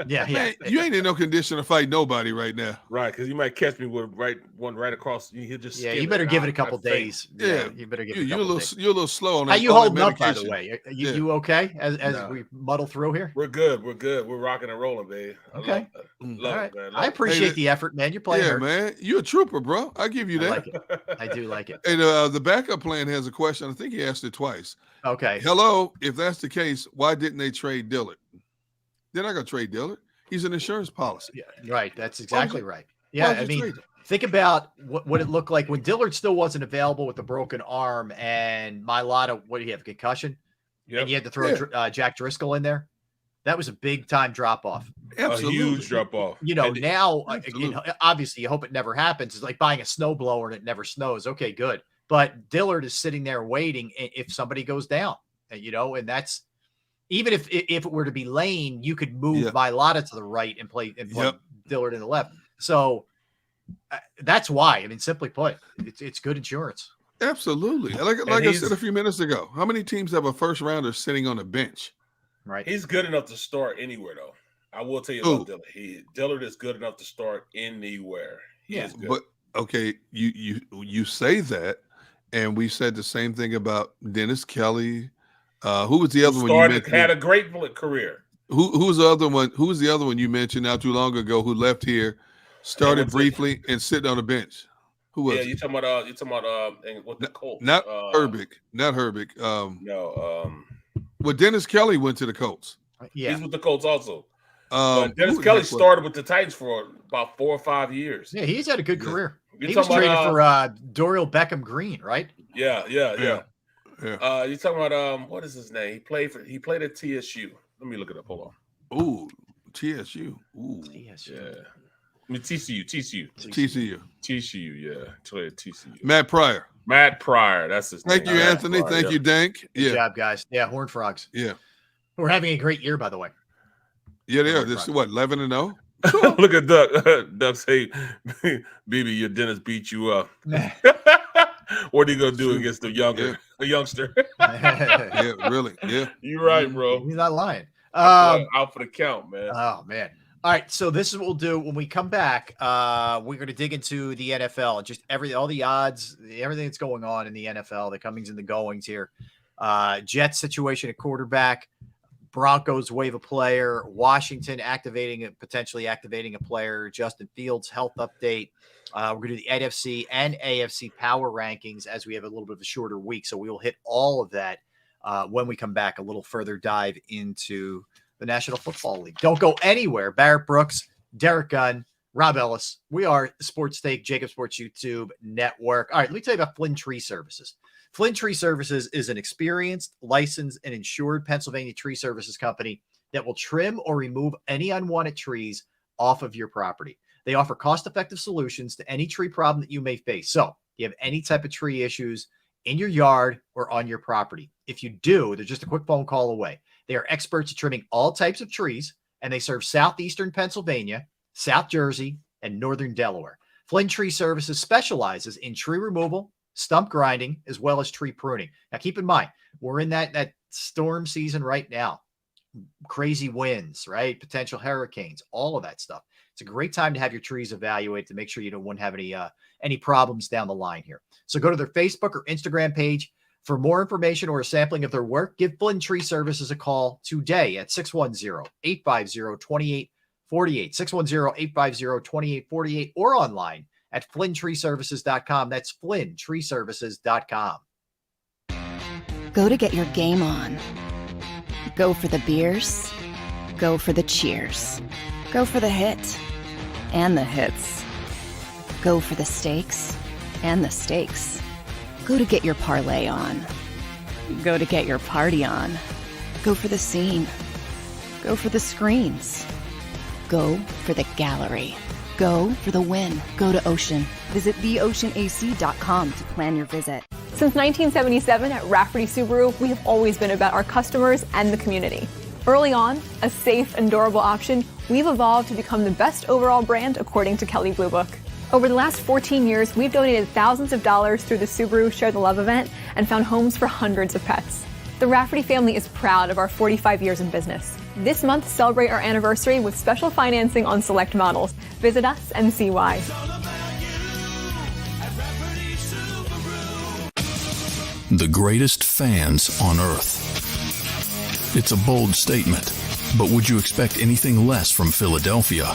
Man, you ain't in no condition to fight nobody right now. Right, because you might catch me with one right across. He'll just you better give it a couple days. Yeah, you better give it. You're a little slow on that. How you holding up, by the way? You okay? As we muddle through here, we're good. We're rocking and rolling, baby. Okay, love it, man. I appreciate the effort, man. You're playing. Yeah, man, you're a trooper, bro. I give you that. I like it. I do like it. And the backup plan has a question. I think he asked it twice. Okay. Hello. If that's the case, why didn't they trade Dillard? They're not going to trade Dillard. He's an insurance policy. Yeah, right. That's exactly right. Yeah, I mean, think about what it looked like when Dillard still wasn't available with the broken arm and Mailata. What do you have? Concussion. Yep. And you had to throw Jack Driscoll in there. That was a big time drop off. Absolutely. A huge drop off. Now, obviously, you hope it never happens. It's like buying a snowblower and it never snows. Okay, good. But Dillard is sitting there waiting if somebody goes down, and that's even if it were to be Lane, you could move Mailata to the right and play Dillard in the left. So that's why. I mean, simply put, it's good insurance. Absolutely. Like I said a few minutes ago, how many teams have a first rounder sitting on a bench? Right. He's good enough to start anywhere, though. I will tell you about Dillard. Dillard is good enough to start anywhere. He is good. But okay, you say that. And we said the same thing about Dennis Kelly, Who was the other one you mentioned? Had a great career. Who's the other one? Who was the other one you mentioned not too long ago who left here, started briefly, and sitting on the bench? Who was? Yeah, you're talking about with the Colts. Not Herbig. No. Well, Dennis Kelly went to the Colts. Yeah, he's with the Colts also. Dennis Kelly started with the Titans for about 4 or 5 years. Yeah, he's had a good career. You're He was traded for Dorial Beckham Green, right? Yeah. You're talking about what is his name? He played at TSU. Let me look it up. Hold on. Ooh, TSU. Ooh. TSU. Yeah. I mean TCU. Yeah. TCU. Matt Pryor. That's his name. Thank you, Anthony. Thank you, Dank. Good job, guys. Yeah, Horned Frogs. Yeah. We're having a great year, by the way. Yeah, they are. This is what, 11-0? Look at Duck. Duck say, BB, your Dennis beat you up. What are you gonna do against the youngster? Yeah, really. Yeah. You're right, bro. He's not lying. Out for the count, man. Oh man. All right, so this is what we'll do when we come back. We're going to dig into the NFL, just all the odds, everything that's going on in the NFL, the comings and the goings here. Jets situation at quarterback, Broncos waive a player, Washington potentially activating a player, Justin Fields health update. We're going to do the NFC and AFC power rankings as we have a little bit of a shorter week. So we will hit all of that when we come back, a little further dive into the National Football League. Don't go anywhere. Barrett Brooks, Derek Gunn, Rob Ellis. We are Sports Take, JAKIB Sports YouTube Network. All right, let me tell you about Flynn Tree Services. Flynn Tree Services is an experienced, licensed, and insured Pennsylvania tree services company that will trim or remove any unwanted trees off of your property. They offer cost-effective solutions to any tree problem that you may face. So, you have any type of tree issues in your yard or on your property. If you do, they're just a quick phone call away. They are experts at trimming all types of trees, and they serve southeastern Pennsylvania, South Jersey, and northern Delaware. Flynn Tree Services specializes in tree removal, stump grinding, as well as tree pruning. Now, keep in mind, we're in that storm season right now. Crazy winds, right? Potential hurricanes, all of that stuff. It's a great time to have your trees evaluated to make sure you won't have any problems down the line here. So go to their Facebook or Instagram page. For more information or a sampling of their work, give Flynn Tree Services a call today at 610-850-2848, 610-850-2848, or online at flynntreeservices.com. That's flynntreeservices.com. Go to get your game on. Go for the beers. Go for the cheers. Go for the hit and the hits. Go for the stakes and the stakes. Go to get your parlay on. Go to get your party on. Go for the scene. Go for the screens. Go for the gallery. Go for the win. Go to Ocean. Visit theoceanac.com to plan your visit. Since 1977 at Rafferty Subaru, we have always been about our customers and the community. Early on, a safe and durable option, we've evolved to become the best overall brand according to Kelley Blue Book. Over the last 14 years, we've donated thousands of dollars through the Subaru Share the Love event and found homes for hundreds of pets. The Rafferty family is proud of our 45 years in business. This month, celebrate our anniversary with special financing on select models. Visit us and see why. The greatest fans on earth. It's a bold statement, but would you expect anything less from Philadelphia?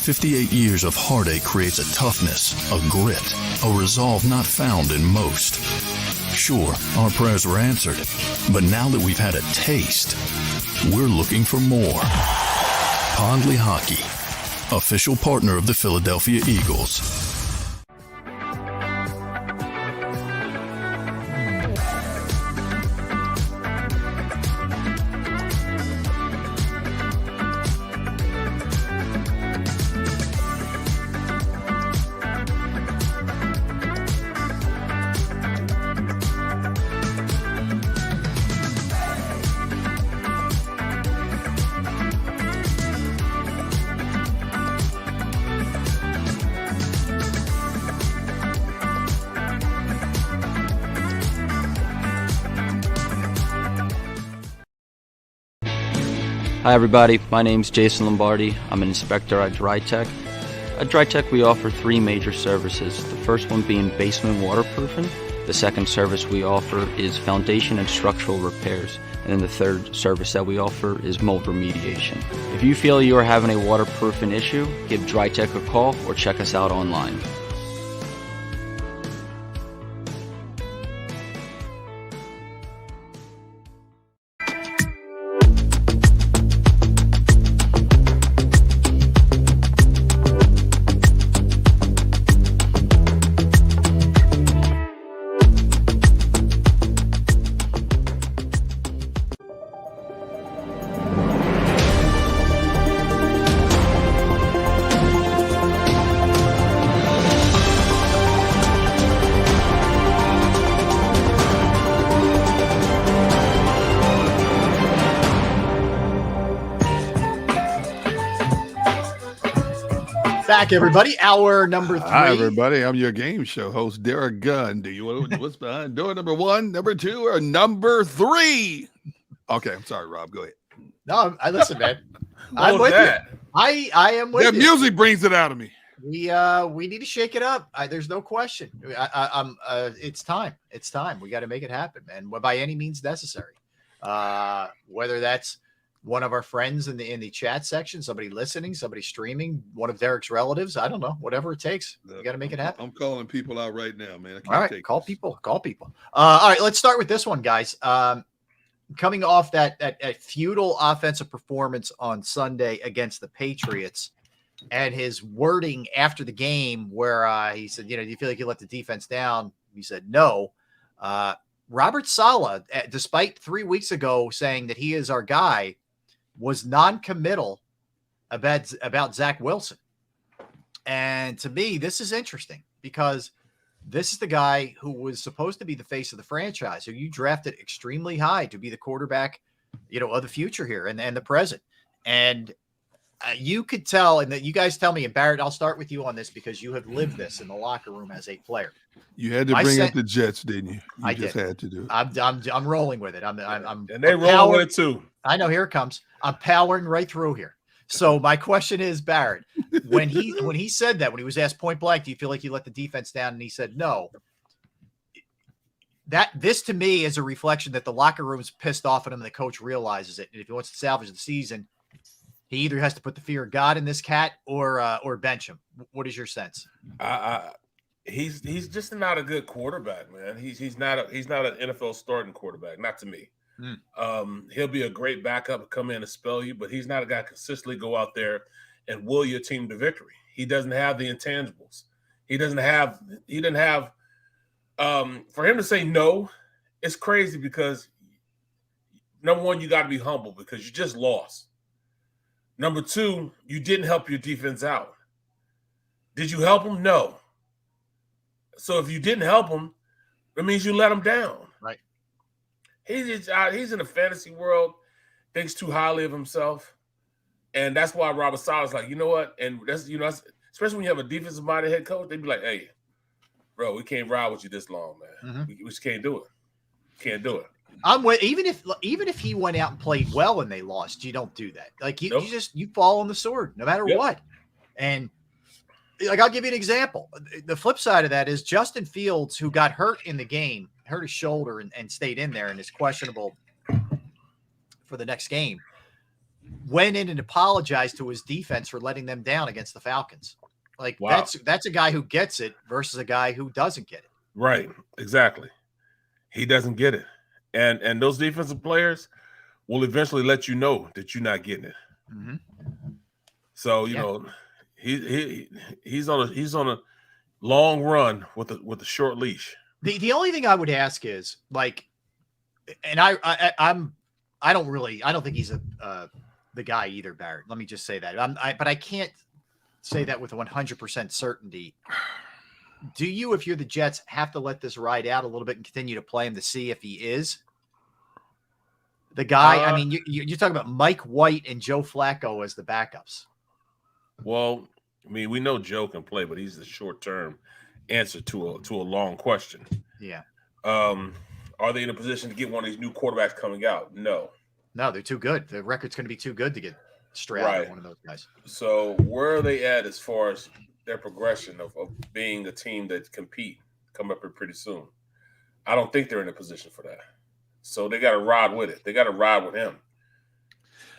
58 years of heartache creates a toughness, a grit, a resolve not found in most. Sure, our prayers were answered, but now that we've had a taste, we're looking for more. Pondley Hockey, official partner of the Philadelphia Eagles. Hi everybody, my name's Jason Lombardi. I'm an inspector at DryTech. At DryTech we offer three major services, the first one being basement waterproofing, The second service we offer is foundation and structural repairs. And then the third service that we offer is mold remediation. If you feel you are having a waterproofing issue, give DryTech a call or check us out online. Back, everybody. Hour number 3. Hi, everybody. I'm your game show host, Derek Gunn. Do you want what's behind door number 1, number 2, or number 3? Okay, I'm sorry, Rob. Go ahead. No, I listen, man. I'm with you. I am with you. That music brings it out of me. We need to shake it up. There's no question. It's time. It's time. We got to make it happen, man. By any means necessary. Whether that's one of our friends in the chat section, somebody listening, somebody streaming, one of Derek's relatives. I don't know. Whatever it takes. We got to make it happen. I'm calling people out right now, man. All right, call people. All right, let's start with this one, guys. Coming off that futile offensive performance on Sunday against the Patriots, and his wording after the game where he said, do you feel like you let the defense down? He said no. Robert Saleh, despite 3 weeks ago saying that he is our guy, was non-committal about Zach Wilson. And to me, this is interesting because this is the guy who was supposed to be the face of the franchise, who you drafted extremely high to be the quarterback, of the future here and the present. And you could tell, and that you guys tell me, and Barrett, I'll start with you on this because you have lived this in the locker room as a player. You had to bring up the Jets, didn't you? I just had to do it. I'm rolling with it. I'm and they roll with it too. I know. Here it comes. I'm powering right through here. So my question is, Barrett, when he said that, when he was asked point blank, do you feel like you let the defense down? And he said no. This to me is a reflection that the locker room's pissed off at him and the coach realizes it. And if he wants to salvage the season, he either has to put the fear of God in this cat or bench him. What is your sense? He's just not a good quarterback, man. He's not an NFL starting quarterback, not to me. He'll be a great backup, come in and spell you, but he's not a guy consistently go out there and will your team to victory. He doesn't have the intangibles. He didn't have for him to say no, it's crazy because number one, you got to be humble because you just lost. Number two, you didn't help your defense out. Did you help him? No. So if you didn't help him, it means you let him down. Right. He's in the fantasy world, thinks too highly of himself. And that's why Robert Saleh's like, you know what? And that's, especially when you have a defensive-minded head coach, they'd be like, hey, bro, we can't ride with you this long, man. Mm-hmm. We just can't do it. Can't do it. I'm with, even if he went out and played well and they lost, you don't do that. Like you fall on the sword no matter what. And like, I'll give you an example. The flip side of that is Justin Fields, who got hurt in the game, hurt his shoulder and stayed in there and is questionable for the next game, went in and apologized to his defense for letting them down against the Falcons. Like, wow. That's a guy who gets it versus a guy who doesn't get it. Right. Exactly. He doesn't get it. And those defensive players will eventually let you know that you're not getting it. Mm-hmm. So, you know, he's on a long run with a short leash. The only thing I would ask is, like, and I don't think he's the guy either, Barrett. Let me just say that. But I can't say that with 100% certainty. Do you, if you're the Jets, have to let this ride out a little bit and continue to play him to see if he is the guy? I mean, you're talking about Mike White and Joe Flacco as the backups. Well, I mean, we know Joe can play, but he's the short-term answer to a long question. Yeah. Are they in a position to get one of these new quarterbacks coming out? No, they're too good. The record's going to be too good to get straight out of one of those guys. So where are they at as far as their progression of being a team that compete come up here pretty soon? I don't think they're in a position for that. So they got to ride with it. They got to ride with him.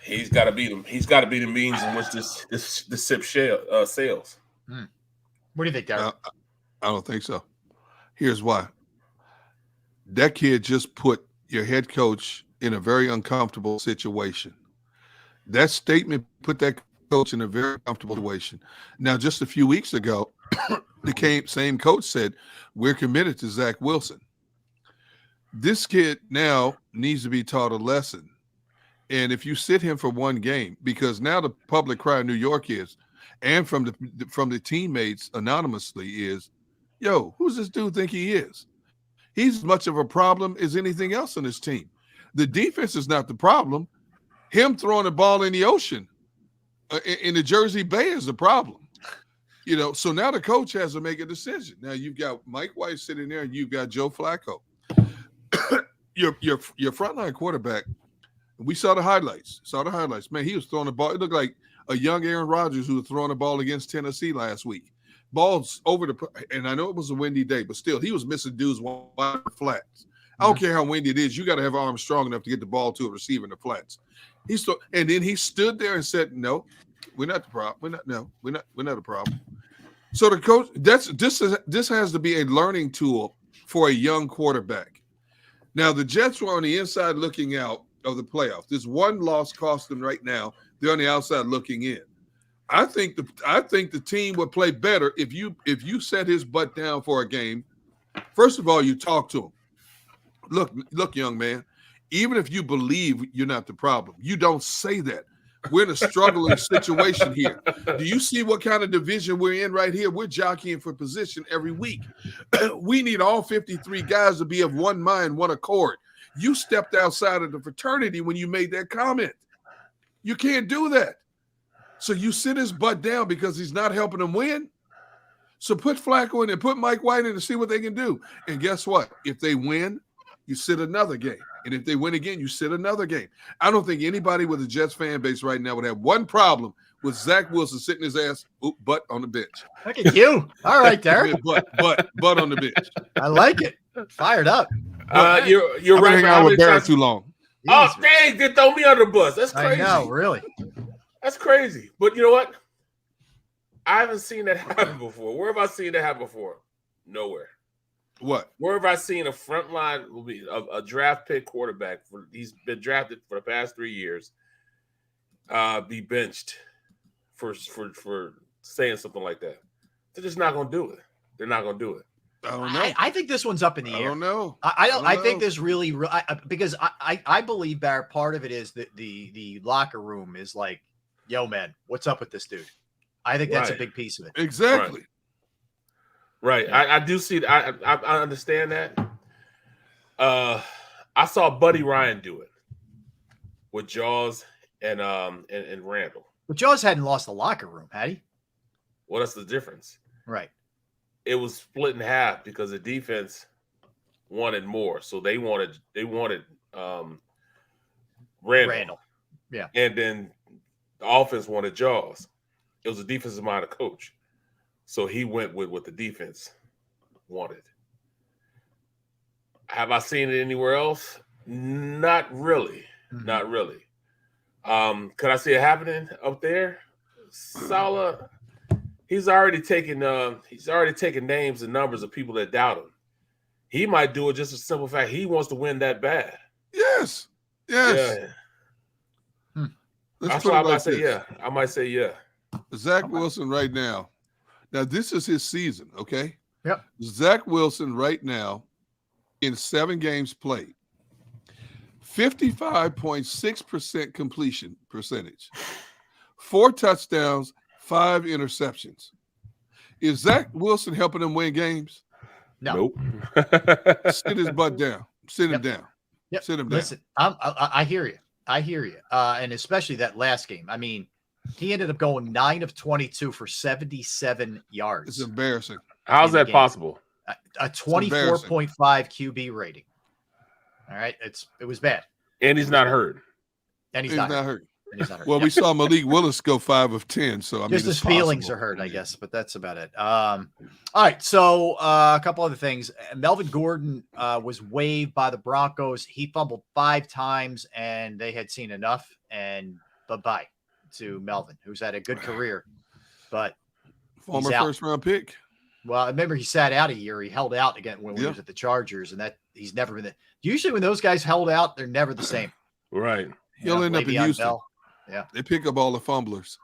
He's got to be the means in which this ship sails. What do you think, Derek? I don't think so. Here's why. That kid just put your head coach in a very uncomfortable situation. That statement put that coach in a very uncomfortable situation. Now, just a few weeks ago, the same coach said, we're committed to Zach Wilson. This kid now needs to be taught a lesson. And if you sit him for one game, because now the public cry in New York is, and from the teammates anonymously is, yo, who's this dude think he is? He's as much of a problem as anything else on his team. The defense is not the problem. Him throwing the ball in the ocean, in the Jersey Bay, is the problem. So now the coach has to make a decision. Now you've got Mike White sitting there, and you've got Joe Flacco. Your frontline quarterback. We saw the highlights. Man, he was throwing the ball. It looked like a young Aaron Rodgers who was throwing the ball against Tennessee last week. Balls over and I know it was a windy day, but still, he was missing dudes wide flats. I don't care how windy it is. You got to have arms strong enough to get the ball to a receiver in the flats. And then he stood there and said, "No, we're not the problem. We're not a problem." So the coach, this has to be a learning tool for a young quarterback. Now the Jets were on the inside looking out of the playoffs. This one loss cost them right now. They're on the outside looking in. I think the team would play better if you set his butt down for a game. First of all, you talk to him. Look, young man, even if you believe you're not the problem, you don't say that. We're in a struggling situation here. Do you see what kind of division we're in right here? We're jockeying for position every week. We need all 53 guys to be of one mind, one accord. You stepped outside of the fraternity when you made that comment. You can't do that. So you sit his butt down because he's not helping them win. So put Flacco in and put Mike White in and see what they can do. And guess what? If they win, you sit another game. And if they win again, you sit another game. I don't think anybody with a Jets fan base right now would have one problem with Zach Wilson sitting his ass butt on the bench. Look at you. All right, Derek. butt on the bench. I like it. Fired up. You're right. Hang out with Barrett too long. Oh, dang, they throw me under the bus. That's crazy. I know, really. That's crazy. But you know what? I haven't seen that happen before. Where have I seen that happen before? Nowhere. What? Where have I seen a frontline, a draft pick quarterback, he's been drafted for the past 3 years, be benched for saying something like that? They're just not going to do it. They're not going to do it. I don't know. I think this one's up in the air. I don't know. I think this really because I believe, Barrett, part of it is that the locker room is like, yo, man, what's up with this dude? I think that's a big piece of it. Exactly. Right. I do see that. I understand that. I saw Buddy Ryan do it with Jaws and Randall. But Jaws hadn't lost the locker room, had he? Well, that's the difference. Right. It was split in half because the defense wanted more. So they wanted Randall. Yeah. And then the offense wanted Jaws. It was a defensive-minded coach. So he went with what the defense wanted. Have I seen it anywhere else? Not really. Mm-hmm. Not really. Could I see it happening up there? Saleh, he's already taken names and numbers of people that doubt him. He might do it just a simple fact. He wants to win that bad. Yes. Yeah. That's why I might say yeah. I might say yeah. Zach Wilson right now. Now, this is his season, okay? Yep. Zach Wilson right now in 7 games played, 55.6% completion percentage, 4 touchdowns, 5 interceptions. Is Zach Wilson helping them win games? No. Nope. Sit his butt down. Sit him down. Yep. Sit him down. Listen, I hear you. I hear you. And especially that last game. I mean, he ended up going 9 of 22 for 77 yards. It's embarrassing. How's that possible? A 24.5 QB rating. All right. It was bad. And he's not hurt. And he's not hurt. And he's not hurt. Well, we saw Malik Willis go 5 of 10. So, I mean, just his feelings are hurt, I guess, but that's about it. All right. So a couple other things. Melvin Gordon was waived by the Broncos. He fumbled 5 times, and they had seen enough. And bye-bye to Melvin, who's had a good career. But former first-round pick. Well, I remember he sat out a year. He held out again when he was at the Chargers, and that he's never been. Usually when those guys held out, they're never the same. Right. He'll end up in Houston. Bell. Yeah. They pick up all the fumblers.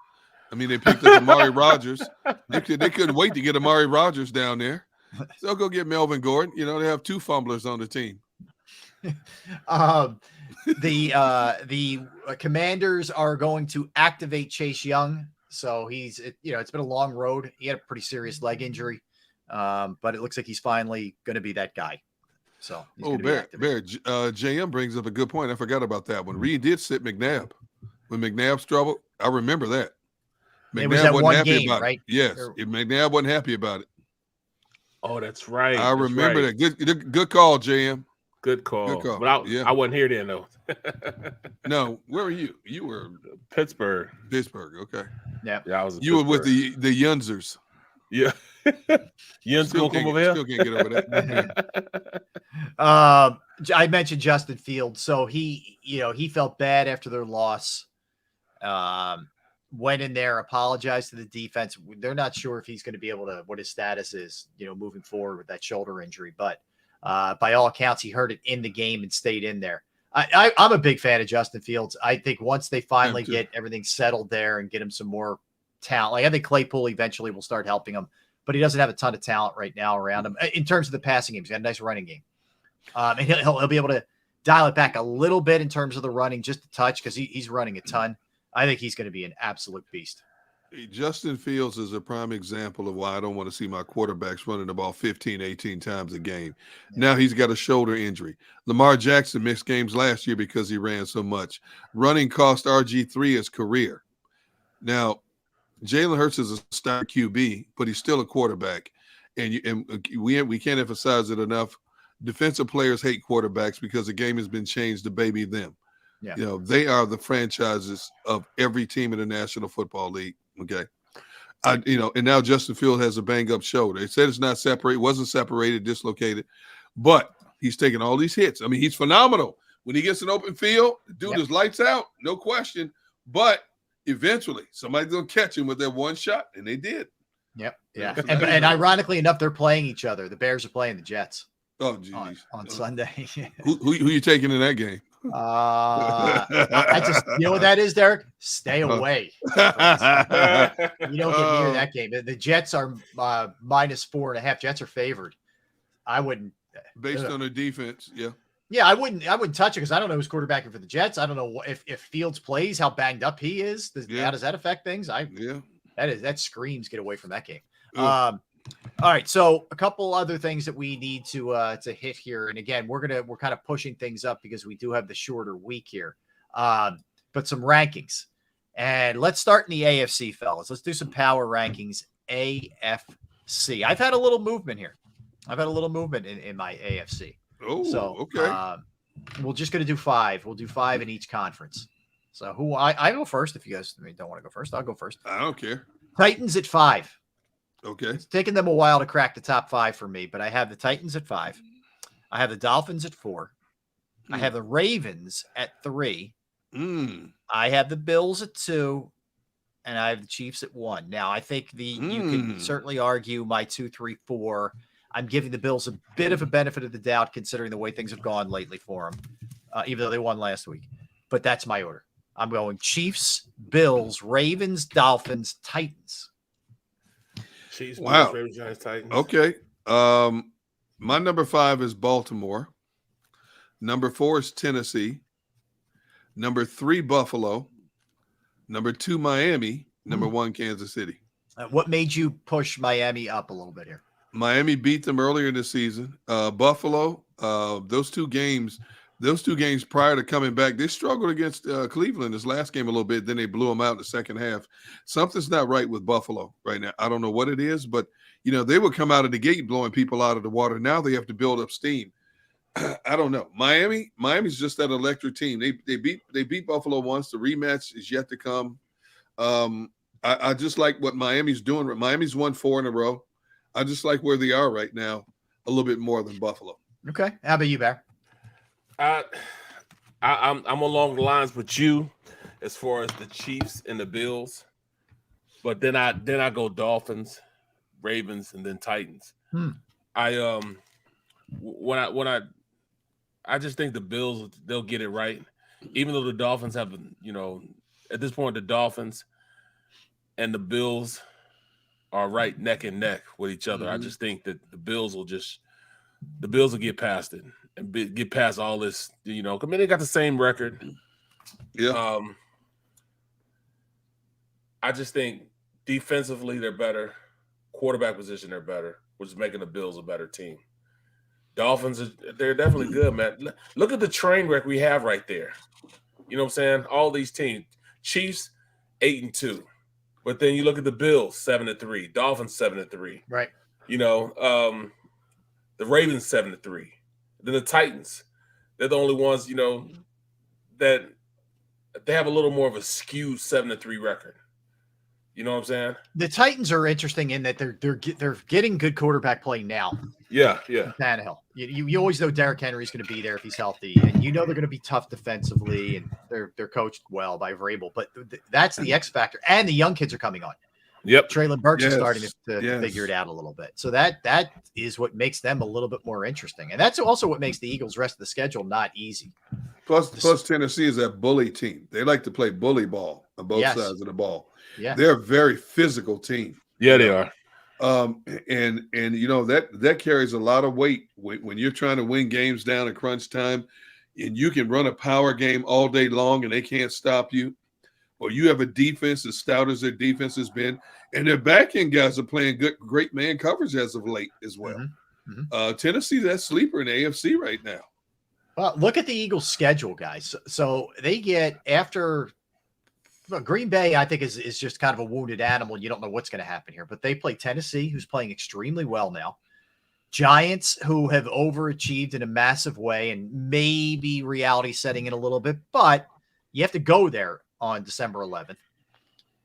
I mean, they picked up Amari Rodgers. They couldn't wait to get Amari Rodgers down there. So they'll go get Melvin Gordon. You know, they have 2 fumblers on the team. The Commanders are going to activate Chase Young. So it's been a long road. He had a pretty serious leg injury, but it looks like he's finally going to be that guy. So, Barrett, JM brings up a good point. I forgot about that one. Reed did sit McNabb when McNabb's trouble. I remember that. McNabb wasn't happy about it. Yes, McNabb wasn't happy about it. Oh, that's right. I remember that. Good call, JM. Good call. But I wasn't here then, though. No, where were you? You were Pittsburgh. Okay. Yeah. I was. You were with the Yunzers. Yeah. Yunz gonna come over here. Still can't get over that. I mentioned Justin Fields, so he felt bad after their loss. Went in there, apologized to the defense. They're not sure if he's going to be able to, what his status is, moving forward with that shoulder injury. But by all accounts, he hurt it in the game and stayed in there. I'm a big fan of Justin Fields. I think once they finally get everything settled there and get him some more talent, I think Claypool eventually will start helping him, but he doesn't have a ton of talent right now around him in terms of the passing game. He's got a nice running game. And he'll be able to dial it back a little bit in terms of the running, just a touch, because he's running a ton. I think he's going to be an absolute beast. Justin Fields is a prime example of why I don't want to see my quarterbacks running the ball 15, 18 times a game. Now he's got a shoulder injury. Lamar Jackson missed games last year because he ran so much. Running cost RG3 his career. Now, Jalen Hurts is a star QB, but he's still a quarterback. And we can't emphasize it enough. Defensive players hate quarterbacks because the game has been changed to baby them. Yeah. They are the franchises of every team in the National Football League. Okay. And now Justin Fields has a banged up shoulder. They said it's not separated, wasn't separated, dislocated, but he's taking all these hits. I mean, he's phenomenal. When he gets an open field, the dude is lights out, no question. But eventually somebody's going to catch him with that one shot, and they did. Yep. Yeah. And ironically enough, they're playing each other. The Bears are playing the Jets. Oh, geez. On Sunday. Who you taking in that game? I just, you know what that is, Derek? Stay away. You don't get near that game. The Jets are -4.5. Jets are favored. I wouldn't. Based on their defense, yeah. Yeah, I wouldn't touch it because I don't know who's quarterbacking for the Jets. I don't know if Fields plays, how banged up he is. How does that affect things? That screams get away from that game. All right, so a couple other things that we need to hit here, and again, we're kind of pushing things up because we do have the shorter week here, but some rankings, and let's start in the AFC, fellas. Let's do some power rankings. AFC. I've had a little movement here. I've had a little movement in my AFC. Oh, so okay. We're just going to do 5. We'll do 5 in each conference. So I go first. If you guys don't want to go first, I'll go first. I don't care. Titans at 5. Okay. It's taken them a while to crack the top 5 for me, but I have the Titans at 5. I have the Dolphins at 4. I have the Ravens at 3. I have the Bills at 2, and I have the Chiefs at 1. Now, I think you can certainly argue my 2, 3, 4. I'm giving the Bills a bit of a benefit of the doubt considering the way things have gone lately for them, even though they won last week. But that's my order. I'm going Chiefs, Bills, Ravens, Dolphins, Titans. Chiefs, wow. Bills, Ravens, Giants, Titans. Okay. My number 5 is Baltimore. Number 4 is Tennessee. Number 3, Buffalo. Number 2, Miami. Number 1, Kansas City. What made you push Miami up a little bit here? Miami beat them earlier in the season. Buffalo, those two games prior to coming back, they struggled against Cleveland this last game a little bit. Then they blew them out in the second half. Something's not right with Buffalo right now. I don't know what it is, but they would come out of the gate blowing people out of the water. Now they have to build up steam. I don't know. Miami's just that electric team. They beat Buffalo once. The rematch is yet to come. I just like what Miami's doing. Miami's won 4 in a row. I just like where they are right now a little bit more than Buffalo. Okay. How about you, Bear? I'm along the lines with you as far as the Chiefs and the Bills, but then I go Dolphins, Ravens, and then Titans. I just think the Bills, they'll get it right, even though the Dolphins have, at this point the Dolphins and the Bills are right neck and neck with each other. I just think that the Bills will get past it and get past all this, I mean, they got the same record. Yeah. I just think defensively they're better. Quarterback position they're better, which is making the Bills a better team. Dolphins, they're definitely good, man. Look at the train wreck we have right there. You know what I'm saying? All these teams. Chiefs, 8-2. But then you look at the Bills, 7-3. Dolphins, 7-3. Right. The Ravens, 7-3. Then the Titans, they're the only ones, that they have a little more of a skewed 7-3 record. You know what I'm saying? The Titans are interesting in that they're getting good quarterback play now. Yeah. Tannehill. You always know Derrick Henry's going to be there if he's healthy, and they're going to be tough defensively, and they're coached well by Vrabel. But that's the X factor, and the young kids are coming on. Yep. Traylon Burks is starting to figure it out a little bit. So that is what makes them a little bit more interesting, and that's also what makes the Eagles' rest of the schedule not easy. Plus Tennessee is that bully team. They like to play bully ball on both sides of the ball. Yeah, they're a very physical team. Yeah, they are. And that carries a lot of weight when you're trying to win games down in crunch time, and you can run a power game all day long and they can't stop you, or you have a defense as stout as their defense has been, and their back end guys are playing great man coverage as of late as well. Tennessee, that sleeper in the AFC right now. Well, look at the Eagles' schedule, guys. So they get after. Well, Green Bay, I think, is just kind of a wounded animal. You don't know what's going to happen here. But they play Tennessee, who's playing extremely well now. Giants, who have overachieved in a massive way, and maybe reality setting in a little bit. But you have to go there on December 11th.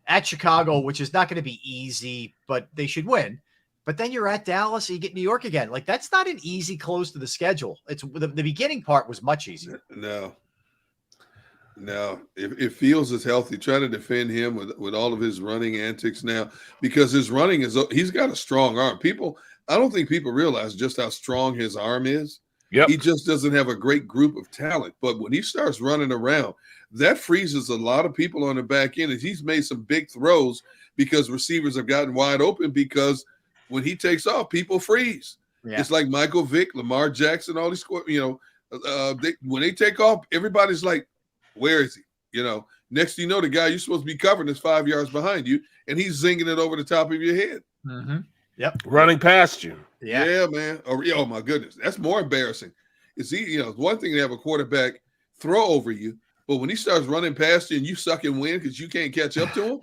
At Chicago, which is not going to be easy, but they should win. But then you're at Dallas, and you get New York again. Like, that's not an easy close to the schedule. It's the beginning part was much easier. No, if Fields is healthy, try to defend him with all of his running antics now, because his running he's got a strong arm. I don't think people realize just how strong his arm is. Yep. He just doesn't have a great group of talent. But when he starts running around, that freezes a lot of people on the back end. And he's made some big throws because receivers have gotten wide open, because when he takes off, people freeze. Yeah. It's like Michael Vick, Lamar Jackson, all these, when they take off, everybody's like, where is he? Next thing you know, the guy you're supposed to be covering is 5 yards behind you, and he's zinging it over the top of your head. Yep. Running past you. Yeah, man. Oh, my goodness. That's more embarrassing. It's one thing to have a quarterback throw over you, but when he starts running past you and you suck and win because you can't catch up to him,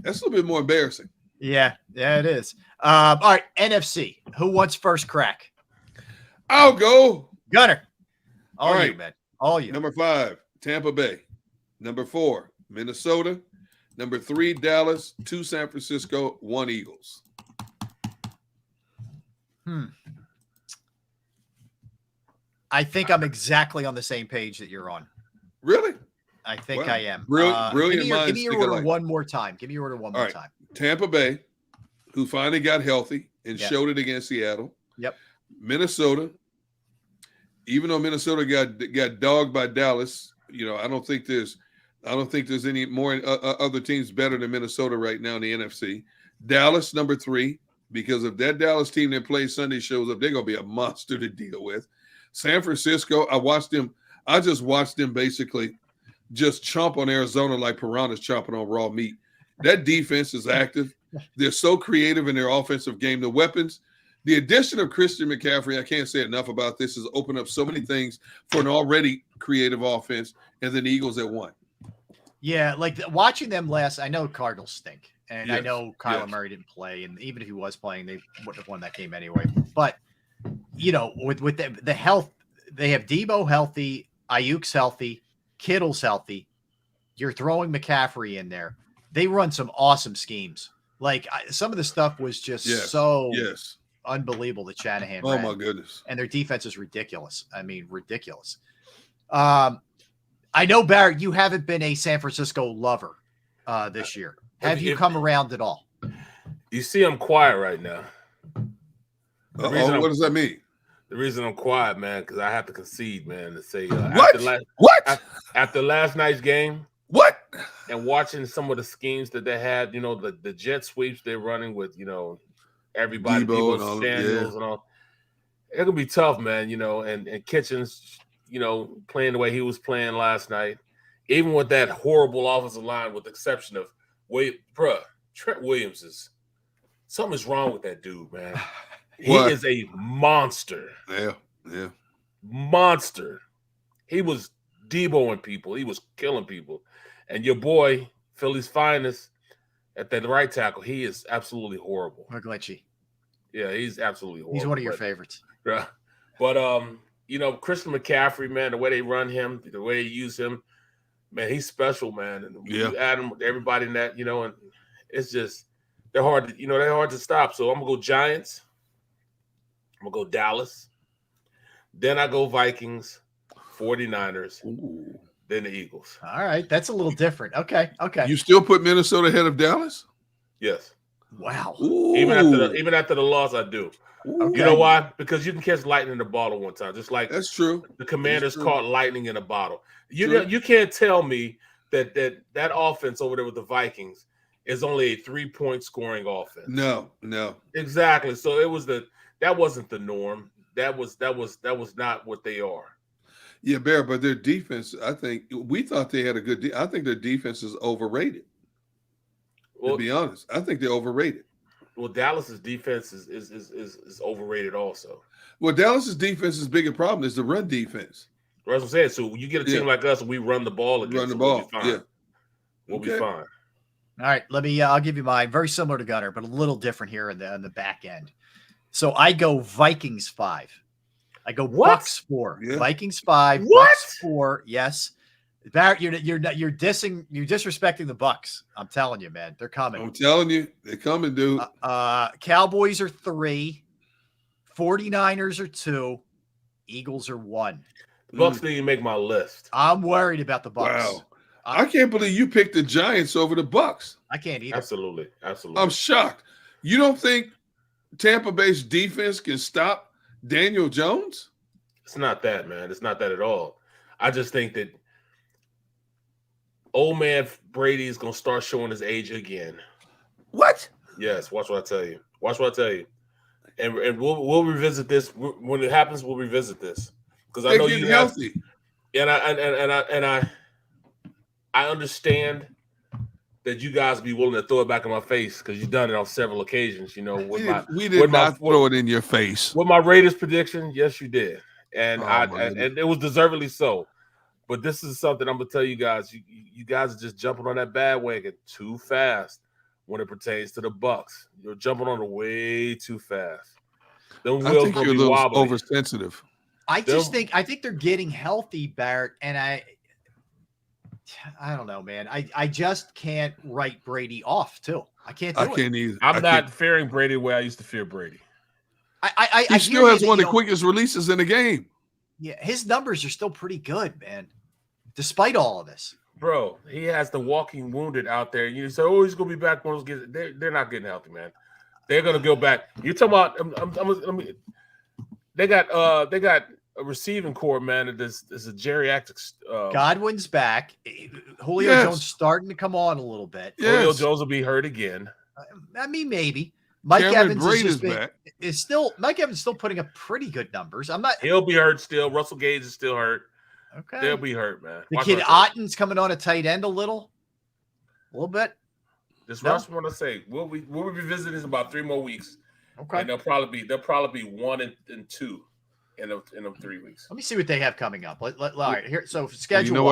that's a little bit more embarrassing. Yeah, it is. All right, NFC. Who wants first crack? I'll go. Gunner. All right, you, man. All you. Number 5, Tampa Bay. Number 4, Minnesota. Number 3, Dallas. 2, San Francisco. 1, Eagles. I think I'm exactly on the same page that you're on. Really? I think I am. Brilliant minds. Give me your order one more time. Time. Tampa Bay, who finally got healthy and showed it against Seattle. Yep. Minnesota. Even though Minnesota got dogged by Dallas, I don't think there's any more other teams better than Minnesota right now in the NFC. Dallas, number 3, because if that Dallas team that plays Sunday shows up, they're gonna be a monster to deal with. San Francisco, I just watched them basically just chomp on Arizona like piranhas chomping on raw meat. That defense is active. They're so creative in their offensive game. The weapons. The addition of Christian McCaffrey, I can't say enough about this, has opened up so many things for an already creative offense, and then the Eagles at 1. Yeah, like watching them last, I know Cardinals stink, and I know Kyler Murray didn't play, and even if he was playing, they wouldn't have won that game anyway. But, with the health they have Debo healthy, Ayuk's healthy, Kittle's healthy. You're throwing McCaffrey in there. They run some awesome schemes. Like some of the stuff was just so unbelievable that Shanahan ran. My goodness. And their defense is ridiculous. I mean, ridiculous. I know, Barrett, you haven't been a San Francisco lover this year. Have you come around at all? You see, I'm quiet right now. What does that mean? The reason I'm quiet, man, because I have to concede, man, to say after last night's game, and watching some of the schemes that they had, the jet sweeps they're running with, everybody, Debo Samuels and all. It's gonna be tough, man. And Kitchens, playing the way he was playing last night, even with that horrible offensive line, with the exception of Trent Williams is something's wrong with that dude, man. He is a monster. Yeah. Monster. He was Deboing people. He was killing people. And your boy, Philly's finest, at that right tackle, he is absolutely horrible. Glitchy. Yeah, he's absolutely horrible. He's one of your favorites. Yeah. But Christian McCaffrey, man, the way they run him, the way they use him, man, he's special, man. And you add him with everybody in that, and it's just they're hard to stop. So I'm gonna go Giants. I'm gonna go Dallas. Then I go Vikings, 49ers, then the Eagles. All right. That's a little different. Okay. You still put Minnesota ahead of Dallas? Yes. Wow. Ooh. Even after the loss, I do. Okay. You know why? Because you can catch lightning in a bottle one time. Just like that's true. The Commanders caught lightning in a bottle. You can't tell me that offense over there with the Vikings is only a 3-point scoring offense. No. Exactly. So that wasn't the norm. That was not what they are. Yeah, Bear, but their defense, I think we thought they had a good I think their defense is overrated. To be honest, I think they're overrated. Well, Dallas's defense is overrated also. Well, Dallas's defense's bigger problem is the run defense. That's what I'm saying. So when you get a team like us, we run the ball against them, we'll be fine. We'll be fine. All right, I'll give you mine. Very similar to Gunner, but a little different here in the back end. So I go Vikings 5. I go Bucks 4. Yeah. Vikings 5. Bucks 4. Yes. Barrett, you're disrespecting the Bucks. I'm telling you, man, they're coming. I'm telling you, they're coming, dude. Cowboys are 3, 49ers are 2, Eagles are 1. The Bucks didn't even make my list. I'm worried about the Bucks. Wow. I can't believe you picked the Giants over the Bucks. I can't either. Absolutely. I'm shocked. You don't think Tampa Bay's defense can stop Daniel Jones? It's not that, man. It's not that at all. I just think that old man Brady is going to start showing his age again. What? Yes. Watch what I tell you. And we'll revisit this when it happens. We'll revisit this because I know you healthy. And I understand that you guys be willing to throw it back in my face because you've done it on several occasions. We did not throw it in your face. With my Raiders prediction, yes, you did, and and it was deservedly so. But this is something I'm gonna tell you guys. You guys are just jumping on that bandwagon too fast when it pertains to the Bucks. You're jumping on it way too fast. I think you're a little oversensitive. I think they're getting healthy, Barrett, and I don't know, man. I just can't write Brady off too. I can't either. I'm not fearing Brady the way I used to fear Brady. He still has one of the quickest releases in the game. Yeah, his numbers are still pretty good, man. Despite all of this. Bro, he has the walking wounded out there. You say, oh, he's gonna be back when they're not getting healthy, man. They're gonna go back. You're talking about they got a receiving core, man. This is a geriatric. Godwin's back. Julio Jones starting to come on a little bit. Yes. Julio Jones will be hurt again. I mean, maybe. Mike Evans is still putting up pretty good numbers. He'll be hurt still. Russell Gage is still hurt. Okay, they'll be hurt, man. The kid Otten's coming on a tight end a little bit. This Russ want to say we'll be revisiting this in about 3 more weeks. Okay, and they'll probably be 1 and 2 in them 3 weeks. Let me see what they have coming up. All right, here. So schedule. You know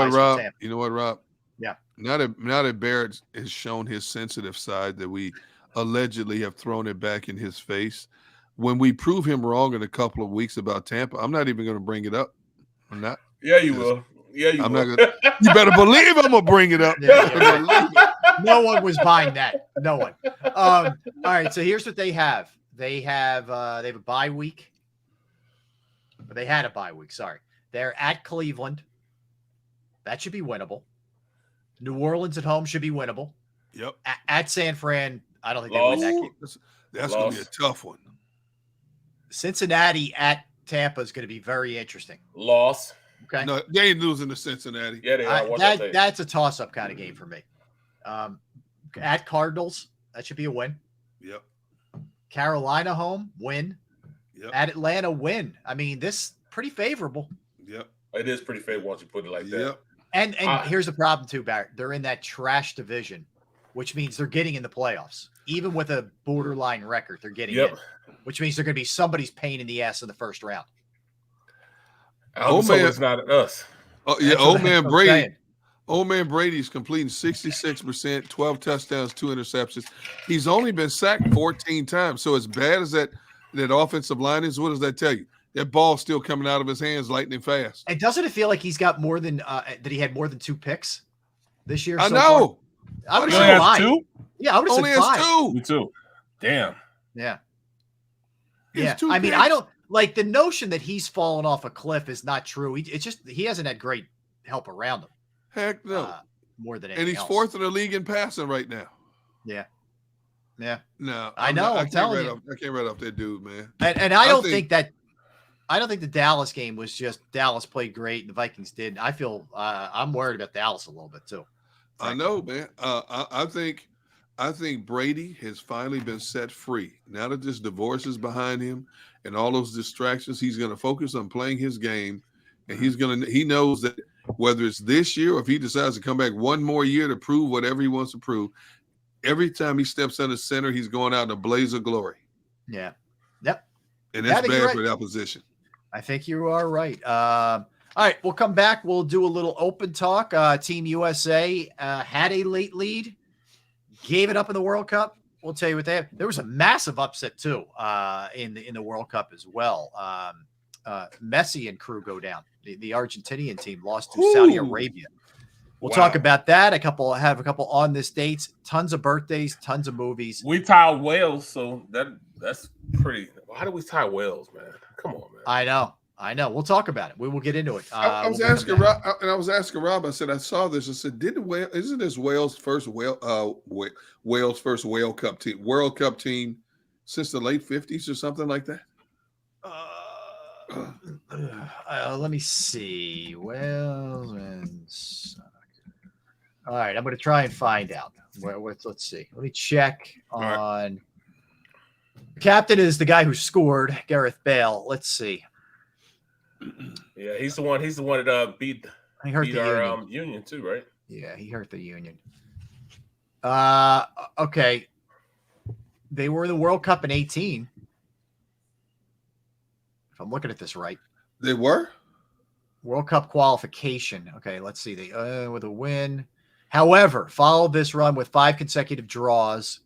what, Rob? Yeah. Now that Barrett has shown his sensitive side that we allegedly have thrown it back in his face. When we prove him wrong in a couple of weeks about Tampa, I'm not even going to bring it up. I'm not. Yeah, you will. Yeah, you I'm will. not gonna. You better believe I'm gonna bring it up. No one was buying that. No one. All right. So here's what they have. They have a bye week. They had a bye week. Sorry. They're at Cleveland. That should be winnable. New Orleans at home should be winnable. Yep. At San Fran, I don't think Loss. they win that game. That's going to be a tough one. Cincinnati at Tampa is going to be very interesting. Loss. Okay. No, they ain't losing to Cincinnati. Yeah, they are. That's a toss-up kind of game for me. At Cardinals, that should be a win. Yep. Carolina home, win. Yep. At Atlanta, win. I mean, this pretty favorable. Yep. It is pretty favorable once you put it like that. Yep. And here's the problem too, Barrett. They're in that trash division, which means they're getting in the playoffs. Even with a borderline record, they're getting in, which means they're going to be somebody's pain in the ass in the first round. It's not us. Oh yeah, old man Brady. Old man Brady's completing 66%, 12 touchdowns, 2 interceptions. He's only been sacked 14 times. So as bad as that offensive line is, what does that tell you? That ball's still coming out of his hands lightning fast. And doesn't it feel like he's got more than that he had more than 2 picks this year? I know. I would have said 2? Yeah, I would have only said 5. has 2. Me too. Damn. Yeah. Yeah. I mean, I don't like the notion that he's fallen off a cliff is not true. It's just he hasn't had great help around him. Heck no. More than anything and he's else. 4th in the league in passing right now. Yeah. Yeah. No, I know. I'm telling you. I can't write off that dude, man. And I don't think the Dallas game was just Dallas played great and the Vikings did. I feel I'm worried about Dallas a little bit too. I know, man. I think Brady has finally been set free. Now that this divorce is behind him and all those distractions, he's going to focus on playing his game, and he knows that whether it's this year or if he decides to come back one more year to prove whatever he wants to prove, every time he steps under center, he's going out in a blaze of glory. Yeah. Yep. And that's bad for that position. I think you are right. All right, we'll come back. We'll do a little open talk. Team USA had a late lead, gave it up in the World Cup. We'll tell you what they have. There was a massive upset too in the World Cup as well. Messi and crew go down. The Argentinian team lost to Saudi Arabia. We'll talk about that. Have a couple on this dates. Tons of birthdays, tons of movies. We tied Wales, so that's pretty. How do we tie Wales, man? Come on, man. I know. We'll talk about it. We will get into it. I was asking Rob, and I was asking Rob. I said I saw this. I said, isn't this Wales' first Wales first World Cup team since the late 50s or something like that? Let me see. Wales and soccer. All right, I'm going to try and find out. Let's see. Let me check on. The captain is the guy who scored, Gareth Bale. Let's see. Yeah, he's the one. He's the one that beat our union too, right? Yeah, he hurt the union. Okay. They were in the World Cup in 18. If I'm looking at this right. They were? World Cup qualification. Okay, let's see. They with a win. However, followed this run with 5 consecutive draws.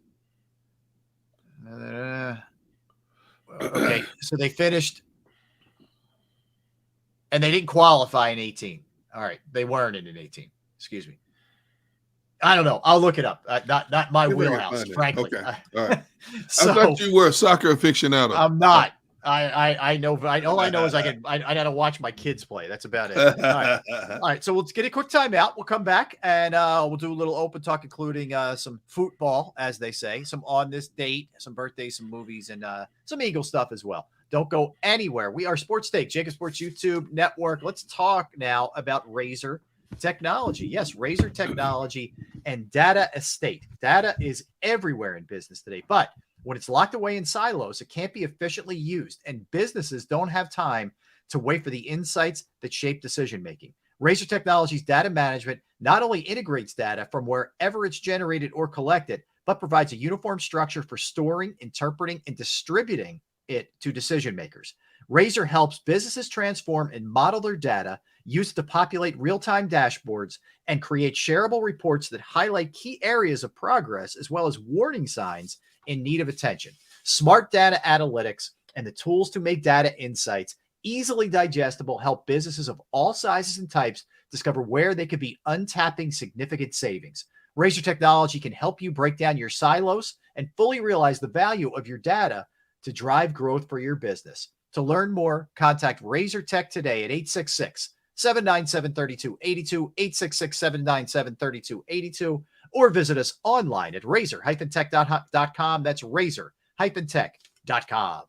Okay, so they finished and they didn't qualify in 18. All right, they weren't in 18. Excuse me. I don't know. I'll look it up. Not my wheelhouse, frankly. Okay. All right. So, I thought you were a soccer aficionado. I'm not. I know. All I know is I got to watch my kids play. That's about it. All right. So we'll get a quick timeout. We'll come back and we'll do a little open talk, including some football, as they say, some on this date, some birthdays, some movies, and some Eagle stuff as well. Don't go anywhere. We are Sports Take, JAKIB Sports YouTube Network. Let's talk now about Razor technology. Yes, Razor technology and data estate. Data is everywhere in business today, but when it's locked away in silos, it can't be efficiently used, and businesses don't have time to wait for the insights that shape decision-making. Razor Technologies data management not only integrates data from wherever it's generated or collected, but provides a uniform structure for storing, interpreting, and distributing it to decision makers. Razor helps businesses transform and model their data, use it to populate real-time dashboards, and create shareable reports that highlight key areas of progress as well as warning signs in need of attention. Smart data analytics and the tools to make data insights easily digestible, help businesses of all sizes and types discover where they could be untapping significant savings. Razor technology can help you break down your silos and fully realize the value of your data to drive growth for your business. To learn more, contact Razor Tech today at 866-797-3282, 866-797-3282, or visit us online at razor-tech.com. That's razor-tech.com.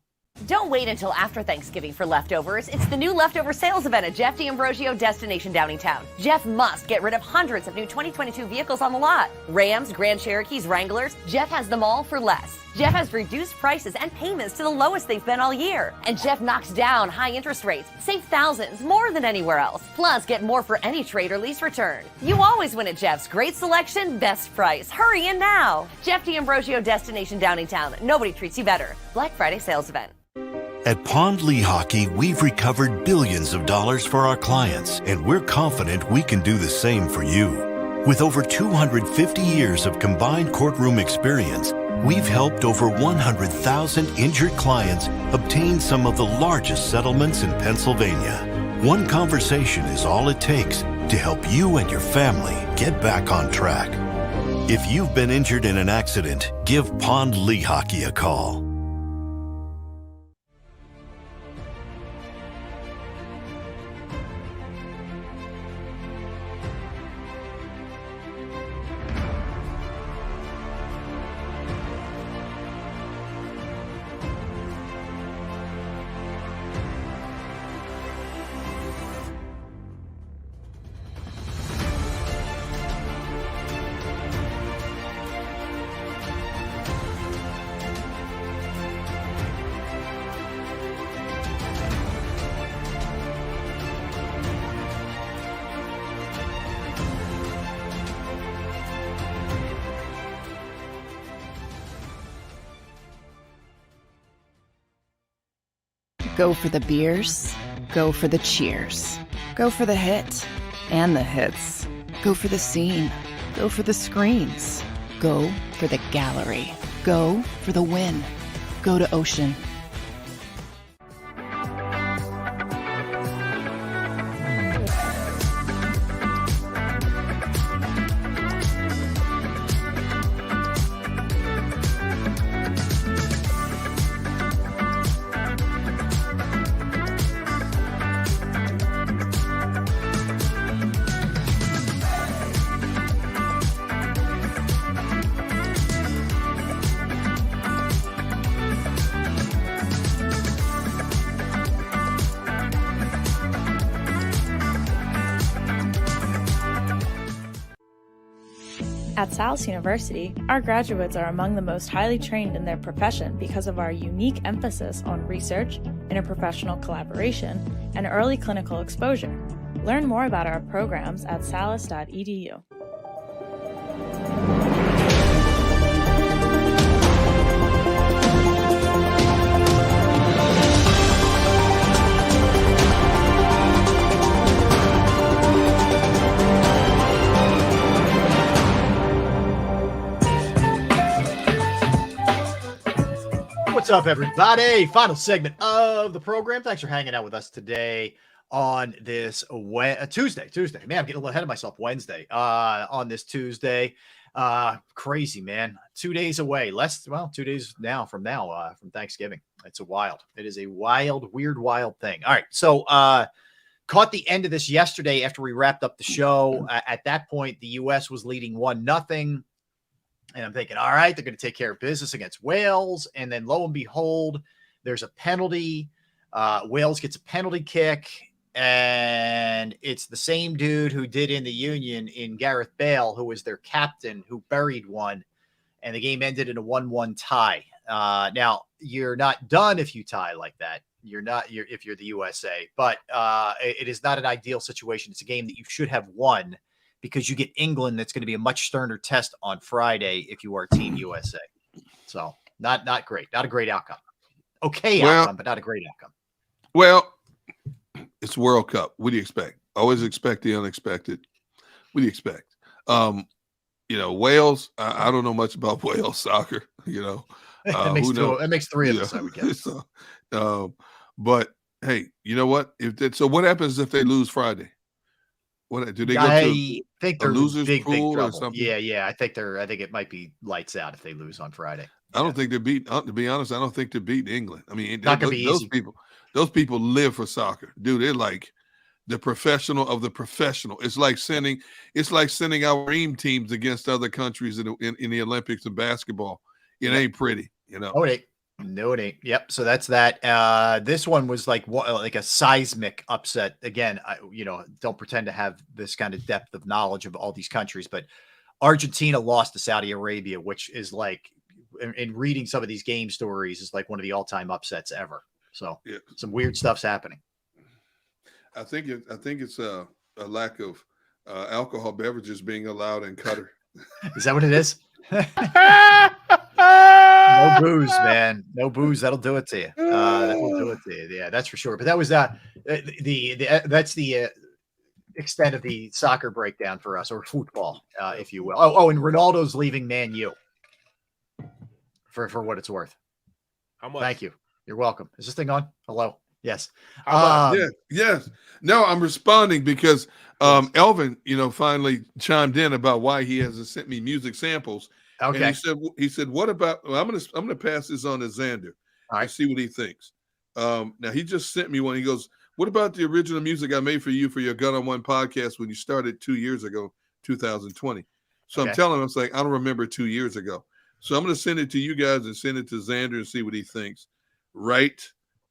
Don't wait until after Thanksgiving for leftovers. It's the new leftover sales event at Jeff D'Ambrosio Destination Downtown. Jeff must get rid of hundreds of new 2022 vehicles on the lot. Rams, Grand Cherokees, Wranglers. Jeff has them all for less. Jeff has reduced prices and payments to the lowest they've been all year. And Jeff knocks down high interest rates. Save thousands more than anywhere else. Plus, get more for any trade or lease return. You always win at Jeff's. Great selection, best price. Hurry in now. Jeff D'Ambrosio Destination Downtown. Nobody treats you better. Black Friday sales event. At Pond Lehocky, we've recovered billions of dollars for our clients, and we're confident we can do the same for you. With over 250 years of combined courtroom experience, we've helped over 100,000 injured clients obtain some of the largest settlements in Pennsylvania. One conversation is all it takes to help you and your family get back on track. If you've been injured in an accident, give Pond Lehocky a call. Go for the beers, go for the cheers, go for the hit and the hits, go for the scene, go for the screens, go for the gallery, go for the win, go to Ocean. At Salus University, our graduates are among the most highly trained in their profession because of our unique emphasis on research, interprofessional collaboration, and early clinical exposure. Learn more about our programs at salus.edu. What's up, everybody? Final segment of the program. Thanks for hanging out with us today on this Tuesday. Man, I'm getting a little ahead of myself. Wednesday. On this Tuesday. Crazy, man. 2 days away. 2 days now from Thanksgiving. It is a wild, weird, wild thing. All right. So caught the end of this yesterday after we wrapped up the show. At that point, the U.S. was leading 1-0. And I'm thinking, all right, they're going to take care of business against Wales. And then lo and behold, there's a penalty. Wales gets a penalty kick. And it's the same dude who did in the Union in Gareth Bale, who was their captain, who buried one. And the game ended in a 1-1 tie. Now, you're not done if you tie like that. If you're the USA. But it is not an ideal situation. It's a game that you should have won, because you get England. That's going to be a much sterner test on Friday if you are Team USA. So not great. Not a great outcome. Okay outcome, but not a great outcome. Well, it's World Cup. What do you expect? Always expect the unexpected. What do you expect? Wales, I don't know much about Wales soccer, It makes three of us, I would guess. But Hey, you know what? So what happens if they lose Friday? What do they go to? I think they're a losers big pool or trouble. something? Yeah. I think it might be lights out if they lose on Friday. I don't think they beat. To be honest, I don't think they beat England. I mean, Not gonna be those easy. people. Those people live for soccer, dude. They're like the professional of the professional. It's like sending our dream teams against other countries in the Olympics of basketball. It ain't pretty, you know. Oh, it ain't. No, it ain't. Yep. So that's that. This one was like a seismic upset. Again, I don't pretend to have this kind of depth of knowledge of all these countries, but Argentina lost to Saudi Arabia, which is like, in reading some of these game stories, is like one of the all-time upsets ever. So some weird stuff's happening. I think it's a lack of alcohol beverages being allowed in Qatar. Is that what it is? No booze, man. No booze. That'll do it to you. That will do it to you. Yeah, that's for sure. But that was that's the extent of the soccer breakdown for us, or football, if you will. Oh, and Ronaldo's leaving Man U. For what it's worth. How much? Thank you. You're welcome. Is this thing on? Hello. Yes. Yes. No, I'm responding because Elvin, finally chimed in about why he hasn't sent me music samples. Okay. And he said, what about? Well, I'm gonna pass this on to Xander. All right. And see what he thinks. Now he just sent me one. He goes, "What about the original music I made for you for your Gun on One podcast when you started 2 years ago, 2020?" So I'm telling him, I don't remember 2 years ago. So I'm going to send it to you guys and send it to Xander and see what he thinks right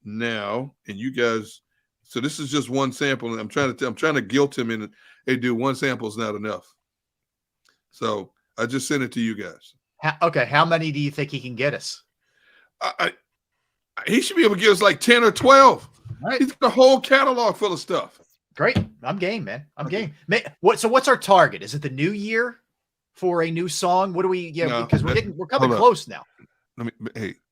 now. And you guys, so this is just one sample. And I'm trying to guilt him in, hey, dude, one sample is not enough. So I just sent it to you guys. Okay. How many do you think he can get us? He should be able to give us like 10 or 12. Right. He's got a whole catalog full of stuff. Great. I'm game, man. I'm game. So what's our target? Is it the new year for a new song? What do we? Yeah, because we're coming close now.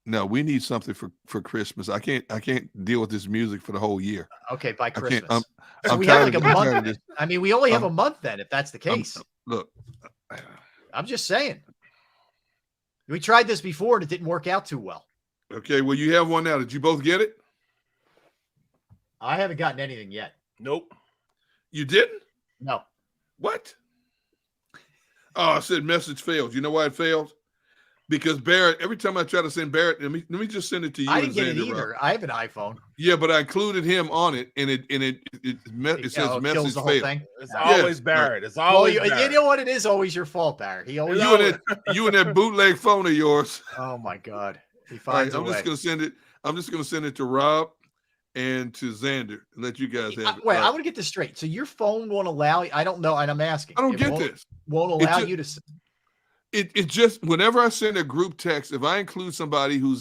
No, we need something for Christmas. I can't deal with this music for the whole year. Okay, by Christmas. So we have like a month. I mean, we only have a month then, if that's the case. Look, I'm just saying. We tried this before and it didn't work out too well. Okay, well, you have one now. Did you both get it? I haven't gotten anything yet. Nope. You didn't? No. What? Oh, I said message failed. You know why it failed? Because Barrett, every time I try to send Barrett, let me just send it to you. I didn't get it either. I have an iPhone. Yeah, but I included him on it, and it says message failed. It's always Barrett. It's always Barrett. You know what? It is always your fault, Barrett. He always you and that bootleg phone of yours. Oh my God. He finds a way. I'm just gonna send it to Rob and to Xander and let you guys have it. Wait, I want to get this straight. So your phone won't allow you? I don't know, and I'm asking. I don't get this. Won't allow you to. It just, whenever I send a group text, if I include somebody who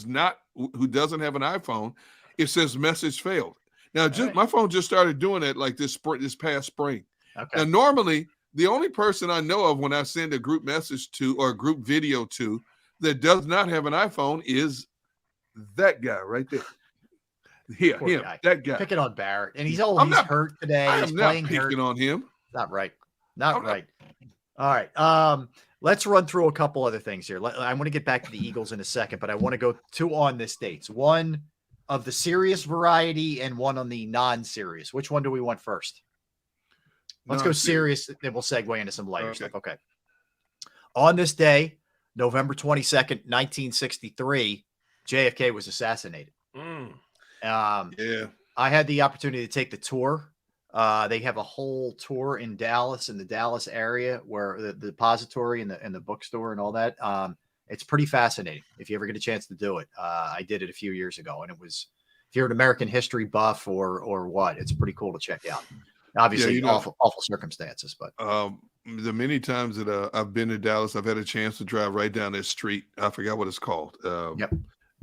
doesn't have an iPhone, it says message failed. Now, my phone just started doing it like this past spring. Okay. Now, normally the only person I know of when I send a group message to or a group video to that does not have an iPhone is that guy right there. Yeah, him, that guy. Picking on Barrett, and he's hurt today. I'm not picking on him. Not right. Not right. All right. Let's run through a couple other things here. I want to get back to the Eagles in a second, but I want to go two on this dates. One of the serious variety and one on the non-serious. Which one do we want first? Let's go serious, then we'll segue into some lighter stuff. Okay. On this day, November 22nd, 1963, JFK was assassinated. Yeah. I had the opportunity to take the tour. They have a whole tour in Dallas, in the Dallas area, where the depository and the bookstore and all that. It's pretty fascinating if you ever get a chance to do it. I did it a few years ago, and it was, if you're an American history buff or what, it's pretty cool to check out. Obviously, awful circumstances, but the many times that I've been to Dallas, I've had a chance to drive right down this street. I forgot what it's called.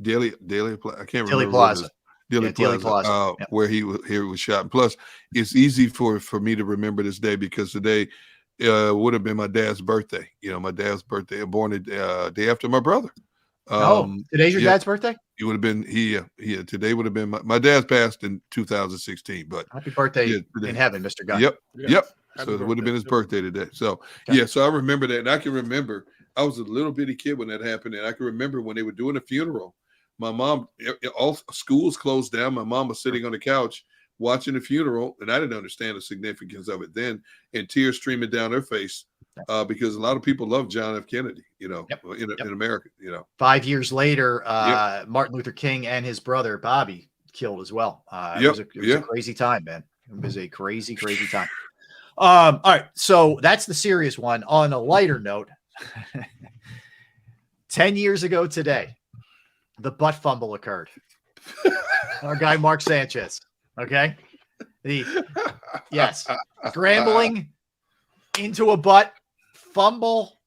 Daily, I can't remember. Plaza. Dilly Plaza, where he was shot. And plus, it's easy for me to remember this day because today would have been my dad's birthday. My dad's birthday. Born the day after my brother. Today's your dad's birthday? It would have been today would have been my dad's passed in 2016. But happy birthday in heaven, Mr. Gunn. Yep. So it would have been his birthday today. So so I remember that, and I can remember I was a little bitty kid when that happened, and I can remember when they were doing a funeral. My mom, all schools closed down. My mom was sitting on the couch watching the funeral, and I didn't understand the significance of it then, and tears streaming down her face because a lot of people love John F. Kennedy, in America, 5 years later, Martin Luther King and his brother Bobby killed as well. It was a crazy time, man. It was a crazy, crazy time. All right, so that's the serious one. On a lighter note, 10 years ago today, the butt fumble occurred. Our guy Mark Sanchez. Okay. Scrambling into a butt, fumble,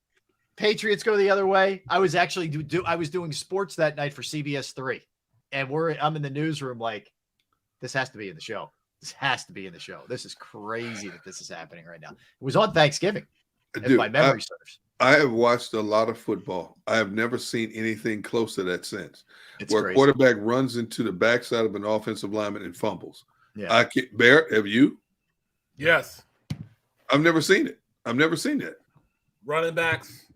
Patriots go the other way. I was actually I was doing sports that night for CBS 3, and I'm in the newsroom like, this has to be in the show. This has to be in the show. This is crazy that this is happening right now. It was on Thanksgiving, if my memory serves. I have watched a lot of football. I have never seen anything close to that since. It's where crazy. A quarterback runs into the backside of an offensive lineman and fumbles. Yeah. Barrett, have you? Yes. I've never seen it. I've never seen it. Running backs,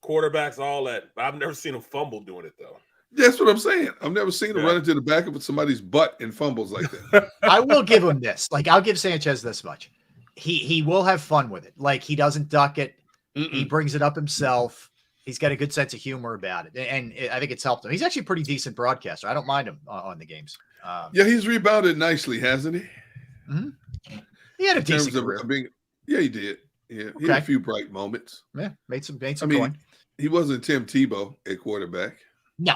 quarterbacks, all that. I've never seen him fumble doing it, though. That's what I'm saying. I've never seen him run into the back of somebody's butt and fumbles like that. I will give him this. I'll give Sanchez this much. He will have fun with it. He doesn't duck it. He brings it up himself. He's got a good sense of humor about it. And I think it's helped him. He's actually a pretty decent broadcaster. I don't mind him on the games. He's rebounded nicely, hasn't he? Mm-hmm. He had a decent career. He did. Yeah, he had a few bright moments. Yeah, made some coin. He wasn't Tim Tebow at quarterback. No.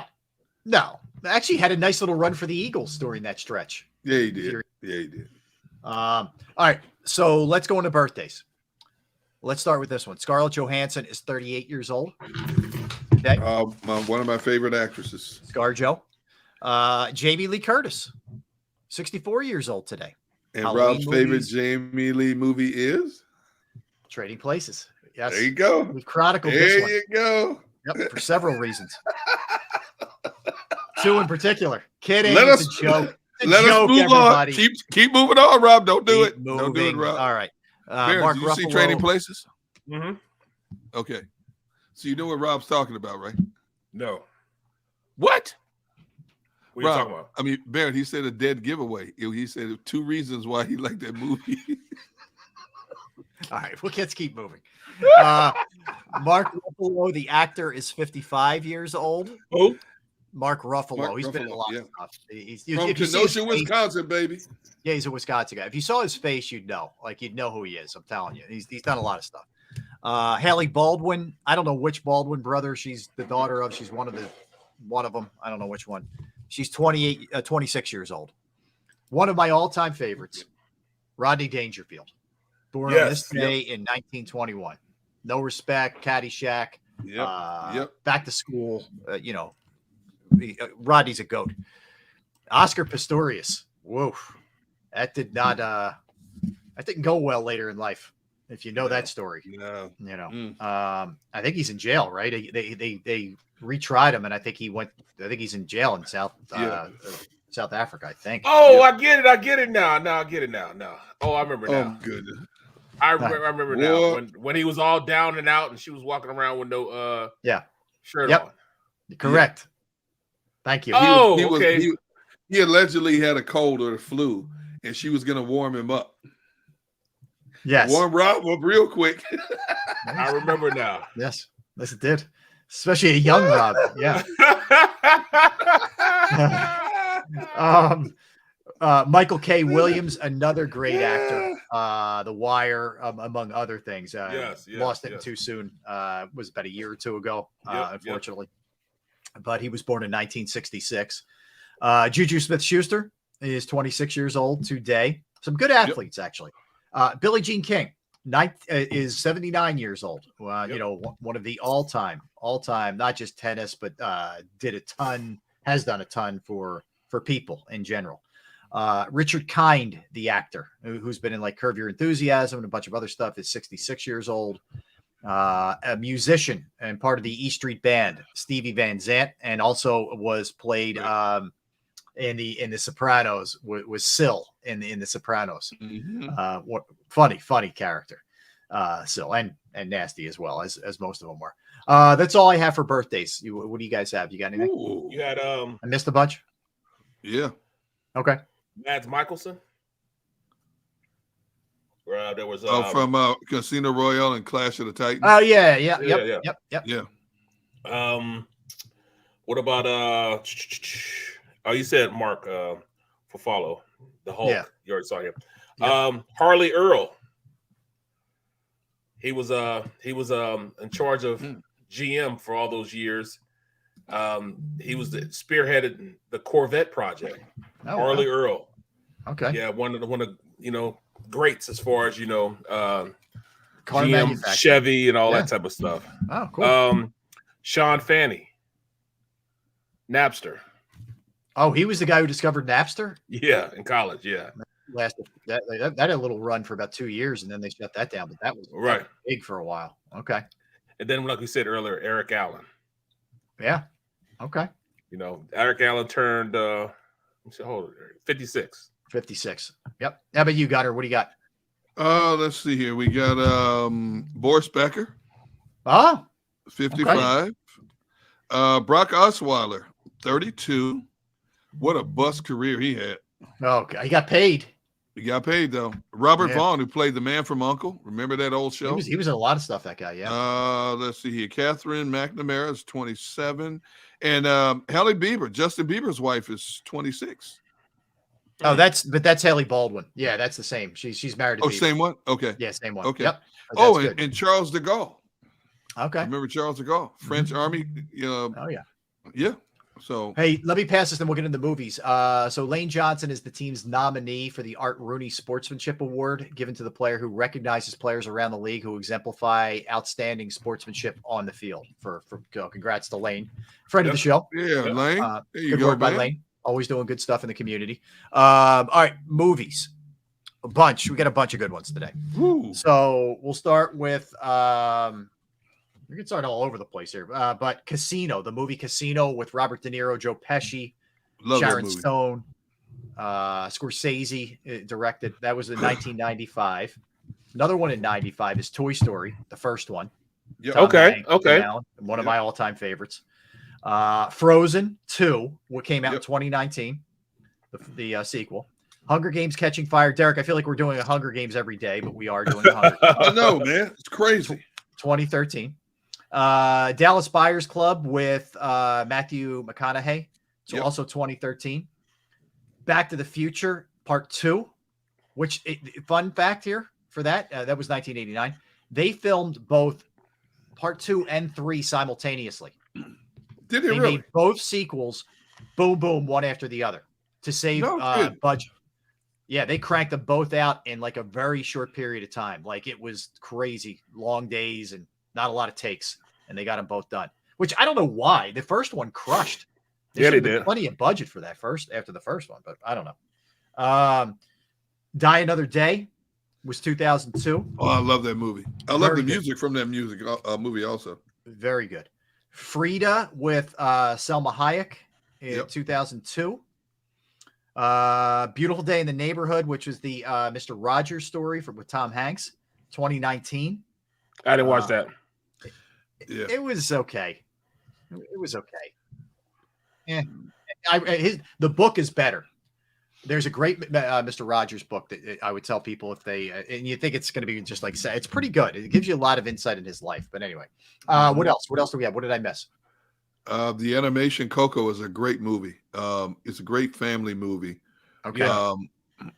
Actually had a nice little run for the Eagles during that stretch. Yeah, he did. All right, so let's go into birthdays. Let's start with this one. Scarlett Johansson is 38 years old. Okay. One of my favorite actresses. ScarJo. Jamie Lee Curtis, 64 years old today. And Halloween Rob's favorite Jamie Lee movie is? Trading Places. Yes. There you go. We chronicled this one. There you go. Yep, for several reasons. Two in particular. Kidding. Let us joke. Let us move on. Keep moving on, Rob. Don't do it. Don't do it, Rob. All right. Mark, did you see Trading Places? Mm-hmm. Okay. So you know what Rob's talking about, right? No. What? What are you talking about? I mean, Barrett, he said a dead giveaway. He said 2 reasons why he liked that movie. All right. Well, let's keep moving. Mark Ruffalo, the actor, is 55 years old. Who? Mark Ruffalo. He's been in a lot of stuff. He's from Kenosha, Wisconsin, baby. Yeah, he's a Wisconsin guy. If you saw his face, you'd know. You'd know who he is. I'm telling you. He's done a lot of stuff. Haley Baldwin. I don't know which Baldwin brother she's the daughter of. She's one of them. I don't know which one. She's 26 years old. One of my all-time favorites, Rodney Dangerfield. Born on this day in 1921. No Respect, Caddyshack. Back to School. Rodney's a goat. Oscar Pistorius. Whoa. That did not that didn't go well later in life. If you know that story. No. I think he's in jail, right? They retried him, and I think he's in jail in South Africa, I think. Oh, I get it now. I get it now. No. Oh, I remember now. Oh, goodness. I remember now when he was all down and out and she was walking around with no shirt on. Correct. Thank you. He allegedly had a cold or the flu, and she was going to warm him up. Yes. Warm Rob up real quick. I remember now. Yes, it did. Especially a young Rob. Yeah. Michael K. Williams, another great actor. The Wire, among other things. Lost it too soon. Was about a year or two ago, unfortunately. But he was born in 1966. Juju Smith-Schuster is 26 years old today. Some good athletes, actually. Billie Jean King is 79 years old. One of the all-time, not just tennis, but has done a ton for people in general. Richard Kind, the actor, who's been in like Curb Your Enthusiasm and a bunch of other stuff, is 66 years old. A musician and part of the E Street Band, Stevie Van Zandt, and also was played in the Sopranos, was Syl in the Sopranos. Mm-hmm. Funny character, Syl, and nasty as well as most of them were. That's all I have for birthdays. What do you guys have? You got anything? Ooh. You had I missed a bunch. Yeah. Okay. Mads Mikkelsen. There was from Casino Royale and Clash of the Titans. Oh yeah. Yep. What about you said Mark Fafalo, the Hulk. Yeah. You already saw him. Yeah. Harley Earl. He was in charge of GM for all those years. He was spearheaded the Corvette project. Oh, Harley wow. Earl. Okay. Yeah, one of greats as far as Car GM, manufacturer. Chevy, and all that type of stuff. Oh, cool. Sean Fanny, Napster. Oh, he was the guy who discovered Napster. Yeah, in college. Yeah, Lasted that had a little run for about 2 years, and then they shut that down. But that was right big for a while. Okay. And then, like we said earlier, Eric Allen. Yeah. Okay. Eric Allen turned 56. 56. Yep. How about you, Gunner? What do you got? Let's see here. We got Boris Becker. Oh, 55. Okay. Brock Osweiler, 32. What a bust career he had. Oh, he got paid. He got paid though. Robert Vaughn, who played the man from U.N.C.L.E. Remember that old show? He was in a lot of stuff. That guy, yeah. Let's see here. Catherine McNamara is 27, and Halle Bieber, Justin Bieber's wife, is 26. Oh, that's Haley Baldwin. Yeah, that's the same. She's married to Oh, Bieber. same one. Okay. Yeah, same one. Okay. Yep. Oh, and Charles de Gaulle. Okay. Remember Charles de Gaulle, French Army. Oh yeah. Yeah. So hey, let me pass this, then we'll get into the movies. So Lane Johnson is the team's nominee for the Art Rooney Sportsmanship Award, given to the player who recognizes players around the league who exemplify outstanding sportsmanship on the field. Congrats to Lane, friend of the show. Yeah, Lane. There you good go, work by man. Lane. Always doing good stuff in the community. All right, movies. A bunch. We got a bunch of good ones today. Woo. So we'll start with we can start all over the place here. But Casino, the movie Casino with Robert De Niro, Joe Pesci, Love that Sharon movie. Stone, Scorsese directed. That was in 1995. Another one in 95 is Toy Story, the first one. Yep. Tom Okay, Hanks, okay. Tim Allen, one of my all-time favorites. Frozen 2, what came out in 2019, the sequel. Hunger Games: Catching Fire. Derek, I feel like we're doing a Hunger Games every day, but we are doing a Hunger Games. I know, man. It's crazy. 2013. Dallas Buyers Club with Matthew McConaughey. So also 2013. Back to the Future Part 2, which fun fact here for that was 1989. They filmed both Part 2 and 3 simultaneously. Did they They really? made both sequels, boom, boom, one after the other to save budget. Yeah, they cranked them both out in like a very short period of time. Like it was crazy, long days and not a lot of takes, and they got them both done. Which I don't know why. The first one crushed. There should have been plenty of budget for that after the first one, but I don't know. Die Another Day was 2002. Oh, I love that movie. I love the music from that movie also. Very good. Frida with Selma Hayek in 2002. Beautiful Day in the Neighborhood, which was the Mr. Rogers story with Tom Hanks, 2019. I didn't watch that. It was okay. It was okay. Yeah, the book is better. There's a great Mr. Rogers book that I would tell people if they and you think it's going to be just like it's pretty good. It gives you a lot of insight in his life. But anyway, what else? What else do we have? What did I miss? The animation Coco is a great movie. It's a great family movie. Okay.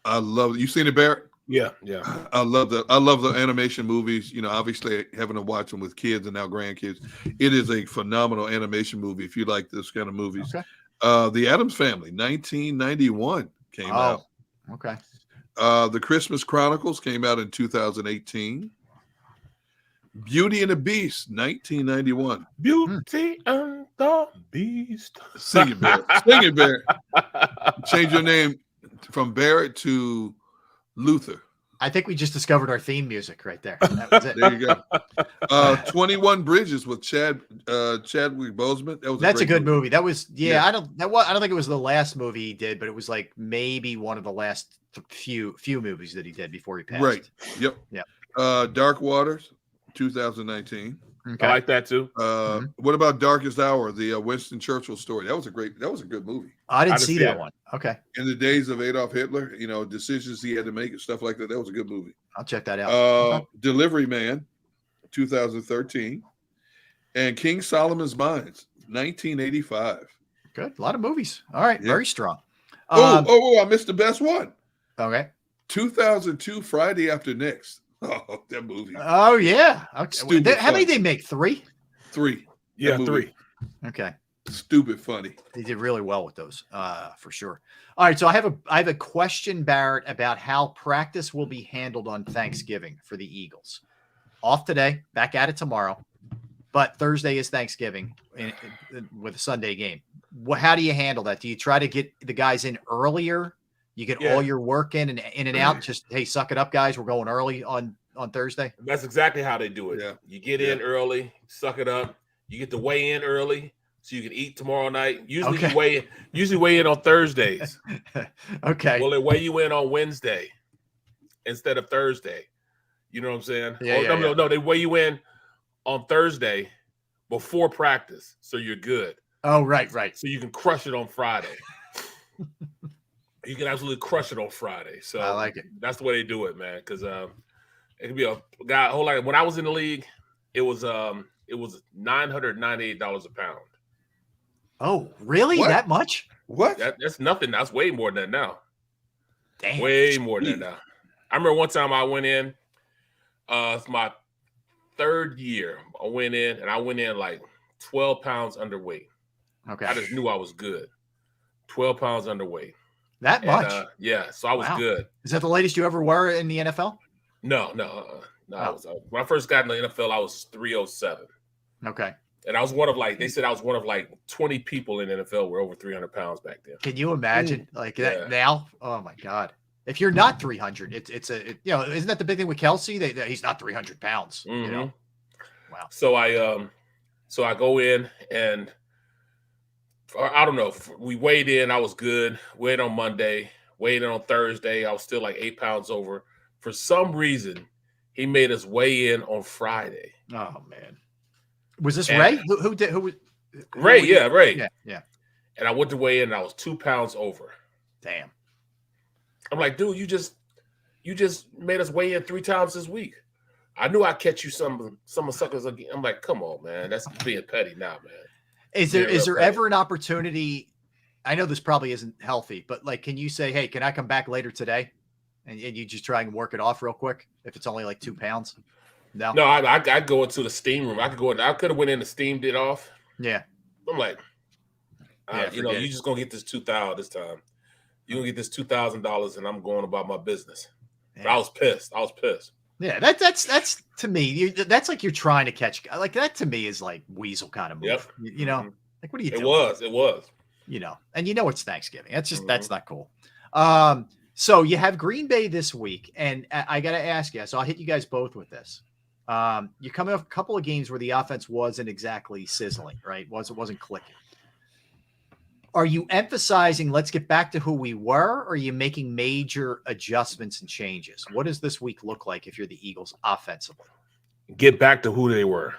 I love it. You seen it, Barrett? Yeah. I love that. I love the animation movies. Obviously having to watch them with kids and now grandkids. It is a phenomenal animation movie if you like this kind of movies. Okay. The Addams Family, 1991 came out. Okay. The Christmas Chronicles came out in 2018. Beauty and the Beast, 1991. Beauty and the Beast. Sing it, Barrett. Sing it, Barrett. Change your name from Barrett to Luther. I think we just discovered our theme music right there. That was it. There you go. 21 Bridges with Chadwick Boseman. That's a good movie. That was I don't think it was the last movie he did, but it was like maybe one of the last few movies that he did before he passed. Right. Yep. Yeah. Dark Waters, 2019. Okay. I like that too. What about Darkest Hour, the Winston Churchill story? That was a good movie. I didn't see that one. Okay. In the days of Adolf Hitler, decisions he had to make and stuff like that. That was a good movie. I'll check that out. Delivery Man, 2013, and King Solomon's Mines, 1985. Good. A lot of movies. All right. Yeah. Very strong. I missed the best one. Okay. 2002, Friday After Next. Oh, that movie. Oh, yeah. Okay. How many did they make? 3? 3. Yeah, 3. Okay. Stupid funny. They did really well with those, for sure. All right, so I have a question, Barrett, about how practice will be handled on Thanksgiving for the Eagles. Off today, back at it tomorrow, but Thursday is Thanksgiving with a Sunday game. How do you handle that? Do you try to get the guys in earlier? You get all your work in and out. Just, hey, suck it up, guys. We're going early on Thursday. That's exactly how they do it. Yeah. You get in early, suck it up. You get to weigh in early so you can eat tomorrow night. Usually you weigh in on Thursdays. Okay. Well, they weigh you in on Wednesday instead of Thursday. You know what I'm saying? No, they weigh you in on Thursday before practice, so you're good. Oh, right. So you can crush it on Friday. You can absolutely crush it on Friday. So I like it. That's the way they do it, man. Because it could be a guy. When I was in the league, it was $998 a pound. Oh, really? What? That much? What? That's nothing. That's way more than that now. Damn. Way more than that now. I remember one time I went in. It's my 3rd year. I went in like 12 pounds underweight. Okay. I just knew I was good. 12 pounds underweight. That much? Yeah. So I was good. Is that the latest you ever were in the NFL? No. When I first got in the NFL, I was 307. Okay. And I was they said I was one of 20 people in the NFL were over 300 pounds back then. Can you imagine that now? Oh my God. If you're not 300, isn't that the big thing with Kelsey? He's not 300 pounds, Mm-hmm. Wow. So I go in and I don't know. We weighed in. I was good. Weighed on Monday. Weighed in on Thursday. I was still like 8 pounds over. For some reason, he made us weigh in on Friday. Oh man. Was this Ray? Who did? Who was Ray? Yeah, Ray. Yeah. And I went to weigh in, and I was 2 pounds over. Damn. I'm like, dude, you just made us weigh in 3 times this week. I knew I'd catch you some suckers again. I'm like, come on, man. That's being petty now, man. Is there ever an opportunity? I know this probably isn't healthy, but can you say, hey, can I come back later today? And you just try and work it off real quick if it's only like 2 pounds? No, I go into the steam room. I could have went in and steamed it off. Yeah. I'm like, you're just gonna get this $2,000 this time. You're gonna get this $2,000, and I'm going about my business. But I was pissed. Yeah, that's to me. That's like you're trying to catch. Like that to me is like weasel kind of move. Yep. You know, like what are you doing? It was. And it's Thanksgiving. That's just that's not cool. So you have Green Bay this week, and I got to ask you. So I'll hit you guys both with this. You're coming off a couple of games where the offense wasn't exactly sizzling, right? It wasn't clicking. Are you emphasizing let's get back to who we were, or are you making major adjustments and changes? What does this week look like if you're the Eagles offensively? Get back to who they were.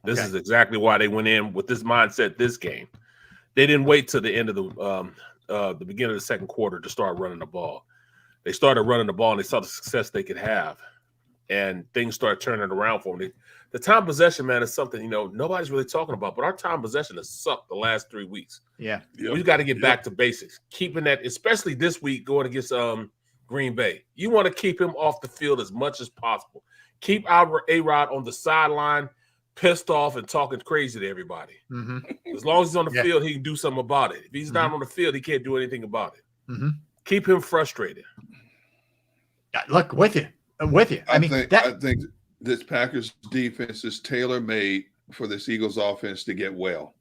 This is exactly why they went in with this mindset this game. They didn't wait till the end of the beginning of the second quarter to start running the ball. They started running the ball, and they saw the success they could have, and things started turning around for them. The time possession, man, is something, nobody's really talking about, but our time possession has sucked the last 3 weeks. Yeah. We've got to get back to basics. Keeping that, especially this week going against Green Bay. You want to keep him off the field as much as possible. Keep our A-Rod on the sideline, pissed off and talking crazy to everybody. Mm-hmm. As long as he's on the field, he can do something about it. If he's not on the field, he can't do anything about it. Mm-hmm. Keep him frustrated. Look, with you. I'm with you. I think this Packers defense is tailor-made for this Eagles offense to get well.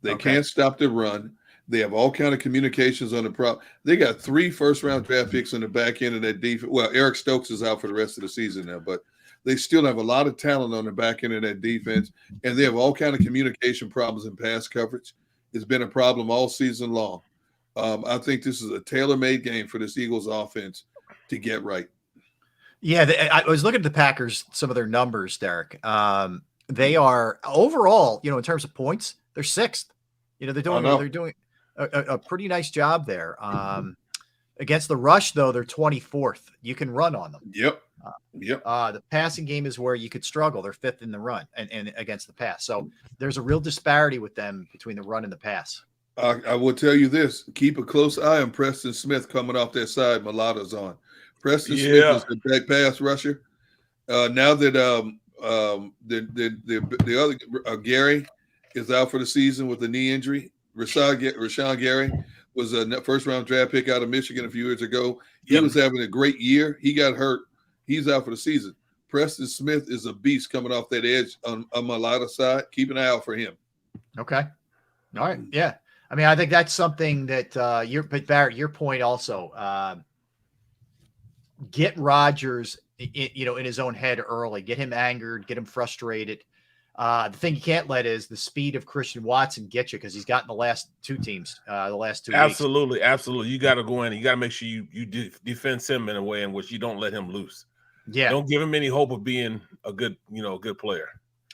They can't stop the run. They have all kind of communications on the prop. They got 3 first-round draft picks on the back end of that defense. Well, Eric Stokes is out for the rest of the season now, but they still have a lot of talent on the back end of that defense, and they have all kind of communication problems in pass coverage. It's been a problem all season long. I think this is a tailor-made game for this Eagles offense to get right. Yeah, I was looking at the Packers, some of their numbers, Derek. they are overall, in terms of points, they're 6th. They're doing a pretty nice job there. Against the rush, though, they're 24th. You can run on them. Yep. The passing game is where you could struggle. They're 5th in the run and against the pass. So there's a real disparity with them between the run and the pass. I will tell you this: keep a close eye on Preston Smith coming off that side. Mulata's on. Preston Smith is the back pass rusher. Now that the other Gary is out for the season with a knee injury, Rashawn Gary was a first-round draft pick out of Michigan a few years ago. He was having a great year. He got hurt. He's out for the season. Preston Smith is a beast coming off that edge on Mulata's side. Keep an eye out for him. Okay. All right. Yeah. I mean, I think that's something that but Barrett, your point also, get Rodgers, in his own head early, get him angered, get him frustrated. The thing you can't let is the speed of Christian Watson get you, because he's gotten the last 2 teams, the last 2 weeks. Absolutely. You got to go in. You got to make sure you defense him in a way in which you don't let him loose. Yeah. Don't give him any hope of being a good player.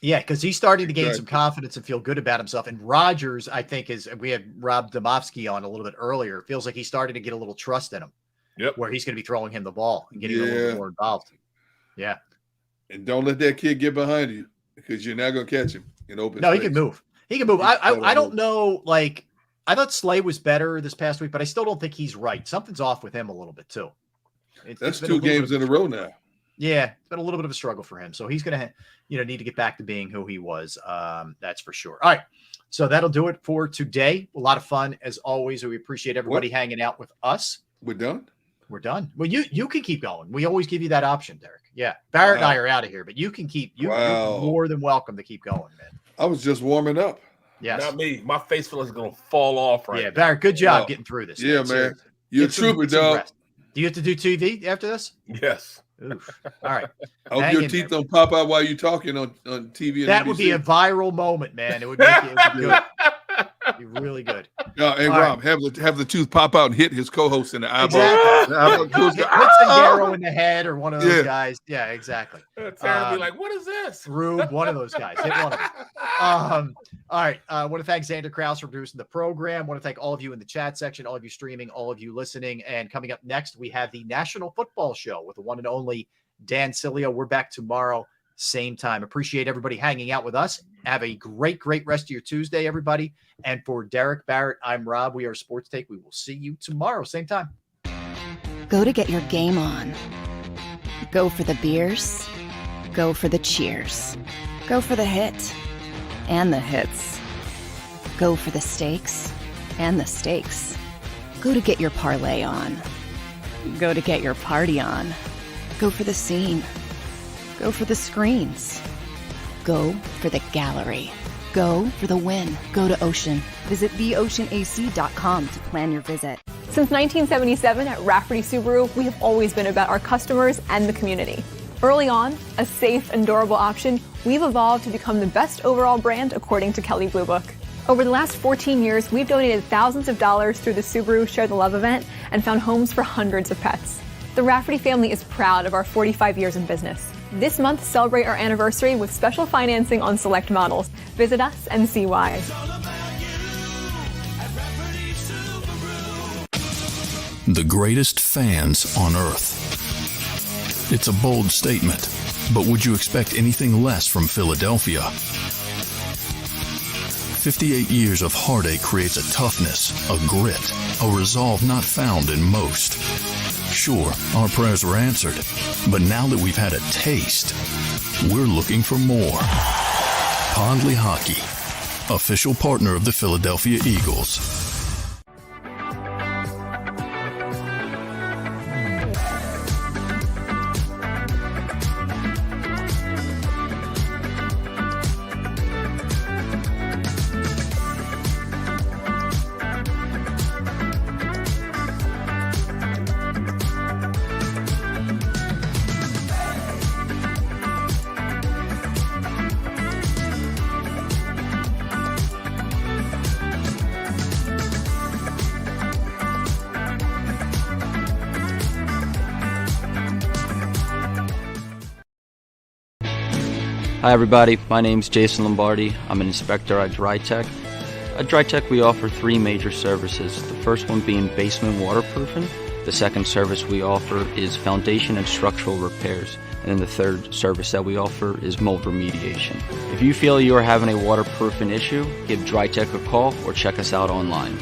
Yeah, because he's starting to gain some confidence and feel good about himself. And Rodgers, I think, we had Rob Domofsky on a little bit earlier. It feels like he's starting to get a little trust in him. Yep. Where he's going to be throwing him the ball and getting a little more involved. Yeah. And don't let that kid get behind you, because you're not going to catch him in open No, space. he can move. I don't know. Like, I thought Slay was better this past week, but I still don't think he's right. Something's off with him a little bit too. That's 2 games in a row now. Yeah, it's been a little bit of a struggle for him. So he's going to, need to get back to being who he was. That's for sure. All right. So that'll do it for today. A lot of fun as always. We appreciate everybody hanging out with us. We're done? We're done. Well, you can keep going. We always give you that option, Derek. Yeah. Barrett and I are out of here, but you can keep, you're more than welcome to keep going, man. I was just warming up. Yes. Not me. My face feels like it's going to fall off right now. Barrett, good job getting through this. Yeah, man. You're a trooper, dog. Do you have to do TV after this? Yes. Oof. All right. I hope your teeth don't pop out while you're talking on TV. And that NBC. would be a viral moment, man. It would make it good. It'd be really good. Hey, Rob, have the tooth pop out and hit his co-host in the eyeball. Exactly. Hit Sangaro in the head, or one of those guys. Yeah, exactly. Taryn be like, what is this? Rube, one of those guys. Hit one of them. All right. I want to thank Xander Krause for producing the program. I want to thank all of you in the chat section, all of you streaming, all of you listening. And coming up next, we have the National Football Show with the one and only Dan Cilio. We're back tomorrow, same time. Appreciate everybody hanging out with us. Have a great rest of your Tuesday, everybody. And for Derek, Barrett, I'm Rob. We are Sports Take. We will see you tomorrow, same time. Go to get your game on. Go for the beers. Go for the cheers. Go for the hit and the hits. Go for the stakes and the stakes. Go to get your parlay on. Go to get your party on. Go for the scene. Go for the screens. Go for the gallery. Go for the win. Go to Ocean. Visit theoceanac.com to plan your visit. Since 1977 at Rafferty Subaru, we have always been about our customers and the community. Early on, a safe and durable option, we've evolved to become the best overall brand according to Kelley Blue Book. Over the last 14 years, we've donated thousands of dollars through the Subaru Share the Love event and found homes for hundreds of pets. The Rafferty family is proud of our 45 years in business. This month, celebrate our anniversary with special financing on select models. Visit us and see why. The greatest fans on earth. It's a bold statement, but would you expect anything less from Philadelphia? 58 years of heartache creates a toughness, a grit, a resolve not found in most. Sure, our prayers were answered, but now that we've had a taste, we're looking for more. Pondley Hockey, official partner of the Philadelphia Eagles. Hi everybody, my name's Jason Lombardi. I'm an inspector at DryTech. At DryTech we offer three major services, the first one being basement waterproofing. The second service we offer is foundation and structural repairs. And then the third service that we offer is mold remediation. If you feel you are having a waterproofing issue, give DryTech a call or check us out online.